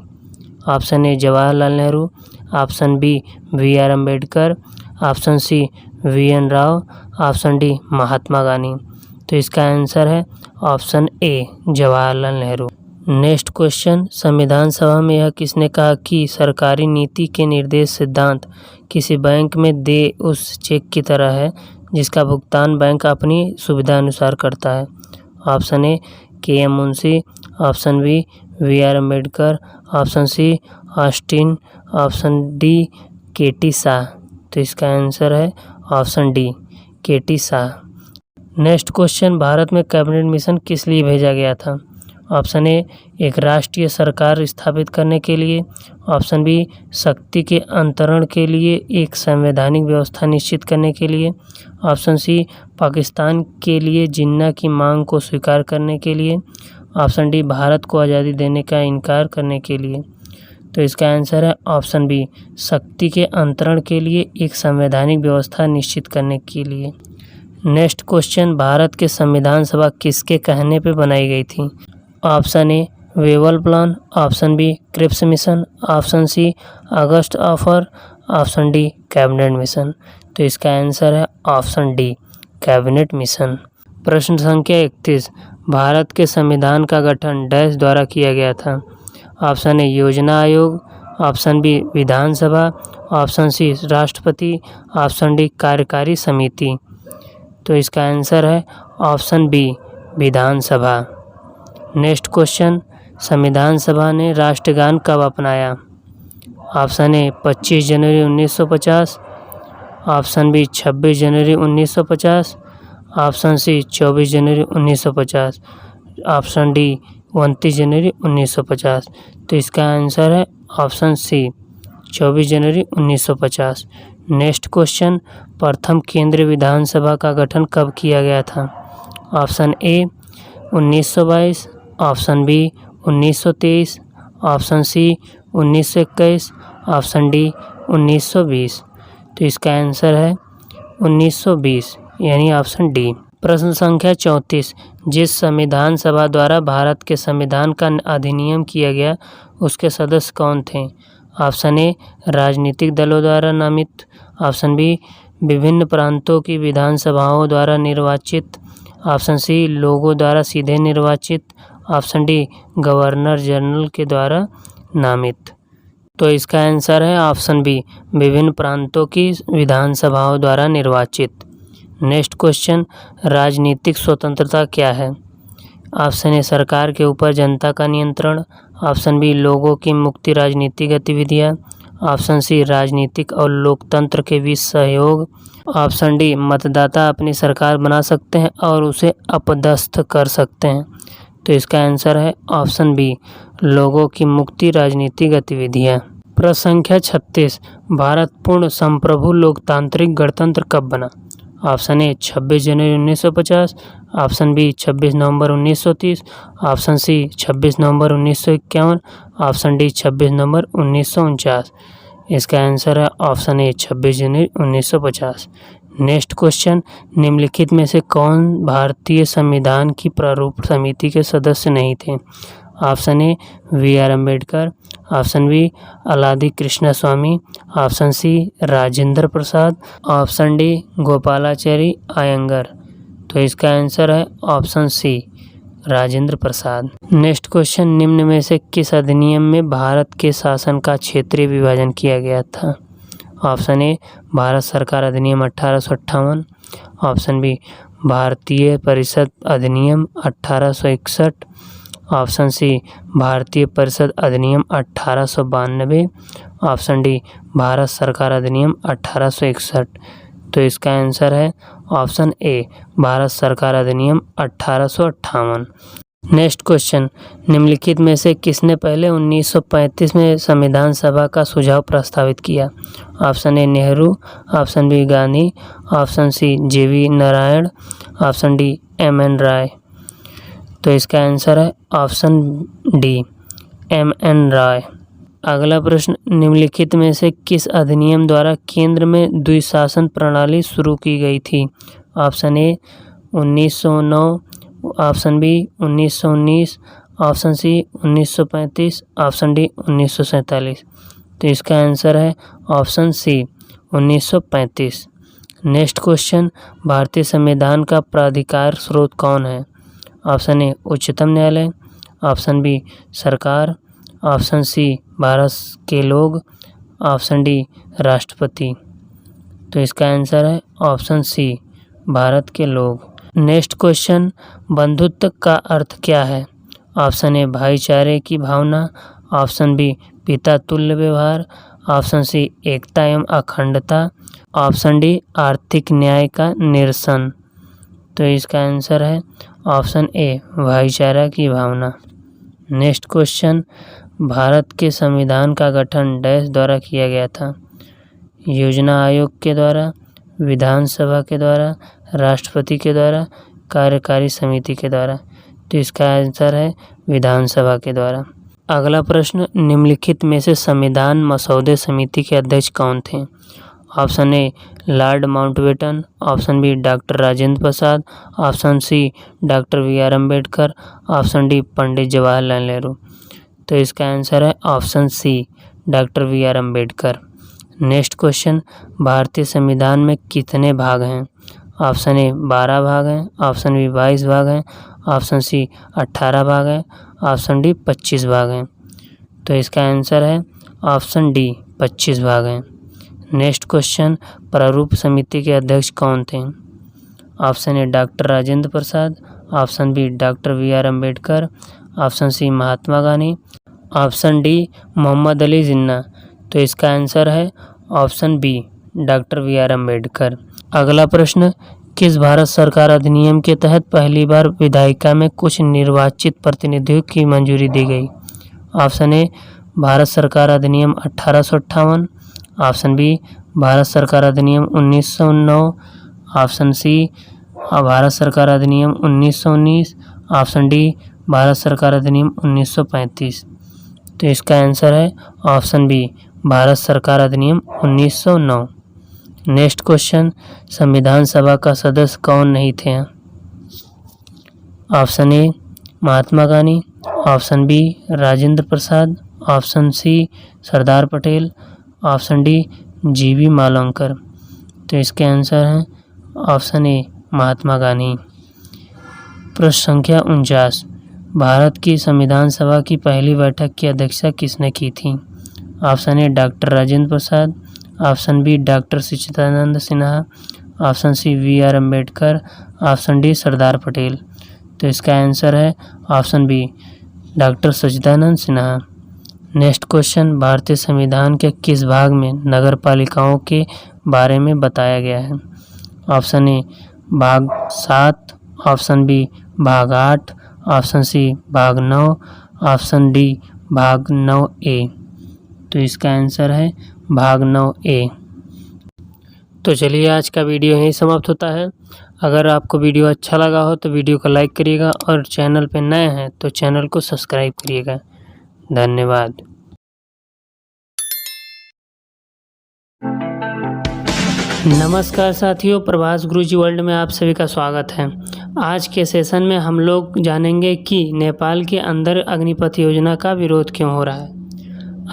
Option A Jawaharlal Nehru, option B B.R. Ambedkar, option C VN Rao, option D Mahatma Gandhi. तो इसका आंसर है option A Jawaharlal Nehru. Next question, संविधान सभा में यह किसने कहा कि सरकारी नीति के निर्देश सिद्धांत किसी बैंक में दे उस चेक की तरह है जिसका भुगतान बैंक अपनी सुविधा अनुसार करता है। Option A KM Munshi, option B VR Ambedkar, option C Austin, option D KT Shah. तो इसका आंसर है option D KT Shah. Next question, Bharat में कैबिनेट मिशन किस लिए भेजा गया था? ऑप्शन ए एक राष्ट्रीय सरकार स्थापित करने के लिए, ऑप्शन बी शक्ति के अंतरण के लिए, एक संवैधानिक व्यवस्था निश्चित करने के लिए, ऑप्शन सी पाकिस्तान के लिए जिन्ना की मांग को स्वीकार करने के लिए, ऑप्शन डी भारत को आज़ादी देने का इनकार करने के लिए। तो इसका आंसर है ऑप्शन बी शक्ति के अंतरण के लिए, एक संवैधानिक व्यवस्था निश्चित करने के लिए। नेक्स्ट क्वेश्चन, भारत के संविधान सभा किसके कहने पे बनाई गई थी? Option A Wavell plan, option B Cripps mission, option C August offer, option D cabinet mission. तो इसका आंसर है ऑप्शन डी कैबिनेट मिशन। प्रश्न संख्या 31, भारत के संविधान का गठन डैश द्वारा किया गया था? ऑप्शन ए योजना आयोग, ऑप्शन बी विधानसभा, ऑप्शन सी राष्ट्रपति, ऑप्शन डी कार्यकारी समिति। तो इसका आंसर है ऑप्शन बी विधानसभा। नेक्स्ट क्वेश्चन, संविधान सभा ने राष्ट्रगान कब अपनाया? ऑप्शन ए 25 जनवरी 1950, ऑप्शन बी 26 जनवरी 1950, ऑप्शन सी 24 जनवरी 1950, ऑप्शन डी 29 जनवरी 1950। तो इसका आंसर है ऑप्शन सी 24 जनवरी 1950। नेक्स्ट क्वेश्चन, प्रथम केंद्रीय विधानसभा का गठन कब किया गया था? ऑप्शन ए 1922, option B 1923, option C 1921, option D 1920। तो इसका आंसर है 1920 यानी ऑप्शन डी। प्रश्न संख्या 34, जिस संविधान सभा द्वारा भारत के संविधान का अधिनियम किया गया उसके सदस्य कौन थे? ऑप्शन ए राजनीतिक दलों द्वारा नामित, ऑप्शन बी विभिन्न प्रांतों की विधानसभाओं द्वारा निर्वाचित, ऑप्शन सी लोगों द्वारा सीधे निर्वाचित, ऑप्शन डी गवर्नर जनरल के द्वारा नामित। तो इसका आंसर है ऑप्शन बी विभिन्न प्रांतों की विधानसभाओं द्वारा निर्वाचित। नेक्स्ट क्वेश्चन, राजनीतिक स्वतंत्रता क्या है? ऑप्शन ए सरकार के ऊपर जनता का नियंत्रण, ऑप्शन बी लोगों की मुक्ति राजनीतिक गतिविधियाँ, ऑप्शन सी राजनीतिक और लोकतंत्र के बीच सहयोग, ऑप्शन डी मतदाता अपनी सरकार बना सकते हैं और उसे अपदस्थ कर सकते हैं। तो इसका आंसर है ऑप्शन बी लोगों की मुक्ति राजनीतिक गतिविधियाँ। प्रश्न संख्या 36, भारत पूर्ण संप्रभु लोकतांत्रिक गणतंत्र कब बना? ऑप्शन ए 26 जनवरी 1950, ऑप्शन बी 26 नवंबर 1930, ऑप्शन सी 26 नवंबर 1951, ऑप्शन डी 26 नवंबर 1949। इसका आंसर है ऑप्शन ए 26 जनवरी 1950। नेक्स्ट क्वेश्चन, निम्नलिखित में से कौन भारतीय संविधान की प्रारूप समिति के सदस्य नहीं थे? Option A VR Ambedkar, option B Alladi Krishna Swami, option C Rajendra Prasad, option D Gopalachari Ayyangar. तो इसका आंसर है option C Rajendra Prasad. Next question, निम्न में से किस अधिनियम में भारत के शासन का क्षेत्रीय विभाजन किया गया था? ऑप्शन ए भारत सरकार अधिनियम 1858, ऑप्शन बी भारतीय परिषद अधिनियम 1861, ऑप्शन सी भारतीय परिषद अधिनियम 1892, ऑप्शन डी भारत सरकार अधिनियम 1861। तो इसका आंसर है ऑप्शन ए भारत सरकार अधिनियम 1858। नेक्स्ट क्वेश्चन, निम्नलिखित में से किसने पहले 1935 में संविधान सभा का सुझाव प्रस्तावित किया? Option A Nehru, option B Gandhi, option C JV Narayan, option D MN Roy. तो इसका आंसर है ऑप्शन डी MN राय। अगला प्रश्न, निम्नलिखित में से किस अधिनियम द्वारा केंद्र में द्विशासन प्रणाली शुरू की गई थी? Option A 1909, option B 1919, option C 1935, option D 1947। तो इसका आंसर है ऑप्शन सी 1935। नेक्स्ट क्वेश्चन, भारतीय संविधान का प्राधिकार स्रोत कौन है? ऑप्शन ए उच्चतम न्यायालय, ऑप्शन बी सरकार, ऑप्शन सी भारत के लोग, ऑप्शन डी राष्ट्रपति। तो इसका आंसर है ऑप्शन सी भारत के लोग। नेक्स्ट क्वेश्चन, बंधुत्व का अर्थ क्या है? ऑप्शन ए भाईचारे की भावना, ऑप्शन बी पिता तुल्य व्यवहार, ऑप्शन सी एकता एवं अखंडता, ऑप्शन डी आर्थिक न्याय का निरसन। तो इसका आंसर है ऑप्शन ए भाईचारा की भावना। नेक्स्ट क्वेश्चन, भारत के संविधान का गठन डैश द्वारा किया गया था? योजना आयोग के द्वारा, विधानसभा के द्वारा, राष्ट्रपति के द्वारा, कार्यकारी समिति के द्वारा। तो इसका आंसर है विधानसभा के द्वारा। अगला प्रश्न, निम्नलिखित में से संविधान मसौदे समिति के अध्यक्ष कौन थे? Option A Lord Mountbatten, option B doctor Rajendra Prasad, option C doctor B R. Ambedkar, option D Pandit Jawaharlal Nehru. तो इसका आंसर है option C doctor B R. Ambedkar. Next question, भारतीय संविधान में कितने भाग हैं? ऑप्शन ए 12 भाग हैं, ऑप्शन बी 22 भाग हैं, ऑप्शन सी 18 भाग हैं, ऑप्शन डी 25 भाग हैं। तो इसका आंसर है ऑप्शन डी 25 भाग हैं। नेक्स्ट क्वेश्चन, प्रारूप समिति के अध्यक्ष कौन थे? Option A doctor Rajendra Prasad, option B doctor B R. Ambedkar, option C Mahatma Gandhi, option D Mohammad Ali Jinnah. तो इसका आंसर है option B doctor B R. Ambedkar. अगला प्रश्न, किस भारत सरकार अधिनियम के तहत पहली बार विधायिका में कुछ निर्वाचित प्रतिनिधियों की मंजूरी दी गई? ऑप्शन ए भारत सरकार अधिनियम 1858, ऑप्शन बी भारत सरकार अधिनियम 1909, ऑप्शन सी भारत सरकार अधिनियम 1919, ऑप्शन डी भारत सरकार अधिनियम 1935। तो इसका आंसर है ऑप्शन बी भारत सरकार अधिनियम 1909। नेक्स्ट क्वेश्चन, संविधान सभा का सदस्य कौन नहीं थे? Option A Mahatma Gandhi, option B Rajendra Prasad, option C Sardar Patel, option D G B. Mavalankar. तो इसके आंसर हैं ऑप्शन ए महात्मा गांधी। प्रश्न संख्या 49, भारत की संविधान सभा की पहली बैठक की अध्यक्षता किसने की थी? Option A doctor Rajendra Prasad, option B doctor Sachchidanand Sinha, option C B R. Ambedkar, option D Sardar Patel. तो इसका आंसर है option B doctor Sachchidanand Sinha. Next question, भारतीय संविधान के किस भाग में नगर पालिकाओं के बारे में बताया गया है? ऑप्शन ए भाग 7, ऑप्शन बी भाग 8, ऑप्शन सी भाग 9, ऑप्शन डी भाग 9A। तो इसका आंसर है भाग 9A। तो चलिए आज का वीडियो यहीं समाप्त होता है। अगर आपको वीडियो अच्छा लगा हो तो वीडियो को लाइक करिएगा और चैनल पे नए हैं तो चैनल को सब्सक्राइब करिएगा। धन्यवाद। नमस्कार साथियों, प्रभास गुरुजी वर्ल्ड में आप सभी का स्वागत है। आज के सेशन में हम लोग जानेंगे कि नेपाल के अंदर अग्निपथ योजना का विरोध क्यों हो रहा है।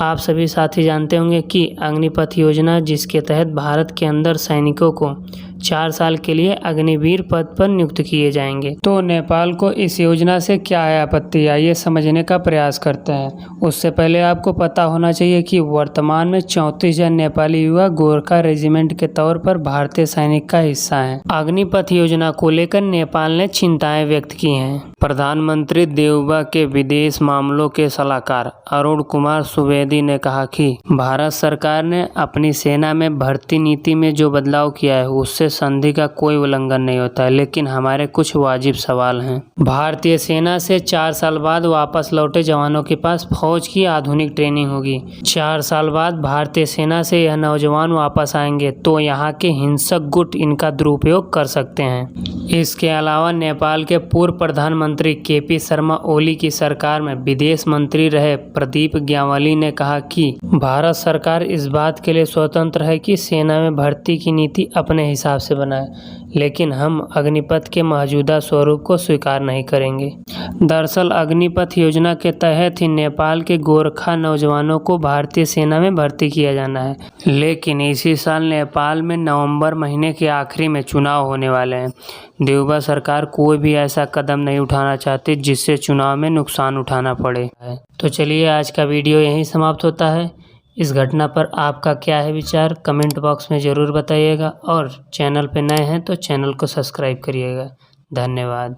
आप सभी साथी जानते होंगे कि अग्निपथ योजना जिसके तहत भारत के अंदर सैनिकों को 4 साल के लिए अग्निवीर पद पर नियुक्त किए जाएंगे। तो नेपाल को इस योजना से क्या है आपत्ति, आइए समझने का प्रयास करते हैं। उससे पहले आपको पता होना चाहिए कि वर्तमान में 34,000 नेपाली युवा गोरखा रेजिमेंट के तौर पर भारतीय सैनिक का हिस्सा हैं। अग्निपथ योजना को लेकर नेपाल ने चिंताएं व्यक्त की हैं। प्रधानमंत्री देउबा के विदेश मामलों के सलाहकार अरुण कुमार सुवेदी ने कहा कि भारत सरकार ने अपनी सेना में भर्ती नीति में जो बदलाव किया है उससे संधि का कोई उल्लंघन नहीं होता है, लेकिन हमारे कुछ वाजिब सवाल हैं। भारतीय सेना से 4 साल बाद वापस लौटे जवानों के पास फौज की आधुनिक ट्रेनिंग होगी। 4 साल बाद भारतीय सेना से यह नौजवान वापस आएंगे तो यहाँ के हिंसक गुट इनका दुरुपयोग कर सकते हैं। इसके अलावा नेपाल के पूर्व प्रधानमंत्री के.पी. शर्मा ओली की सरकार में विदेश मंत्री रहे प्रदीप ग्यावाली ने कहा कि भारत सरकार इस बात के लिए स्वतंत्र है कि सेना में भर्ती की नीति अपने हिसाब हिसाब से बना है, लेकिन हम अग्निपथ के मौजूदा स्वरूप को स्वीकार नहीं करेंगे। दरअसल अग्निपथ योजना के तहत ही नेपाल के गोरखा नौजवानों को भारतीय सेना में भर्ती किया जाना है, लेकिन इसी साल नेपाल में नवंबर महीने के आखिरी में चुनाव होने वाले हैं। देवबा सरकार कोई भी ऐसा कदम नहीं उठाना चाहती जिससे चुनाव में नुकसान उठाना पड़े। तो चलिए आज का वीडियो यहीं समाप्त होता है। इस घटना पर आपका क्या है विचार, कमेंट बॉक्स में ज़रूर बताइएगा और चैनल पे नए हैं तो चैनल को सब्सक्राइब करिएगा। धन्यवाद।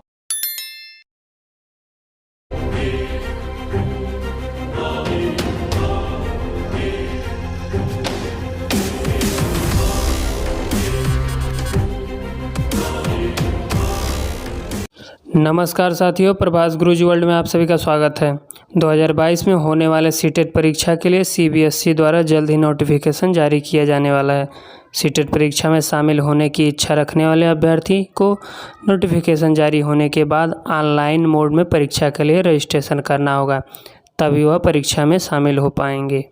नमस्कार साथियों, प्रभास गुरुजी वर्ल्ड में आप सभी का स्वागत है। 2022 में होने वाले सीटेट परीक्षा के लिए CBSE द्वारा जल्द ही नोटिफिकेशन जारी किया जाने वाला है। सीटेट परीक्षा में शामिल होने की इच्छा रखने वाले अभ्यर्थी को नोटिफिकेशन जारी होने के बाद ऑनलाइन मोड में परीक्षा के लिए रजिस्ट्रेशन करना होगा, तभी वह परीक्षा में शामिल हो पाएंगे।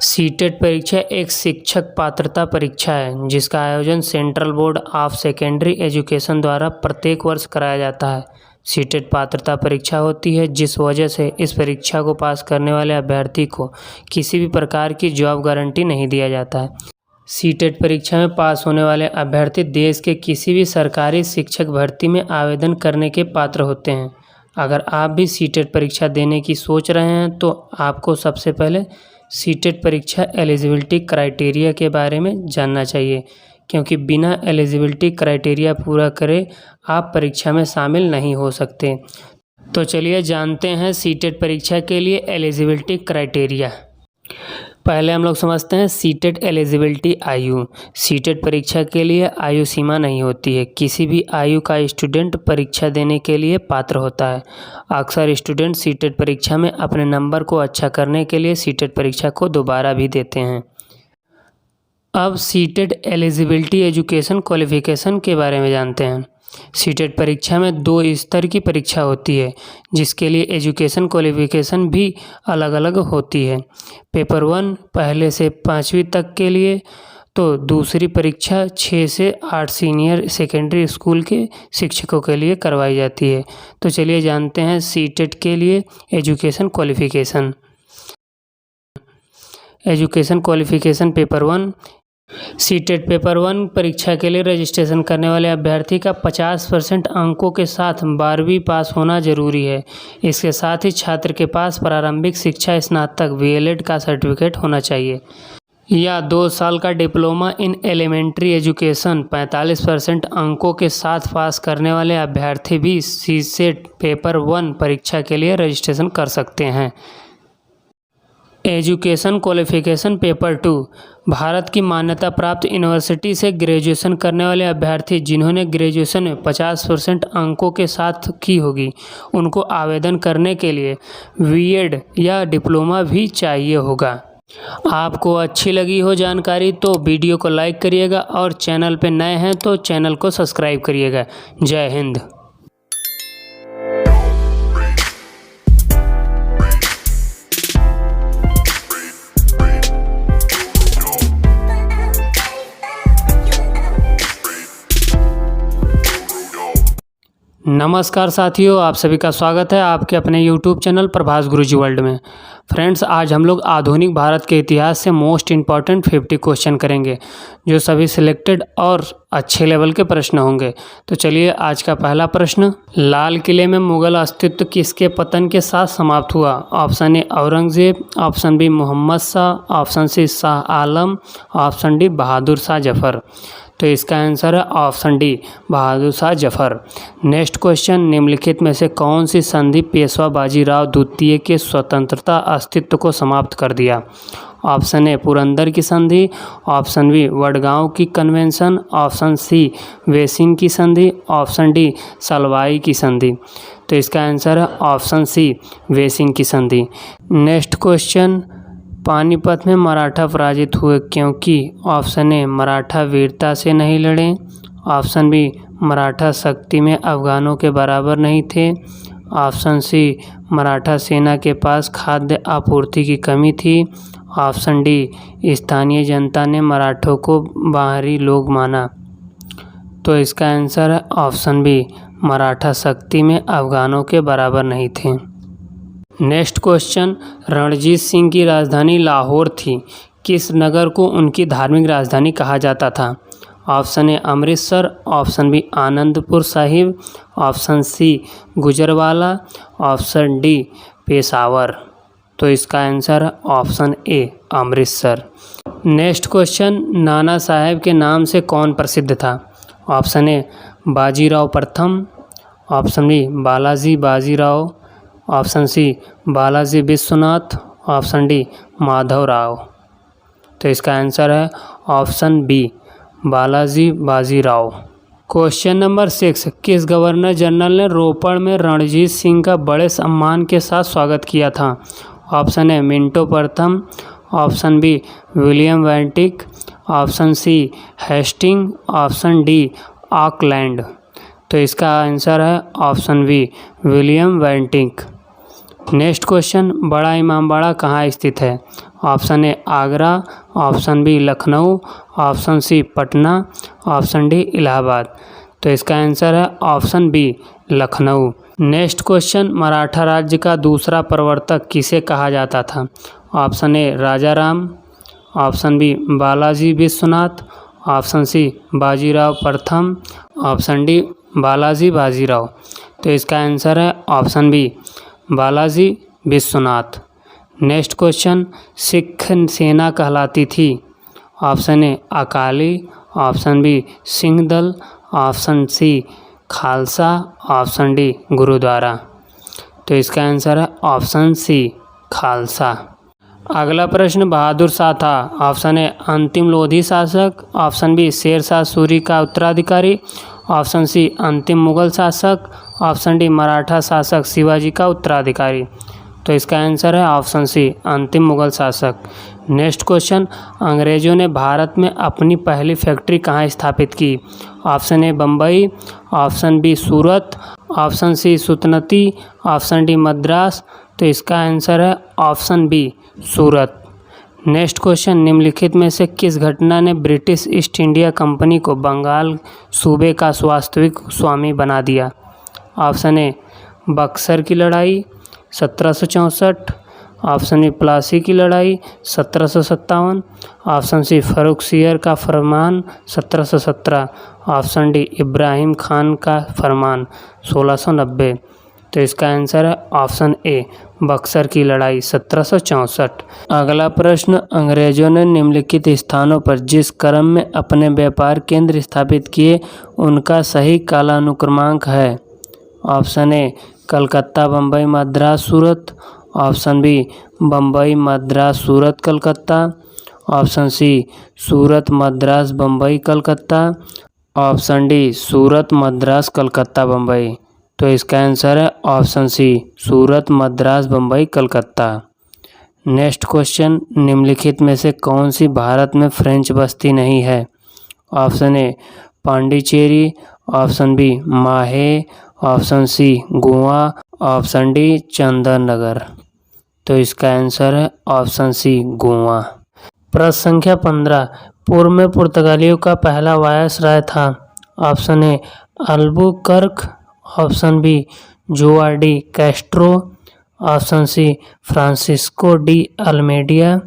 सीटेट परीक्षा एक शिक्षक पात्रता परीक्षा है जिसका आयोजन central board of secondary education द्वारा प्रत्येक वर्ष कराया जाता है। सीटेट पात्रता परीक्षा होती है जिस वजह से इस परीक्षा को पास करने वाले अभ्यर्थी को किसी भी प्रकार की जॉब गारंटी नहीं दिया जाता है। सीटेट परीक्षा में पास होने वाले अभ्यर्थी देश के किसी भी सरकारी शिक्षक भर्ती में आवेदन करने के पात्र होते हैं। अगर आप भी सीटेट परीक्षा देने की सोच रहे हैं तो आपको सबसे पहले सीटेट परीक्षा एलिजिबिलिटी क्राइटेरिया के बारे में जानना चाहिए, क्योंकि बिना एलिजिबिलिटी क्राइटेरिया पूरा करे आप परीक्षा में शामिल नहीं हो सकते। तो चलिए जानते हैं सीटेट परीक्षा के लिए एलिजिबिलिटी क्राइटेरिया। पहले हम लोग समझते हैं सीटेट एलिजिबिलिटी आयु। सीटेट परीक्षा के लिए आयु सीमा नहीं होती है, किसी भी आयु का स्टूडेंट परीक्षा देने के लिए पात्र होता है। अक्सर स्टूडेंट सीटेट परीक्षा में अपने नंबर को अच्छा करने के लिए सीटेट परीक्षा को दोबारा भी देते हैं। अब सीटेट एलिजिबिलिटी एजुकेशन क्वालिफिकेशन के बारे में जानते हैं। सीटेट परीक्षा में 2 स्तर की परीक्षा होती है जिसके लिए एजुकेशन क्वालिफिकेशन भी अलग अलग होती है। पेपर 1 पहले से 5वीं तक के लिए, तो दूसरी परीक्षा 6 से 8 सीनियर सेकेंडरी स्कूल के शिक्षकों के लिए करवाई जाती है। तो चलिए जानते हैं सीटेट के लिए education qualification. Education qualification paper 1। CTET paper 1 परीक्षा के लिए रजिस्ट्रेशन करने वाले अभ्यर्थी का 50% अंकों के साथ 12वीं पास होना जरूरी है। इसके साथ ही छात्र के पास प्रारंभिक शिक्षा स्नातक VLED का सर्टिफिकेट होना चाहिए या 2 साल का डिप्लोमा इन एलिमेंट्री एजुकेशन। 45% अंकों के साथ पास करने वाले अभ्यर्थी भी सीटेट पेपर 1 परीक्षा के लिए रजिस्ट्रेशन कर सकते हैं। एजुकेशन क्वालिफिकेशन पेपर 2 भारत की मान्यता प्राप्त यूनिवर्सिटी से ग्रेजुएशन करने वाले अभ्यर्थी जिन्होंने ग्रेजुएशन में 50% अंकों के साथ की होगी उनको आवेदन करने के लिए VED या डिप्लोमा भी चाहिए होगा। आपको अच्छी लगी हो जानकारी तो वीडियो को लाइक करिएगा और चैनल पे नए हैं तो चैनल को सब्सक्राइब करिएगा। जय हिंद। नमस्कार साथियों, आप सभी का स्वागत है आपके अपने YouTube चैनल प्रभास गुरुजी वर्ल्ड में। फ्रेंड्स, आज हम लोग आधुनिक भारत के इतिहास से मोस्ट इम्पॉर्टेंट 50 क्वेश्चन करेंगे जो सभी सिलेक्टेड और अच्छे लेवल के प्रश्न होंगे। तो चलिए आज का पहला प्रश्न, लाल किले में मुगल अस्तित्व किसके पतन के साथ समाप्त हुआ? Option A Aurangzeb, option B Mohammad Shah, option C Shah Alam, option D Bahadur Shah Zafar. तो इसका आंसर है option D Bahadur Shah Zafar. Next question, निम्नलिखित में से कौन सी संधि पेशवा बाजीराव द्वितीय के स्वतंत्रता अस्तित्व को समाप्त कर दिया? ऑप्शन ए पुरंदर की संधि, ऑप्शन बी वडगांव की कन्वेंशन, ऑप्शन सी वेसिन की संधि, ऑप्शन डी सलवाई की संधि। तो इसका आंसर है ऑप्शन सी वेसिन की संधि। नेक्स्ट क्वेश्चन, पानीपत में मराठा पराजित हुए क्योंकि? ऑप्शन ए मराठा वीरता से नहीं लड़े, ऑप्शन बी मराठा शक्ति में अफगानों के बराबर नहीं थे, ऑप्शन सी मराठा सेना के पास खाद्य आपूर्ति की कमी थी, ऑप्शन डी स्थानीय जनता ने मराठों को बाहरी लोग माना। तो इसका आंसर है ऑप्शन बी, मराठा शक्ति में अफगानों के बराबर नहीं थे। नेक्स्ट क्वेश्चन, रणजीत सिंह की राजधानी लाहौर थी, किस नगर को उनकी धार्मिक राजधानी कहा जाता था? Option A Amritsar, option B Anandpur Sahib, option C Gujranwala, option D Peshawar. तो इसका आंसर है option A Amritsar. Next question, Nana Saheb के नाम से कौन प्रसिद्ध था? ऑप्शन ए बाजीराव प्रथम, option B Balaji Bajirao, option C Balaji Vishwanath, option D Madhavrao. तो इसका आंसर है option B Balaji Bajirao. Question number 6, किस गवर्नर जनरल ने रोपड़ में रणजीत सिंह का बड़े सम्मान के साथ स्वागत किया था? ऑप्शन ए मिंटो प्रथम, option B William Bentinck, option C Hastings, option D Auckland. तो इसका आंसर है option B William Bentinck. Next question, Bara Imambara कहाँ स्थित है? Option A Agra, option B Lucknow, option C Patna, option D Allahabad. तो इसका आंसर है option B Lucknow. Next question, Maratha राज्य का दूसरा प्रवर्तक किसे कहा जाता था? Option A Raja Ram, option B Balaji Vishwanath, option C Bajirao प्रथम, ऑप्शन डी बालाजी बाजीराव। तो इसका आंसर है option B Balaji Vishwanath. Next question, Sikh सेना कहलाती थी? Option A Akali, option B Singh Dal, option C Khalsa, option D gurdwara. तो इसका आंसर है ऑप्शन सी खालसा। अगला प्रश्न, बहादुर शाह था ऑप्शन ए अंतिम लोधी शासक, ऑप्शन बी शेर शाह सूरी का उत्तराधिकारी, ऑप्शन सी अंतिम मुगल शासक, ऑप्शन डी मराठा शासक शिवाजी का उत्तराधिकारी। तो इसका आंसर है ऑप्शन सी अंतिम मुगल शासक। नेक्स्ट क्वेश्चन, अंग्रेजों ने भारत में अपनी पहली फैक्ट्री कहाँ स्थापित की? Option A Bombay, option B Surat, option C Sutanuti, option D Madras. तो इसका आंसर है option B Surat. Next question, निम्नलिखित में से किस घटना ने ब्रिटिश ईस्ट इंडिया कंपनी को बंगाल सूबे का वास्तविक स्वामी बना दिया? ऑप्शन ए बक्सर की लड़ाई 1764, ऑप्शन बी प्लासी की लड़ाई 1757, ऑप्शन सी फर्रुखसियर का फरमान 1717, ऑप्शन डी इब्राहिम खान का फरमान 1690। तो इसका आंसर है ऑप्शन ए बक्सर की लड़ाई 1764। अगला प्रश्न, अंग्रेजों ने निम्नलिखित स्थानों पर जिस क्रम में अपने व्यापार केंद्र स्थापित किए उनका सही कालानुक्रमांक है? Option A Calcutta Bombay Madras Surat, option B Bombay Madras Surat Calcutta, option C Surat Madras Bombay Calcutta, option D Surat Madras Calcutta Bombay. तो इसका आंसर है option C Surat Madras Bombay Calcutta. Next question, निम्नलिखित में से कौन सी भारत में फ्रेंच बस्ती नहीं है? Option A Pondicherry, option B Mahe, option C Goa, option D Chandan Nagar. तो इसका आंसर है ऑप्शन सी गोवा। प्रश्न संख्या 15, पूर्व में पुर्तगालियों का पहला वायसराय था? Option A Albuquerque, option B Joao de Castro, option C Francisco de Almeida,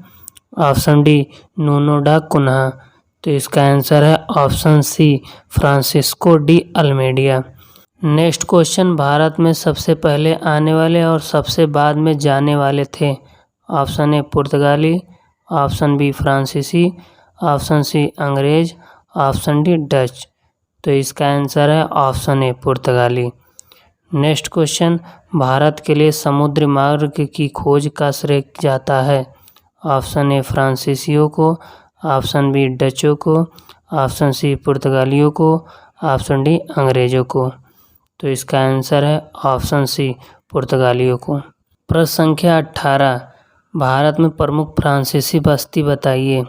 option D Nuno da Cunha. तो इसका आंसर है option C Francisco de Almeida. Next question, Bharat में सबसे पहले आने वाले और सबसे बाद में जाने वाले थे? ऑप्शन ए पुर्तगाली, ऑप्शन बी फ्रांसीसी, ऑप्शन सी अंग्रेज, ऑप्शन डी डच। तो इसका आंसर है ऑप्शन ए पुर्तगाली। नेक्स्ट क्वेश्चन, भारत के लिए समुद्री मार्ग की खोज का श्रेय जाता है? ऑप्शन ए फ्रांसीसियों को, ऑप्शन बी डचों को, ऑप्शन सी पुर्तगालियों को, ऑप्शन डी अंग्रेजों को। तो इसका आंसर है ऑप्शन सी पुर्तगालियों को। प्रश्न संख्या 18, भारत में प्रमुख फ्रांसीसी बस्ती बताइए।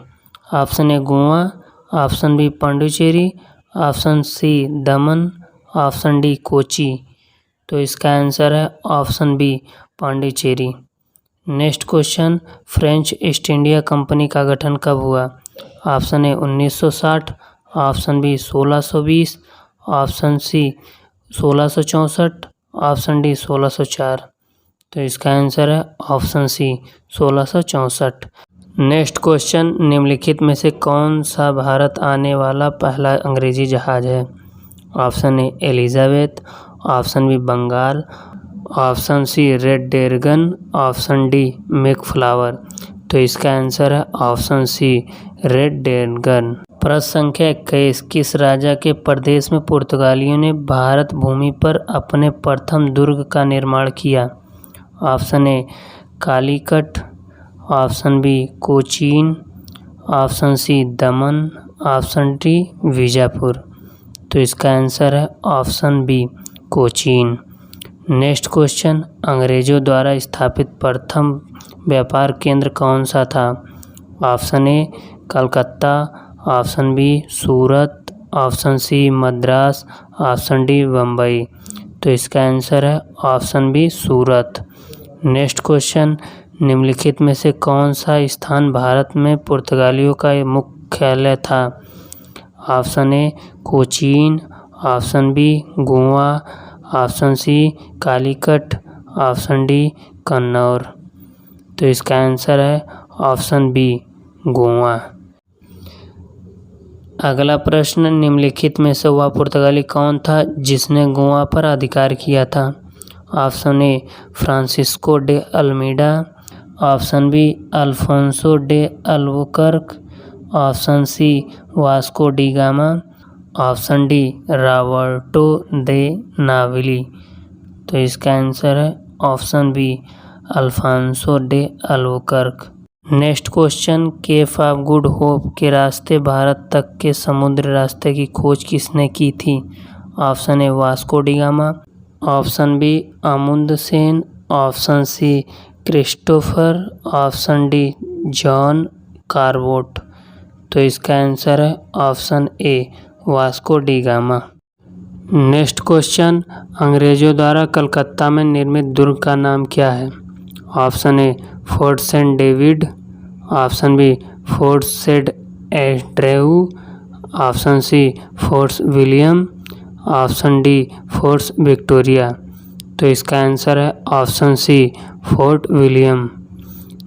Option A Goa, option B Pondicherry, option C Daman, option D Kochi. तो इसका आंसर है option B Pondicherry. Next question, French East India Company का गठन कब हुआ? Option A 1960, option B 1620, option C 1664, option D 1604। तो इसका आंसर है ऑप्शन सी 1664। नेक्स्ट क्वेश्चन, निम्नलिखित में से कौन सा भारत आने वाला पहला अंग्रेजी जहाज है? Option A Elizabeth, option B Bengal, option C red dragon, option D Mayflower. तो इसका आंसर है ऑप्शन सी रेड ड्रैगन। प्रश्न संख्या 21, किस राजा के प्रदेश में पुर्तगालियों ने भारत भूमि पर अपने प्रथम दुर्ग का निर्माण किया? Option A Calicut, option B Cochin, option C Daman, option D Bijapur. तो इसका आंसर है option B Cochin. Next question, अंग्रेजों द्वारा स्थापित प्रथम व्यापार केंद्र कौन सा था? Option A Calcutta, option B Surat, option C Madras, option D Bombay. तो इसका आंसर है option B Surat. Next question, निम्नलिखित में से कौन सा स्थान भारत में पुर्तगालियों का मुख्यालय था? Option A Cochin, option B Goa, option C Calicut, option D Cannanore. तो इसका आंसर है ऑप्शन बी गोवा। अगला प्रश्न, निम्नलिखित में से वह पुर्तगाली कौन था जिसने गोवा पर अधिकार किया था? Option A Francisco de Almeida, option B Alfonso de Albuquerque, option C Vasco da Gama, option D Roberto de Nobili. तो इसका आंसर है option B Alfonso de Albuquerque. Next question, Cape of Good Hope के रास्ते भारत तक के समुद्र रास्ते की खोज किसने की थी? Option A Vasco da Gama, option B Amundsen, option C Christopher, option D John Cabot. तो इसका आंसर है option A Vasco da Gama. Next question, अंग्रेजों द्वारा कलकत्ता में निर्मित दुर्ग का नाम क्या है? Option A Fort Saint David, option B Fort Saint Andrew, option C Fort William, option D Fort Victoria. तो इसका आंसर है option C Fort William.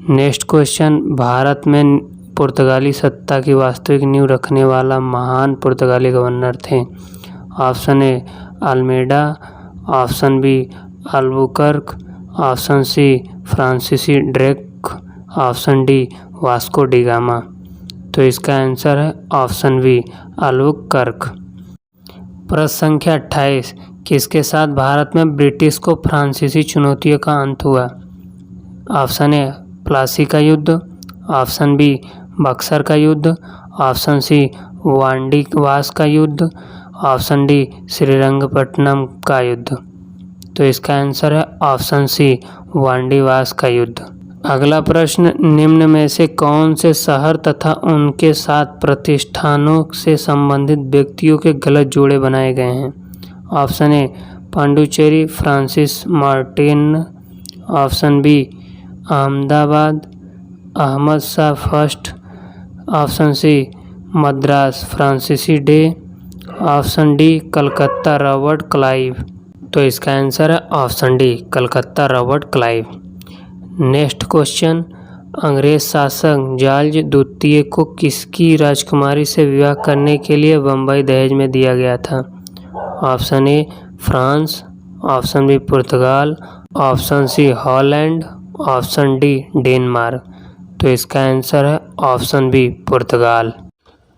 Next question, Bharat में पुर्तगाली सत्ता की वास्तविक नींव रखने वाला महान पुर्तगाली गवर्नर थे? Option A Almeida, option B Albuquerque, option C Francis Drake, option D Vasco da Gama. तो इसका आंसर है ऑप्शन बी अल्बुकर्क। प्रश्न संख्या 28, किसके साथ भारत में ब्रिटिश को फ्रांसीसी चुनौतियों का अंत हुआ? ऑप्शन ए प्लासी का युद्ध, ऑप्शन बी बक्सर का युद्ध, ऑप्शन सी वांडीवास का युद्ध, ऑप्शन डी श्रीरंगपट्टनम का युद्ध। तो इसका आंसर है ऑप्शन सी वांडीवास का युद्ध। अगला प्रश्न, निम्न में से कौन से शहर तथा उनके साथ प्रतिष्ठानों से संबंधित व्यक्तियों के गलत जोड़े बनाए गए हैं? Option A Pondicherry Francis Martin, option B Ahmedabad Ahmad Shah first, option C Madras Francis Day, option D Calcutta Robert Clive. तो इसका आंसर है option D Calcutta Robert Clive. Next question, अंग्रेज शासक जॉर्ज द्वितीय को किसकी राजकुमारी से विवाह करने के लिए बम्बई दहेज में दिया गया था? Option A France, option B पुर्तगाल, option C Holland, option D Denmark. तो इसका आंसर है ऑप्शन बी पुर्तगाल।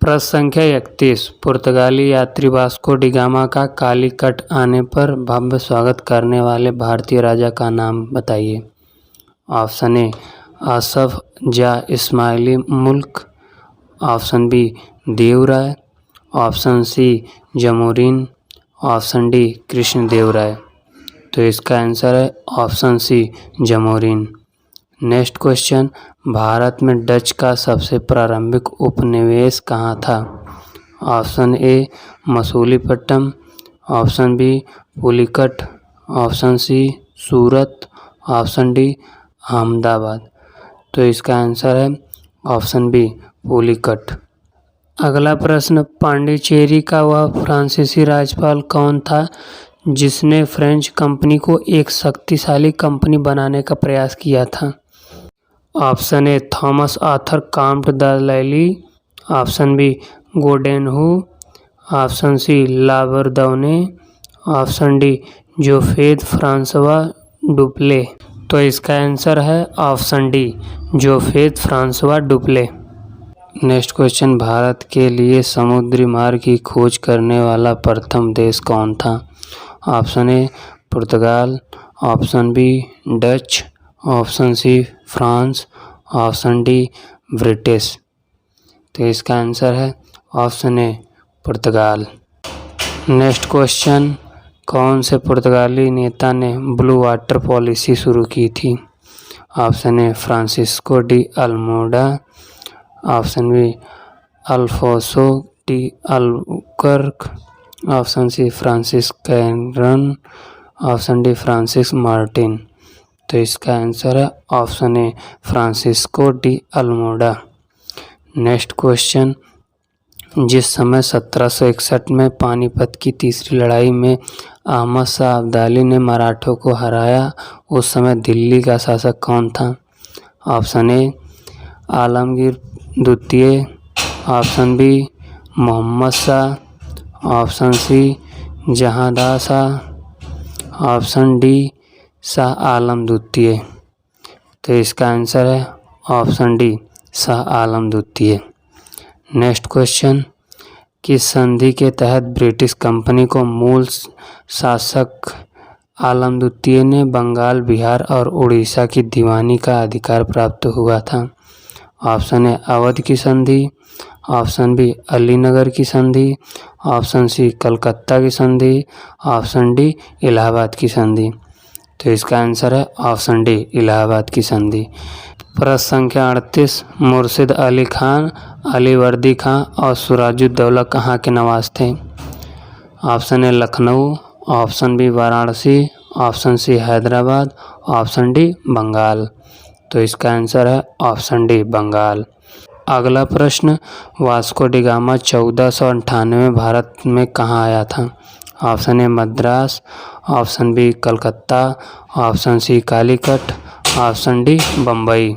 प्रश्न संख्या 31, पुर्तगाली यात्री वास्को डी गामा का कालीकट आने पर भव्य स्वागत करने वाले भारतीय राजा का नाम बताइए। ऑप्शन ए Asaf Jah Ismaili Mulk, option B Devaraya, option C Zamorin, option D Krishnadevaraya. तो इसका आंसर है option C Zamorin. Next question, Bharat में डच का सबसे प्रारंभिक उपनिवेश कहाँ था? Option A Masulipatnam, option B Pulicat, option C Surat, option D Ahmedabad. तो इसका आंसर है ऑप्शन बी पुलिकट। अगला प्रश्न, पांडिचेरी का वह फ्रांसीसी राज्यपाल कौन था जिसने फ्रेंच कंपनी को एक शक्तिशाली कंपनी बनाने का प्रयास किया था? Option A Thomas Arthur Comte de Lally, option B Godeheu, option C La Bourdonnais, option D Joseph Francois Dupleix. तो इसका आंसर है option D Joseph Francois Dupleix. Next question, Bharat के लिए समुद्री मार्ग की खोज करने वाला प्रथम देश कौन था? ऑप्शन ए पुर्तगाल, option B Dutch, option C France, option D British. तो इसका आंसर है ऑप्शन ए पुर्तगाल। नेक्स्ट क्वेश्चन, कौन से पुर्तगाली नेता ने ब्लू वाटर पॉलिसी शुरू की थी? Option A Francisco de Almeida, option B Alfonso de Albuquerque, option C Francis Caron, option D Francis Martin. तो इसका आंसर है option A Francisco de Almeida. Next question, जिस समय 1761 में पानीपत की तीसरी लड़ाई में अहमद शाह अब्दाली ने मराठों को हराया, उस समय दिल्ली का शासक कौन था? ऑप्शन ए आलमगीर द्वितीय, option B Mohammad Shah, option C Jahandar Shah, option D Shah Alam द्वितीय। तो इसका आंसर है ऑप्शन डी शाह आलम द्वितीय। नेक्स्ट क्वेश्चन, किस संधि के तहत ब्रिटिश कंपनी को मूल शासक आलम द्वितीय ने बंगाल, बिहार और उड़ीसा की दीवानी का अधिकार प्राप्त हुआ था? ऑप्शन ए अवध की संधि, ऑप्शन बी अलीनगर की संधि, ऑप्शन सी कलकत्ता की संधि, ऑप्शन डी इलाहाबाद की संधि। तो इसका आंसर है ऑप्शन डी इलाहाबाद की संधि। प्रश्न संख्या 38, मुर्शिद अली खान, अली वर्दी खां और सिराजुद्दौला कहाँ के नवास थे? Option A Lucknow, option B Varanasi, option C Hyderabad, option D Bengal. तो इसका आंसर है ऑप्शन डी बंगाल। अगला प्रश्न, वास्को डी गामा 1498 भारत में कहाँ आया था? Option A Madras, option B Calcutta, option C Calicut, option D Bombay.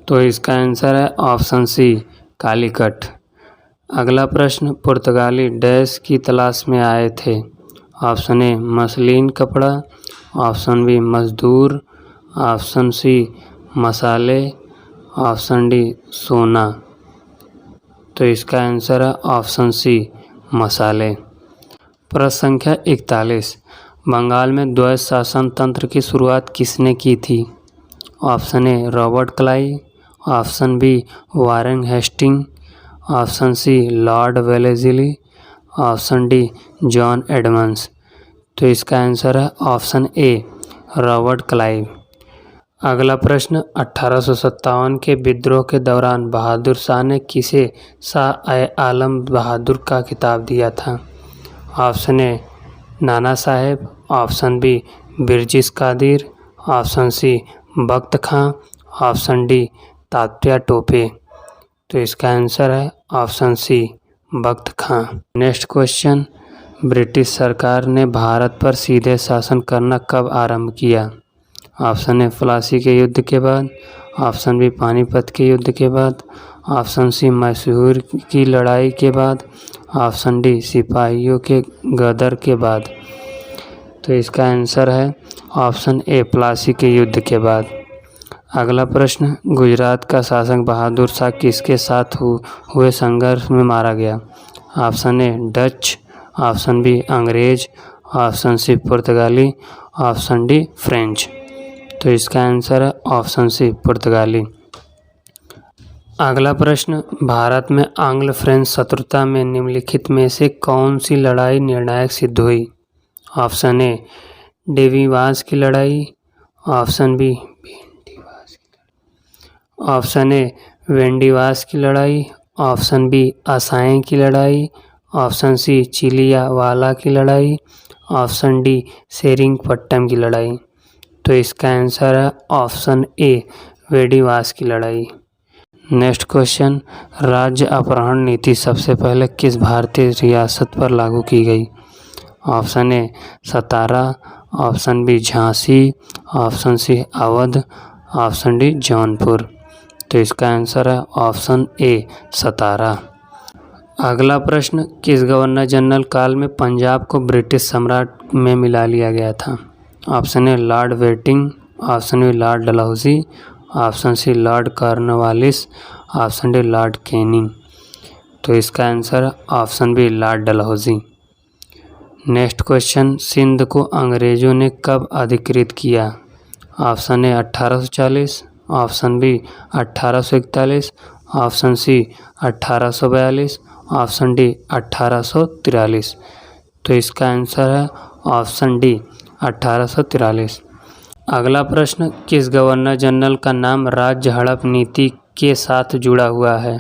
तो इसका आंसर है ऑप्शन सी कालीकट। अगला प्रश्न, पुर्तगाली डैश की तलाश में आए थे? ऑप्शन ए मसलिन कपड़ा, ऑप्शन बी मजदूर, ऑप्शन सी मसाले, ऑप्शन डी सोना। तो इसका आंसर है ऑप्शन सी मसाले। प्रश्न संख्या 41, बंगाल में द्वैध शासन तंत्र की शुरुआत किसने की थी? Option A Robert Clive, option B Warren Hasting, option C Lord Wellesley, option D John Adams. तो इसका आंसर है ऑप्शन ए रॉबर्ट क्लाइव। अगला प्रश्न, 1857 के विद्रोह के दौरान बहादुर शाह ने किसे शाह आलम बहादुर का खिताब दिया था? Option A Nana Saheb, option B Birjis Qadir, option C Bakht Khan, option D Tatya Tope. तो इसका आंसर है option C Bakht Khan. Next question, British सरकार ने भारत पर सीधे शासन करना कब आरंभ किया? ऑप्शन ए प्लासी के युद्ध के बाद, ऑप्शन बी पानीपत के युद्ध के बाद, ऑप्शन सी मैसूर की लड़ाई के बाद, ऑप्शन डी सिपाहियों के गदर के बाद। तो इसका आंसर है ऑप्शन ए प्लासी के युद्ध के बाद। अगला प्रश्न, गुजरात का शासक बहादुर शाह किसके साथ हुए संघर्ष में मारा गया? Option A Dutch, option B अंग्रेज, ऑप्शन सी पुर्तगाली, ऑप्शन डी फ्रेंच। तो इसका आंसर है ऑप्शन सी पुर्तगाली। अगला प्रश्न, भारत में आंग्ल फ्रेंच शत्रुता में निम्नलिखित में से कौन सी लड़ाई निर्णायक सिद्ध हुई? ऑप्शन ए डेवीवास की लड़ाई, ऑप्शन बी ऑप्शन ए वेंडीवास की लड़ाई, ऑप्शन बी असाएं की लड़ाई, ऑप्शन सी चिलियावाला की लड़ाई, ऑप्शन डी सेरिंगपट्टम की लड़ाई। तो इसका आंसर है ऑप्शन ए वेडिवास की लड़ाई। नेक्स्ट क्वेश्चन, राज्य अपहरण नीति सबसे पहले किस भारतीय रियासत पर लागू की गई? Option A Satara, option B Jhansi, option C Awadh, option D Jaunpur. तो इसका आंसर है ऑप्शन ए सतारा। अगला प्रश्न, किस गवर्नर जनरल काल में पंजाब को ब्रिटिश सम्राट में मिला लिया गया था? ऑप्शन ए लॉर्ड वेटिंग, option B Lord Dalhousie, option C Lord Cornwallis, option D Lord Canning. तो इसका आंसर है option B Lord Dalhousie. Next question, Sindh को अंग्रेजों ने कब अधिकृत किया? Option A 1840, option B 1841, option C 1842, option D 1843। तो इसका आंसर है ऑप्शन डी 1843। अगला प्रश्न, किस गवर्नर जनरल का नाम राज्य हड़प नीति के साथ जुड़ा हुआ है?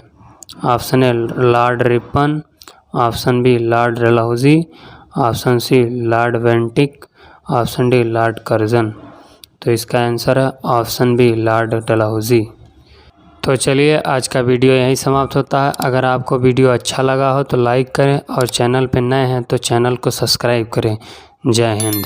Option A Lord Ripon, option B Lord Dalhousie, option C Lord Bentinck, option D Lord Curzon. तो इसका आंसर है ऑप्शन बी लॉर्ड डलहौजी। तो चलिए आज का वीडियो यहीं समाप्त होता है। अगर आपको वीडियो अच्छा लगा हो तो लाइक करें और चैनल पर नए हैं तो चैनल को सब्सक्राइब करें। जय हिंद।